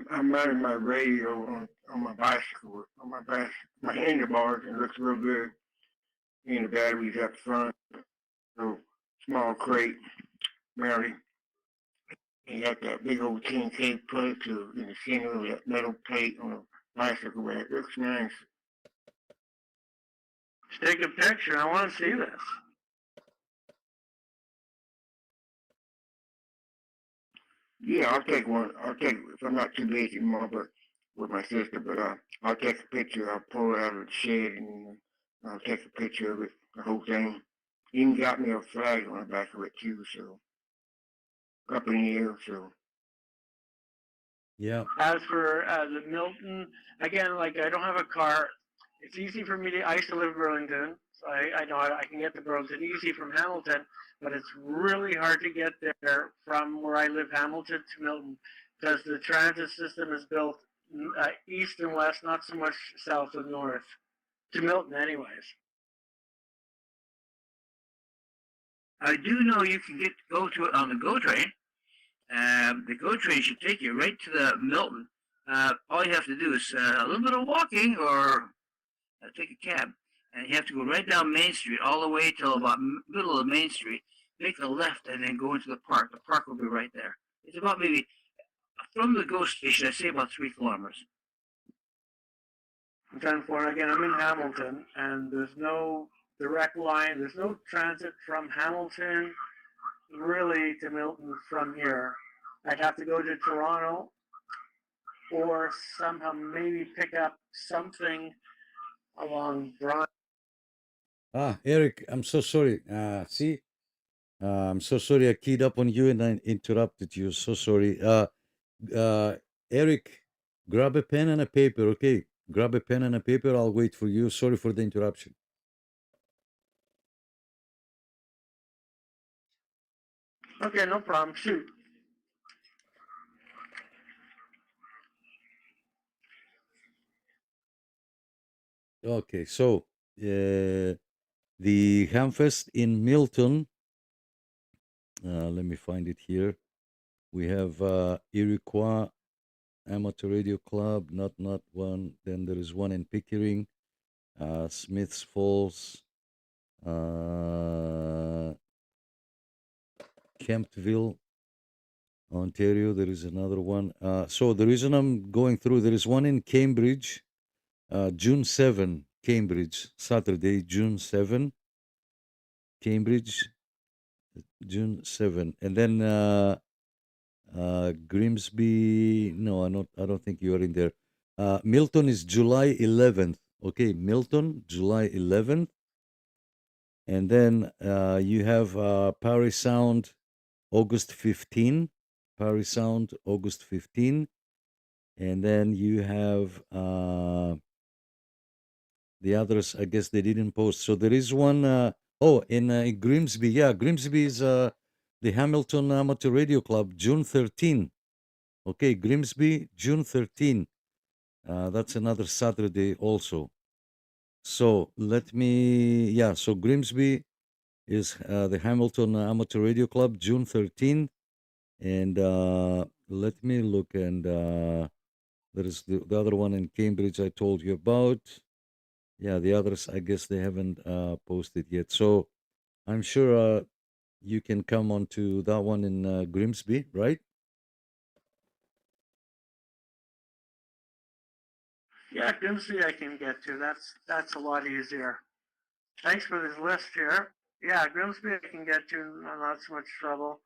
I'm mounting my radio on my bicycle, my handlebars, and it looks real good. And the batteries up front, so small crate mounted. And got that big old 10K plate in the center of that metal plate on the bicycle rack. It looks nice. Let's take a picture. I want to see this. Yeah, I'll take one. If I'm not too busy tomorrow, but with my sister, but I'll take a picture. I'll pull it out of the shed and I'll take a picture of it, the whole thing. Even got me a flag on the back of it too, so up in the air, so. Yeah. As for the Milton, again, like I don't have a car. It's easy for me to. I used to live in Burlington, so I know I can get to Burlington easy from Hamilton, but it's really hard to get there from where I live, Hamilton to Milton, because the transit system is built east and west, not so much south and north. To Milton, anyways. I do know you can go to it on the GO train. The GO train should take you right to the Milton. All you have to do is a little bit of walking or take a cab. And you have to go right down Main Street all the way till about middle of Main Street. Make a left and then go into the park. The park will be right there. It's about maybe, from the GO station, I'd say about 3 kilometers. I'm trying for again, I'm in Hamilton, and there's no direct line. There's no transit from Hamilton really to Milton from here. I'd have to go to Toronto or somehow maybe pick up something along Broad. Eric, I'm so sorry. See, I'm so sorry I keyed up on you and I interrupted you. So sorry. Eric, grab a pen and a paper, okay? Grab a pen and a paper. I'll wait for you. Sorry for the interruption. Okay, no problem. Shoot. Okay, so the Hamfest in Milton. Let me find it here. We have Iroquois Amateur Radio Club, not one. Then there is one in Pickering, Smiths Falls, Kemptville, Ontario. There is another one. So the reason I'm going through, there is one in Cambridge, June 7, Cambridge, Saturday, June 7, Cambridge, June 7. And then Grimsby, no, I don't think you are in there. Milton is July 11th. Okay, Milton, July 11th. And then you have Paris Sound, August 15. Paris Sound, August 15. And then you have the others, I guess they didn't post. So there is one, in Grimsby. Yeah, Grimsby is the Hamilton Amateur Radio Club, June 13. Okay, Grimsby, June 13. That's another Saturday also. So so Grimsby is the Hamilton Amateur Radio Club, June 13. And let me look, and there is the other one in Cambridge I told you about. Yeah, the others, I guess they haven't posted yet. So I'm sure you can come on to that one in Grimsby, right? Yeah, Grimsby I can get to. That's a lot easier. Thanks for this list here. Yeah, Grimsby I can get to, not so much trouble.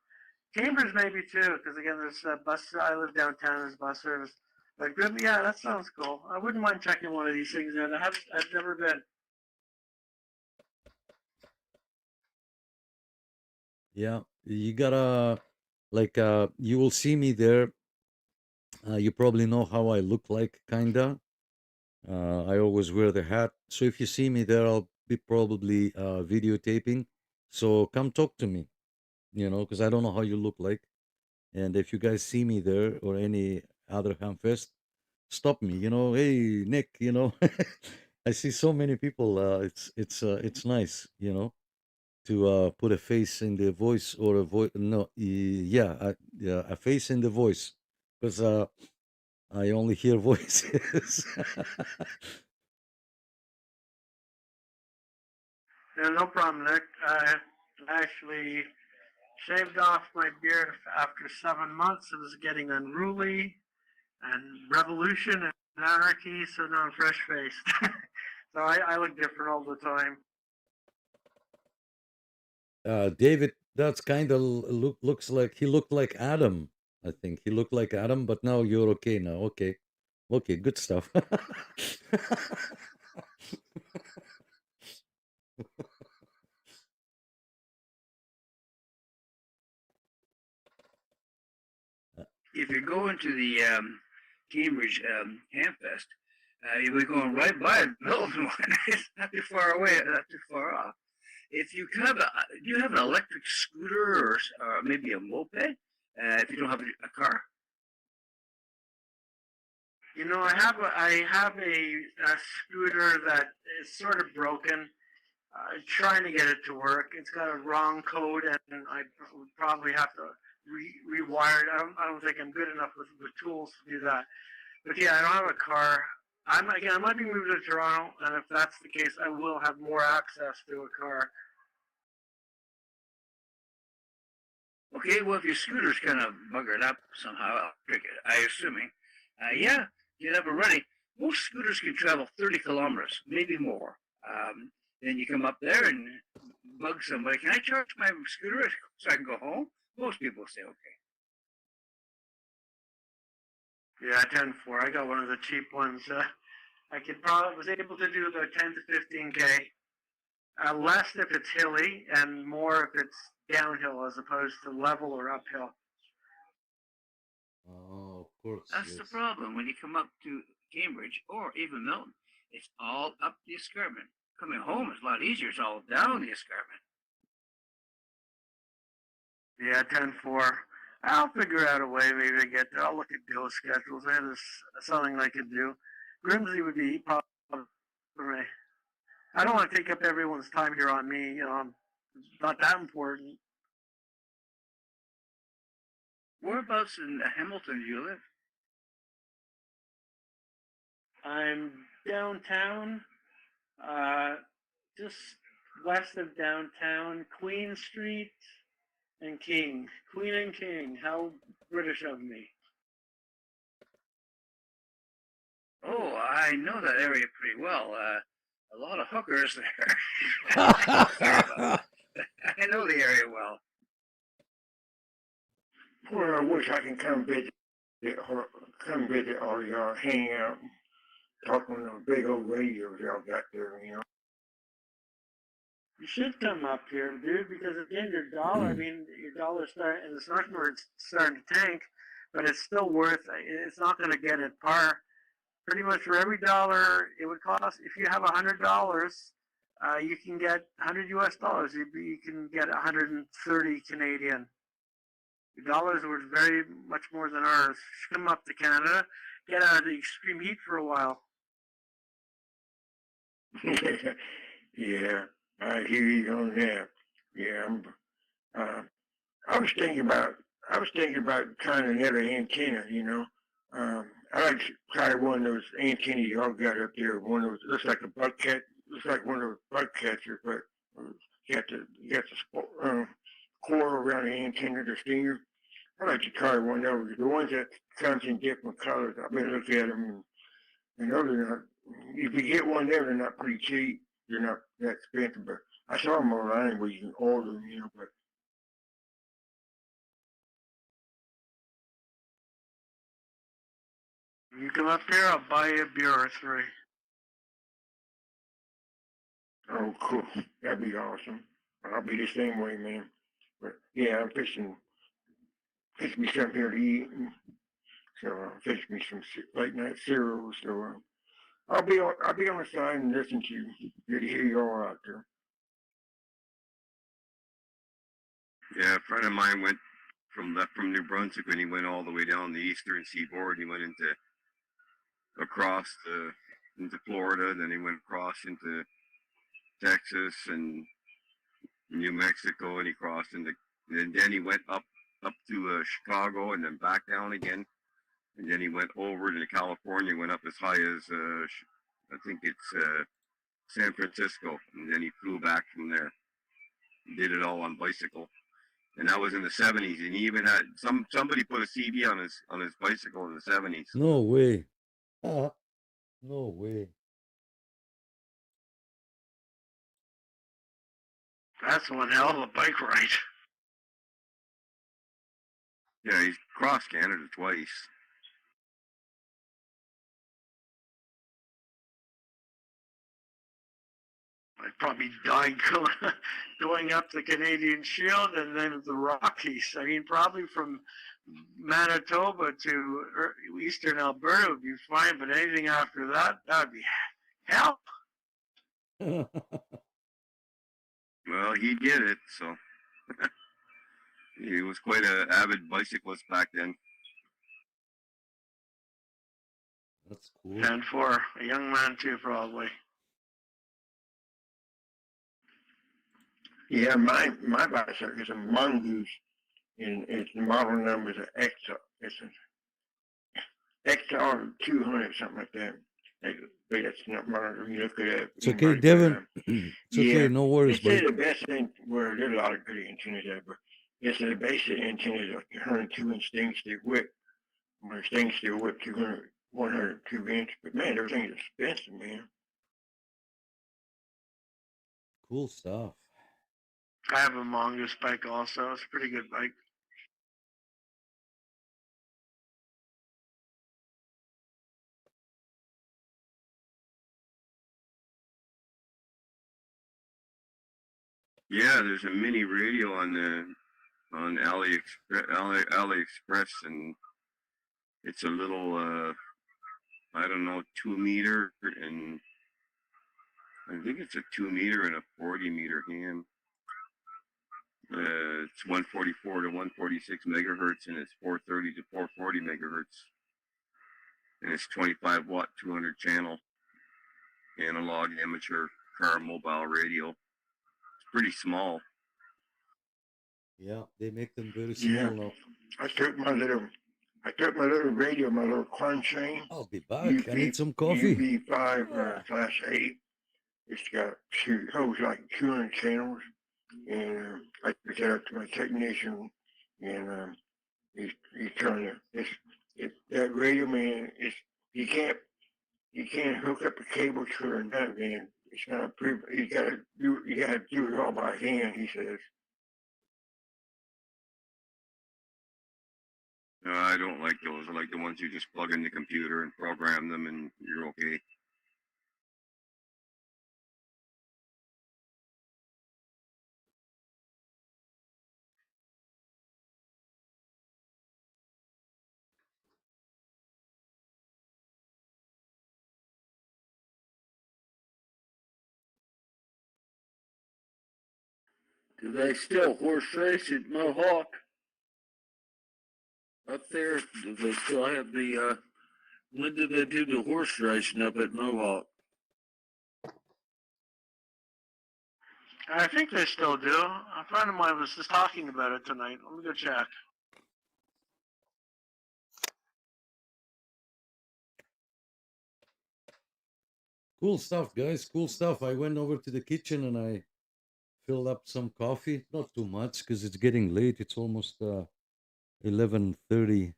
Cambridge maybe too, because again, there's bus. I live downtown. There's bus service. But Grimsby, yeah, that sounds cool. I wouldn't mind checking one of these things out. I've never been. Yeah, you gotta you will see me there. You probably know how I look like, kinda. I always wear the hat, so if you see me there, I'll be probably videotaping. So come talk to me, because I don't know how you look like. And if you guys see me there or any other Hamfest, stop me. Hey Nick, I see so many people. It's nice, to put a face in the voice or a voice. No, yeah, a face in the voice, because I only hear voices. Yeah, no problem, Nick. I actually shaved off my beard after 7 months. It was getting unruly and revolution and anarchy, so now I'm fresh faced. So I look different all the time. David, that's kind of looks like he looked like Adam. I think he looked like Adam, but now you're okay now. Okay, good stuff. If you go into the Cambridge Hamfest, you'll be going right by the Milton one. It's not too far away, not too far off. If you have do you have an electric scooter or maybe a moped? If you don't have a car. I have a scooter that is sort of broken. Trying to get it to work. It's got a wrong code, and I would probably have to rewire it. I don't think I'm good enough with tools to do that. But yeah, I don't have a car. I might be moving to Toronto, and if that's the case, I will have more access to a car. Okay, well, if your scooter's kind of buggered up somehow, I assuming, yeah, you'd have it ready. Most scooters can travel 30 kilometers, maybe more. Then you come up there and bug somebody. Can I charge my scooter so I can go home? Most people say okay. Yeah, 10-4. I got one of the cheap ones. I was able to do the 10 to 15K. Less if it's hilly and more if it's downhill as opposed to level or uphill. Oh, of course. That's Yes. the problem. When you come up to Cambridge or even Milton, it's all up the escarpment. Coming home is a lot easier. It's all down the escarpment. Yeah, 10-4. I'll figure out a way maybe to get there. I'll look at Bill's schedules. There's something I could do. Grimsby would be probably for me. I don't want to take up everyone's time here on me. It's not that important. Whereabouts in Hamilton do you live? I'm downtown, just west of downtown, Queen Street and King. Queen and King. How British of me. Oh, I know that area pretty well. A lot of hookers there. I know the area well. Well, I wish I can come visit or y'all hang out and talk on those big old radios y'all got there, you know. You should come up here, dude, because again, your dollar's starting, and the stock market's starting to tank, but it's still it's not going to get at par. Pretty much for every dollar it would cost, if you have $100, you can get 100 US dollars. You can get 130 Canadian. The dollars are worth very much more than ours. Come up to Canada, get out of the extreme heat for a while. Yeah, I hear you on that. Yeah, I was thinking about trying another antenna, you know. I like to try one of those antennas y'all got up there. One of those looks like a butt cat, looks like one of those butt catchers, but you got the core around the antenna, the stinger. I like to try one of those. The ones that comes in different colors. I've been looking at them, and those are not. If you get one there, they're not pretty cheap. They're not that expensive, but I saw them online where you can order them, you know. But You come up here, I'll buy you a beer or three. oh, cool, that'd be awesome. I'll be the same way, man. But yeah, I'm fixing me something here to eat. So fix me some late night cereal. So I'll be on the side and listen to you. Good to hear you all out there. Yeah, a friend of mine left from New Brunswick and he went all the way down the eastern seaboard. He went into Florida, then he went across into Texas and New Mexico, and he crossed and then he went up to Chicago and then back down again, and then he went over to California, went up as high as I think it's San Francisco, and then he flew back from there. He did it all on bicycle. And that was in the 70s, and he even had somebody put a CD on his bicycle in the 70s. No way. No way. That's one hell of a bike ride. Yeah, he's crossed Canada twice. I'd probably die going up the Canadian Shield and then the Rockies. I mean, probably from Manitoba to eastern Alberta would be fine, but anything after that, that would be hell. Well, he did it, so he was quite an avid bicyclist back then. That's cool. 10-4, a young man too, probably. Yeah, my bicycle is a Mongoose, and its model number is an XR 200, something like that. That's not model. You look at it. It's okay, Devin. It's okay, no worries, buddy. buddy. The best thing, well, there's a lot of good antennas there, but it's the basic antennas of 102-inch sting stick whip. My sting stick whip 102 inch, but man, everything's expensive, man. Cool stuff. I have a Mongoose bike also. It's a pretty good bike. Yeah, there's a mini radio on AliExpress, and it's a little I don't know, 2 meter, and I think it's a 2 meter and a 40 meter ham. It's 144 to 146 megahertz, and it's 430 to 440 megahertz, and it's 25 watt, 200 channel analog amateur car mobile radio. It's pretty small. Yeah, they make them very small Yeah. now. I took my little radio, my little Quansheng. I'll be back. I need some coffee. UB5 class 8. It's got holds like 200 channels, and I took that up to my technician, and he's trying to. That radio, man. You can't hook up a cable to it or nothing, man. It's not approved. You gotta do it all by hand, he says. I don't like those. I like the ones you just plug in the computer and program them, and you're okay. Do they still horse race at Mohawk? Up there, do they still have the, when did they do the horse racing up at Mohawk? I think they still do. A friend of mine was just talking about it tonight. Let me go check. Cool stuff, guys. Cool stuff. I went over to the kitchen and I filled up some coffee. Not too much because it's getting late. It's almost 11:30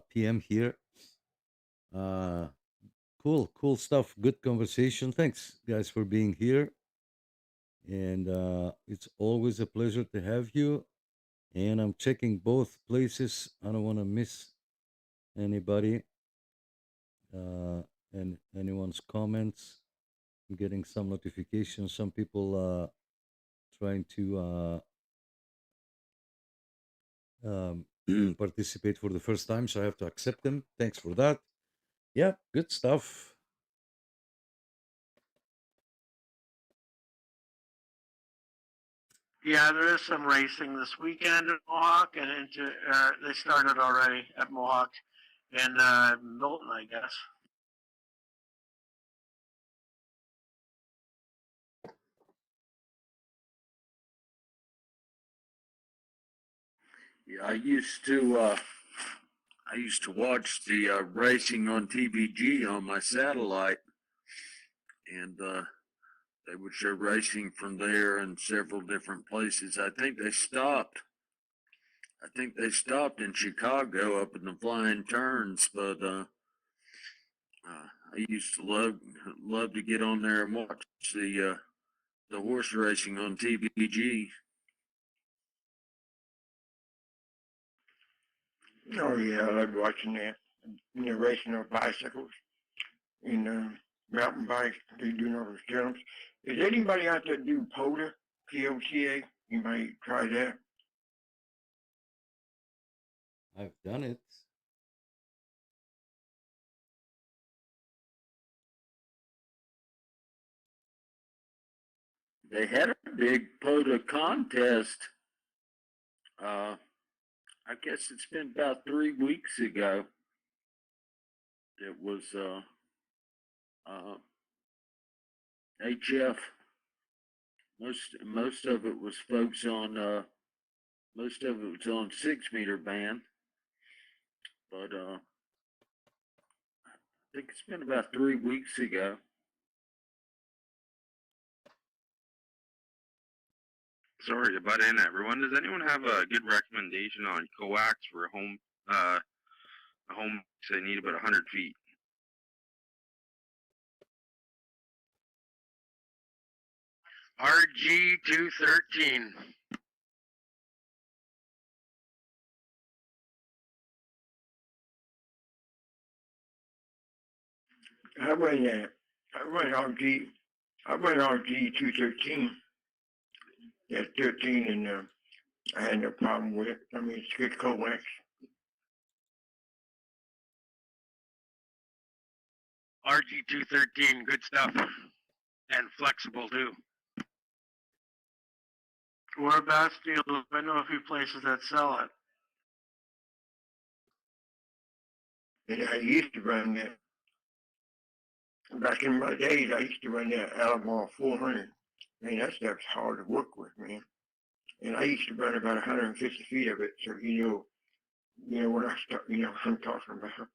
p.m. here. Cool stuff. Good conversation. Thanks, guys, for being here. And it's always a pleasure to have you. And I'm checking both places. I don't want to miss anybody and anyone's comments. I'm getting some notifications. Some people trying to participate for the first time, so I have to accept them. Thanks for that. Yeah, good stuff. Yeah, there is some racing this weekend at Mohawk, and they started already at Mohawk in Milton, I guess. Yeah, I used to watch the racing on TVG on my satellite, and they would show racing from there in several different places. I think they stopped in Chicago up in the Flying Turns, but I used to love to get on there and watch the horse racing on TVG. Oh yeah, I love watching that. Racing those bicycles and mountain bikes. They doing all those jumps. Is anybody out there do POTA? POTA? You might try that. I've done it. They had a big POTA contest. I guess it's been about 3 weeks ago. It was HF. Most of it was folks on most of it was on 6-meter band, but I think it's been about 3 weeks ago. Sorry to butt in, everyone. Does anyone have a good recommendation on coax for a home? They need about 100 feet. RG213. I run RG 213. That's 13, and I had no problem with it. I mean, it's good coax. RG213, good stuff. And flexible too. Whereabouts do you live? I know a few places that sell it. And I used to run that. Back in my days, I used to run that Alabama 400. Man, that stuff's hard to work with, man. And I used to run about 150 feet of it, so you know what I'm talking about.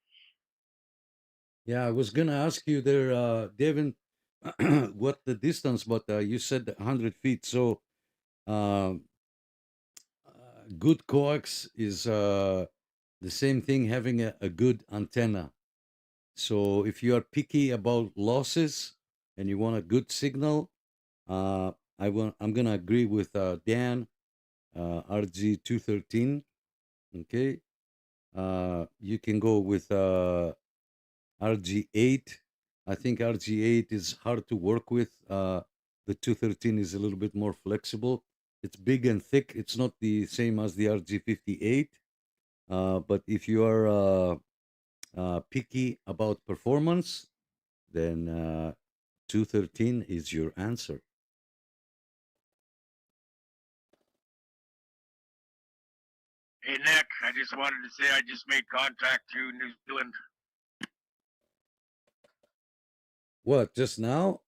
Yeah, I was gonna ask you there, Devin, what the distance, but you said 100 feet. So, uh, good coax is the same thing having a good antenna. So, if you are picky about losses and you want a good signal, I'm gonna agree with Dan, RG213. Okay, you can go with RG8. I think RG8 is hard to work with. The 213 is a little bit more flexible. It's big and thick. It's not the same as the RG58. But if you are picky about performance, then 213 is your answer. Hey, Nick, I just wanted to say I just made contact to New Zealand. What, just now?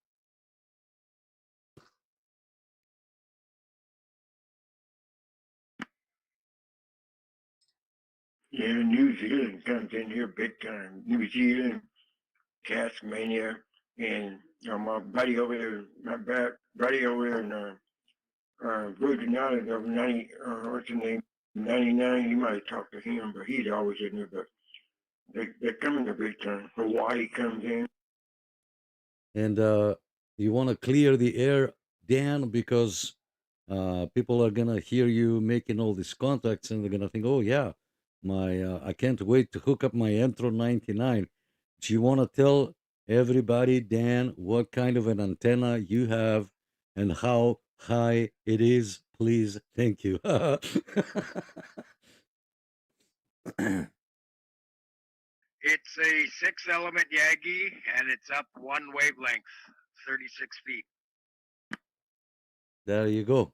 Yeah, New Zealand comes in here big time. New Zealand, Tasmania, and my buddy over there, buddy over there in Virgin Islands of 90, what's his name, 99. You might talk to him, but he's always in there. But they're coming a big time. Hawaii comes in. And you want to clear the air, Dan, because people are gonna hear you making all these contacts, and they're gonna think, "Oh yeah, my I can't wait to hook up my Entro 99." Do you want to tell everybody, Dan, what kind of an antenna you have and how high it is, please? Thank you. It's a 6-element Yagi, and it's up one wavelength, 36 feet. There you go.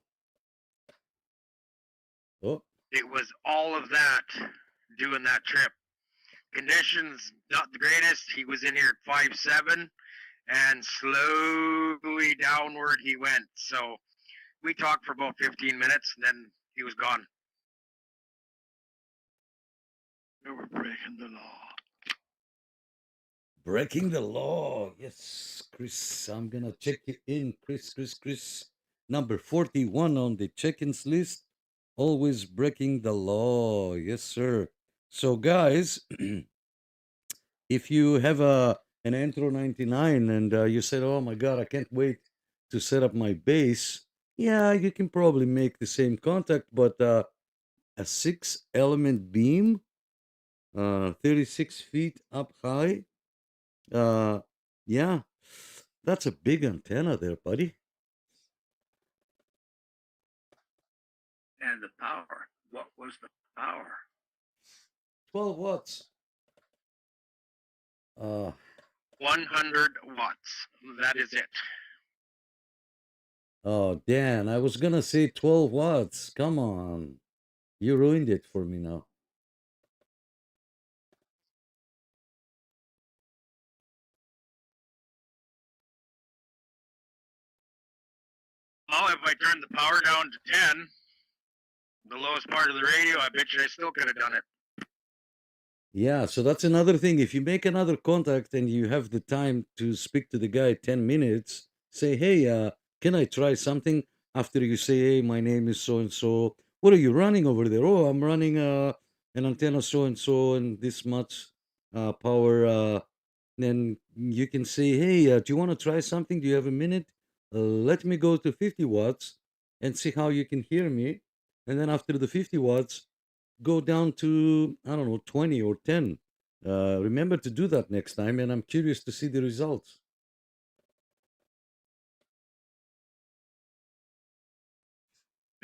Oh. It was all of that doing that trip. Conditions not the greatest. He was in here at 5'7", and slowly downward he went. So we talked for about 15 minutes, and then he was gone. They were breaking the law. Breaking the law. Yes, Chris. I'm going to check you in. Chris. Number 41 on the check-ins list. Always breaking the law. Yes, sir. So, guys, if you have an Entro 99 and you said, oh my God, I can't wait to set up my base. Yeah, you can probably make the same contact, but a 6-element beam, 36 feet up high. Yeah, that's a big antenna there, buddy. And the power. What was the power? 12 watts. 100 watts. That is it. Oh, Dan, I was gonna say 12 watts. Come on. You ruined it for me now. Oh, if I turned the power down to 10, the lowest part of the radio, I bet you I still could have done it. Yeah, so that's another thing. If you make another contact and you have the time to speak to the guy 10 minutes, say, hey, can I try something? After you say, hey, my name is so-and-so. What are you running over there? Oh, I'm running an antenna so-and-so and this much power. Then you can say, hey, do you want to try something? Do you have a minute? Let me go to 50 watts and see how you can hear me. And then after the 50 watts, go down to, I don't know, 20 or 10. Remember to do that next time, and I'm curious to see the results.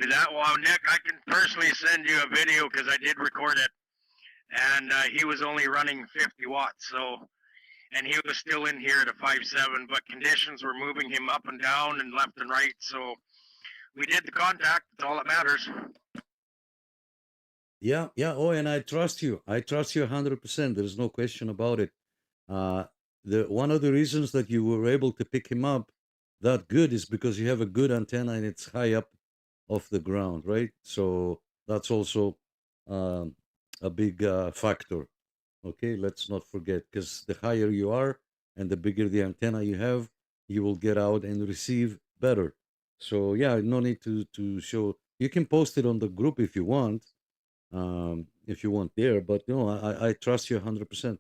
That wow, Nick, I can personally send you a video because I did record it, and he was only running 50 watts, so, and he was still in here at a 5.7, but conditions were moving him up and down and left and right, so we did the contact. That's all that matters. Yeah, yeah. Oh, and I trust you. I trust you 100%. There's no question about it. The one of the reasons that you were able to pick him up that good is because you have a good antenna and it's high up off the ground, right? So that's also a big factor. Okay, let's not forget, because the higher you are and the bigger the antenna you have, you will get out and receive better. So yeah, no need to show. You can post it on the group if you want there, but no, I trust you 100%.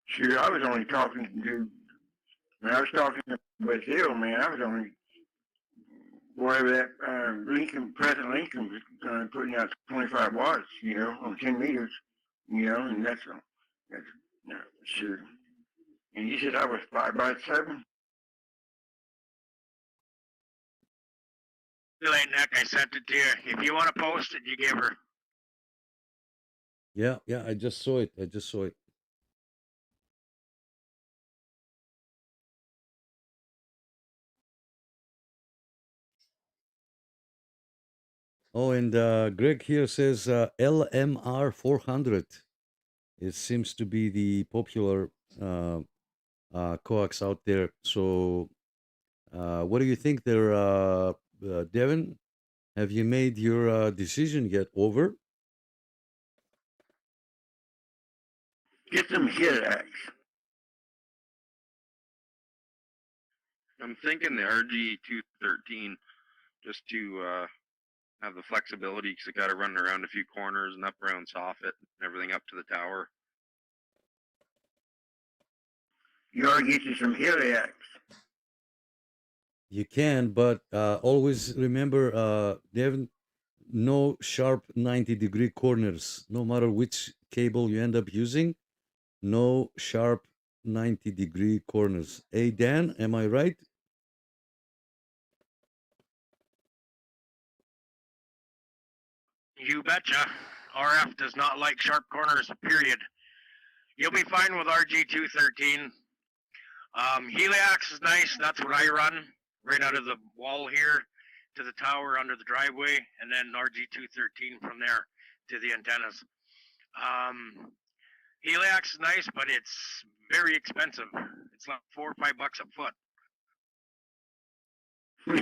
Sure, I was only talking to, when I was talking with Zello, man, I was only, whatever that Lincoln, President Lincoln was putting out 25 watts, you know, on 10 meters, you know, and that's no, sure. And you said I was 5x7? Too late, Nick. I sent it to you. If you want to post it, you give her. Yeah, yeah, I just saw it. I just saw it. Oh, and Greg here says LMR 400. It seems to be the popular coax out there. So, what do you think there, Devin? Have you made your decision yet? Over? Get some hit I'm thinking the RG213 just to have the flexibility because I got to run around a few corners and up around soffit and everything up to the tower. You ought to get you some heliacs. You can, but always remember, Devin, no sharp 90-degree corners. No matter which cable you end up using, no sharp 90-degree corners. Hey, Dan, am I right? You betcha. RF does not like sharp corners, period. You'll be fine with RG213. Heliax is nice. That's what I run right out of the wall here to the tower under the driveway, and then RG213 from there to the antennas. Heliax is nice, but it's very expensive. It's like $4 or $5 a foot.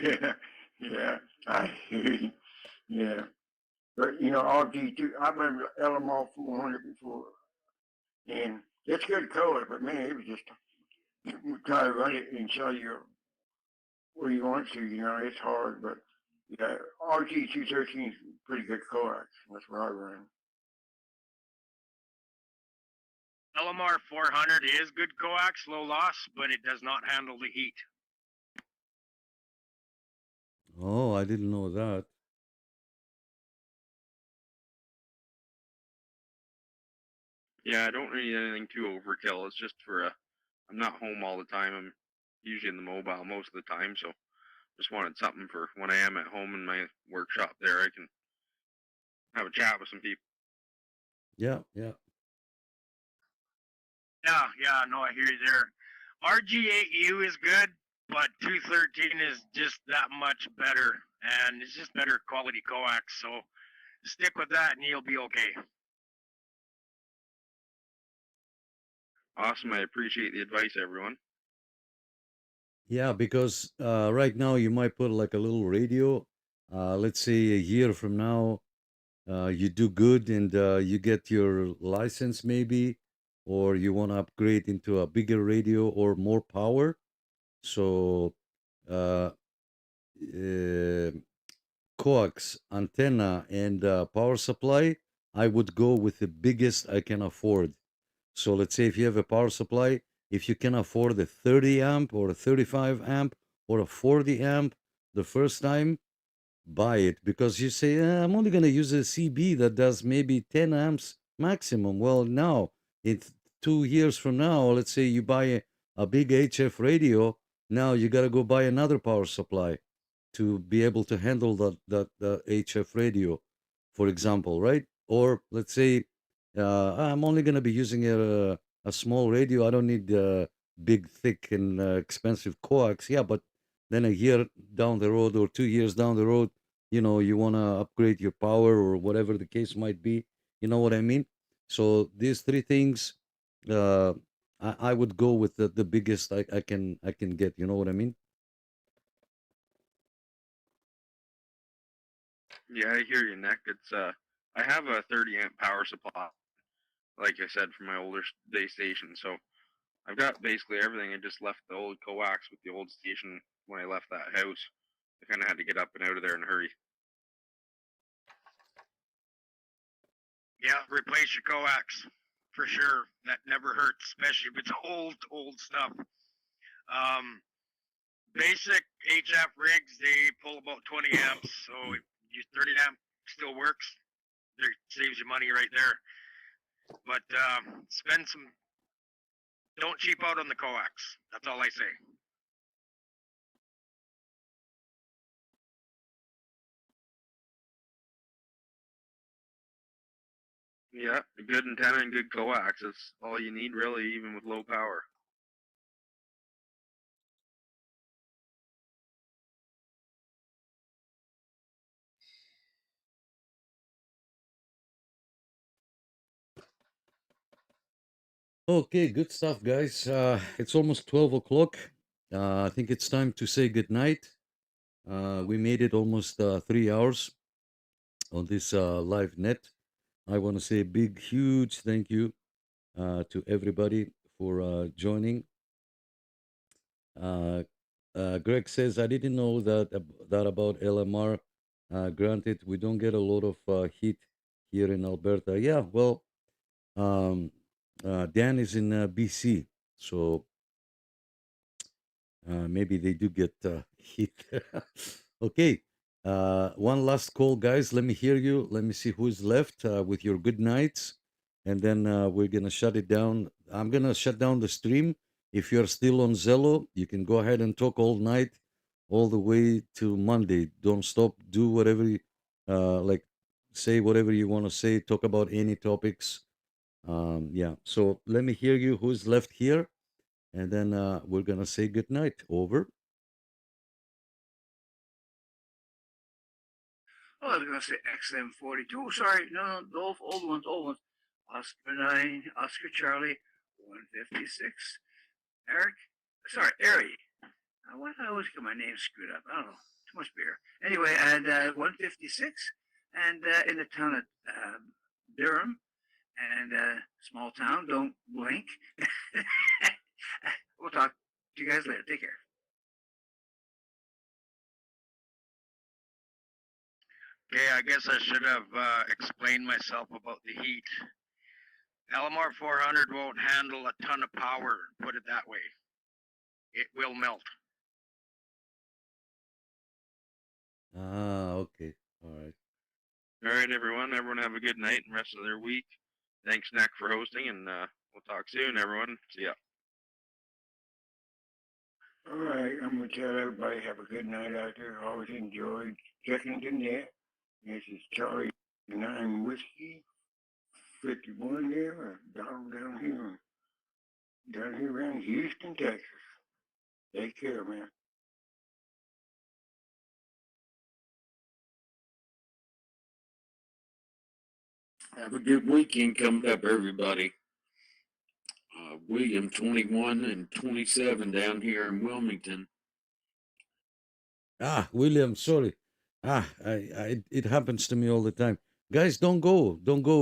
Yeah, yeah, I hear you. Yeah. But, you know, RG2, I remember LMR 400 before, and it's good color, but man, it was just, you try to run it and show you where you want to, you know, it's hard, but yeah, RG213 is pretty good coax. That's what I run. LMR 400 is good coax, low loss, but it does not handle the heat. Oh, I didn't know that. Yeah, I don't need anything too overkill. It's just for I'm not home all the time. I'm usually in the mobile most of the time, so just wanted something for when I am at home in my workshop there. I can have a chat with some people. Yeah, yeah. Yeah, no, I hear you there. RG8U is good, but 213 is just that much better, and it's just better quality coax, so stick with that and you'll be okay. Awesome. I appreciate the advice, everyone. Yeah, because right now you might put like a little radio. Let's say a year from now, you do good and you get your license maybe, or you want to upgrade into a bigger radio or more power. So, coax, antenna, and power supply, I would go with the biggest I can afford. So let's say if you have a power supply, if you can afford a 30 amp or a 35 amp or a 40 amp the first time, buy it, because you say, I'm only going to use a CB that does maybe 10 amps maximum. Well, now, in 2 years from now, let's say you buy a big HF radio, now you got to go buy another power supply. to be able to handle the HF radio, for example, right? Or let's say I'm only going to be using a small radio. I don't need big, thick, and expensive coax. Yeah, but then a year down the road or 2 years down the road, you want to upgrade your power or whatever the case might be. You know what I mean? So these three things, uh, I would go with the biggest I can get. You know what I mean? Yeah, I hear you, Nick. It's I have a 30 amp power supply, like I said, from my older day station. So I've got basically everything. I just left the old coax with the old station when I left that house. I kind of had to get up and out of there in a hurry. Yeah, replace your coax for sure. That never hurts, especially if it's old stuff. Basic HF rigs, they pull about 20 amps, so use 30 amp still works. It saves you money right there. But don't cheap out on the coax. That's all I say. Yeah, a good antenna and good coax. That's all you need, really, even with low power. Okay, good stuff, guys. It's almost 12 o'clock. I think it's time to say goodnight. We made it almost 3 hours on this live net. I want to say a big, huge thank you to everybody for joining. Greg says, I didn't know that about LMR. Granted, we don't get a lot of heat here in Alberta. Yeah, well, Dan is in BC, so maybe they do get heat. Okay, one last call, guys. Let me hear you. Let me see who's left with your good nights, and then we're gonna shut it down. I'm gonna shut down the stream. If you're still on Zello, you can go ahead and talk all night, all the way to Monday. Don't stop. Do whatever you like. Say whatever you want to say. Talk about any topics. Yeah. So let me hear you. Who's left here? And then we're gonna say good night. Over. Oh, I was going to say XM42. Sorry, no, the old ones. Oscar 9, Oscar Charlie, 156. Eric, sorry, Ari. Why do I always get my name screwed up? I don't know. Too much beer. Anyway, and 156, and in the town of Durham, and small town. Don't blink. We'll talk to you guys later. Take care. Okay, I guess I should have explained myself about the heat. LMR 400 won't handle a ton of power, put it that way. It will melt. Okay. All right. All right, everyone. Everyone have a good night and rest of their week. Thanks, Nick, for hosting, and we'll talk soon, everyone. See ya. All right, I'm going to tell everybody have a good night out there. Always enjoyed checking the net. This is Charlie 9 Whiskey 51 there, down here around Houston, Texas. Take care, man. Have a good weekend coming up, everybody. William 21 and 27 down here in Wilmington. William, sorry. It happens to me all the time. Guys, don't go.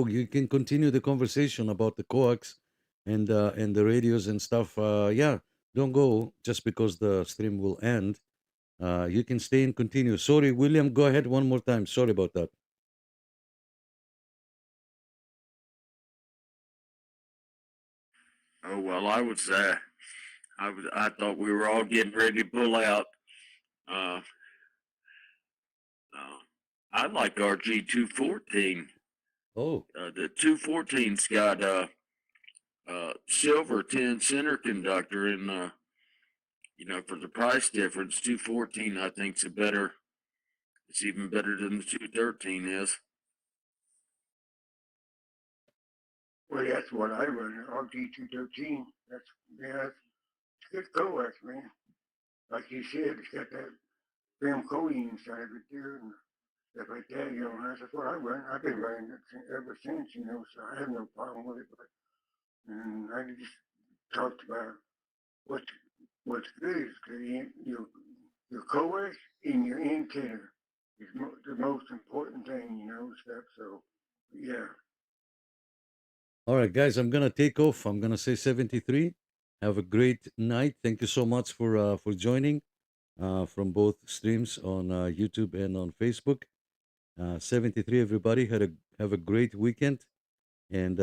You can continue the conversation about the coax and the radios and stuff. Yeah, don't go just because the stream will end. You can stay and continue. Sorry, William, go ahead one more time. Sorry about that. Oh well, I thought we were all getting ready to pull out. I like RG214. Oh. The 214's got silver tin center conductor, and for the price difference, 214 I think's a better It's even better than the 213 is. Well, that's what I run, RT213. That's good coax, man. Like you said, it's got that film coating inside of it there and stuff like that, you know, that's what I run. I've been running it ever since, you know, so I have no problem with it. But and I just talked about what's good is your coax and your antenna is the most important thing, you know, stuff. So, yeah. All right, guys, I'm gonna take off. I'm gonna say 73. Have a great night. Thank you so much for joining from both streams on YouTube and on Facebook. 73, everybody. Have a great weekend, and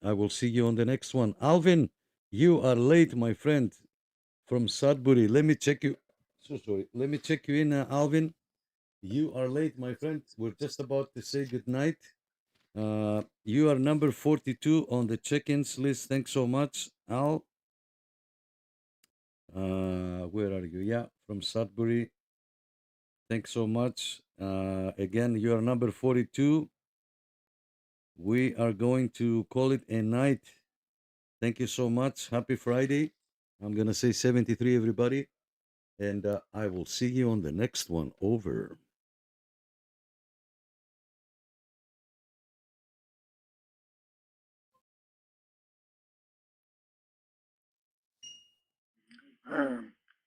I will see you on the next one. Alvin, you are late, my friend, from Sudbury. Let me check you. So sorry. Let me check you in, Alvin. You are late, my friend. We're just about to say good night. You are number 42 on the check-ins list. Thanks so much, Al. Where are you? Yeah, from Sudbury. Thanks so much. Again, you are number 42. We are going to call it a night. Thank you so much. Happy Friday. I'm going to say 73, everybody. And I will see you on the next one. Over.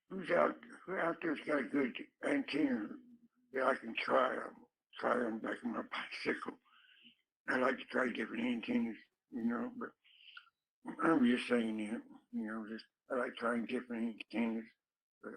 Who out there's got a good antenna that I can try on back of my bicycle? I like to try different antennas, you know, but I'm just saying that, you know, I like trying different antennas, but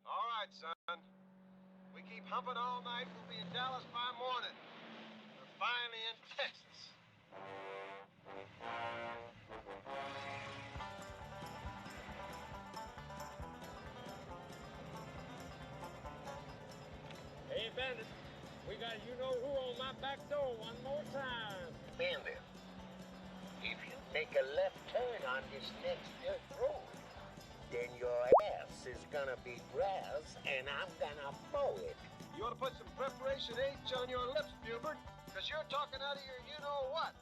All right, son. We keep humping all night. We'll be in Dallas by morning. We're finally in Texas. Hey, Bandit, we got you-know-who on my back door one more time. Bandit, if you take a left turn on this next dirt road, then your ass is gonna be grass, and I'm gonna mow it. You ought to put some preparation H on your lips, Buford, because you're talking out of your you-know-what.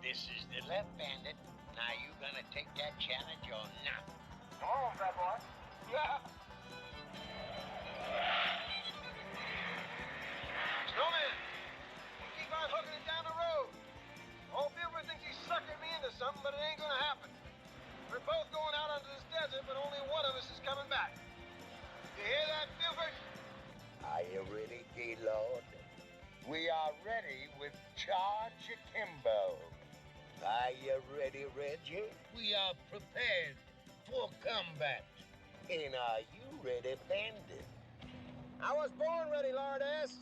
This is the left, Bandit. Now you gonna take that challenge or not? Come on, fat boy. Yeah. Snowman, keep on hooking it down the road. Old Buford thinks he's suckered me into something, but it ain't gonna happen. We're both going out onto this desert, but only one of us is coming back. You hear that, Buford? Are you ready, Gaylord? We are ready with Charge Akimbo. Are you ready, Reggie? We are prepared for combat. And are you ready, Bandit? I was born ready, Lord S.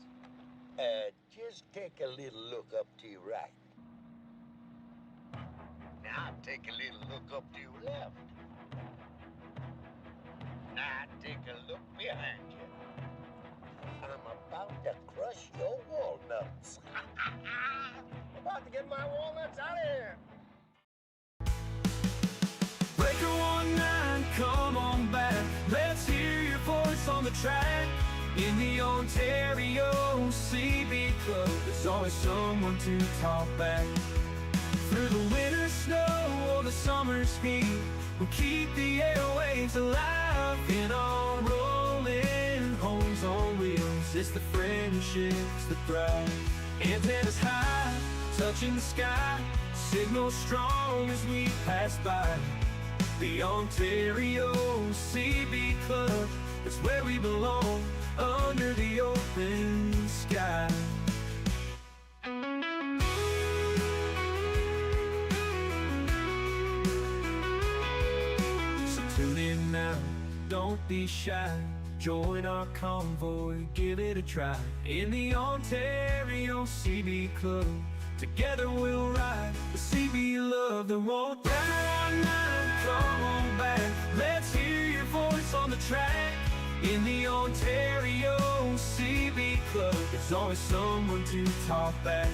Just take a little look up to your right. Now take a little look up to your left. Now take a look behind you. I'm about to crush your walnuts. About to get my walnuts out of here. Breaker 19, come on back. Let's hear your voice on the track. In the Ontario CB Club, there's always someone to talk back. Through the winter snow or the summer's heat, we'll keep the airwaves alive. In our rolling homes on wheels, it's the friendships that thrive. Antennas high, touching the sky, signal strong as we pass by. The Ontario CB Club, that's where we belong, under the open sky. So tune in now, don't be shy. Join our convoy, give it a try. In the Ontario CB Club, together we'll ride the CB love that won't die. Come on back, let's hear your voice. voice on the track. In the Ontario CB Club, there's always someone to talk back.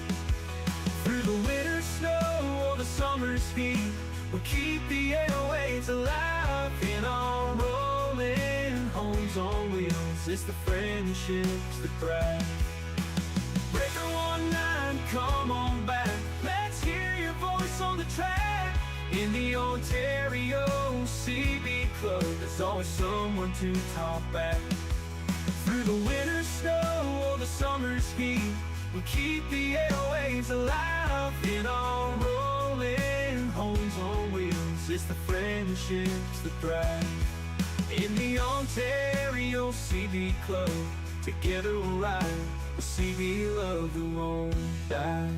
Through the winter snow or the summer's heat, we'll keep the airwaves alive in our rolling homes on wheels. It's the friendships that thrive. Breaker 19, come on back. Let's hear your voice on the track. In the Ontario CB Club, there's always someone to talk back. Through the winter snow or the summer's heat, we'll keep the airwaves alive in our rolling homes on wheels. It's the friendships that thrive. In the Ontario CB Club, together we'll ride. The CB love that won't die.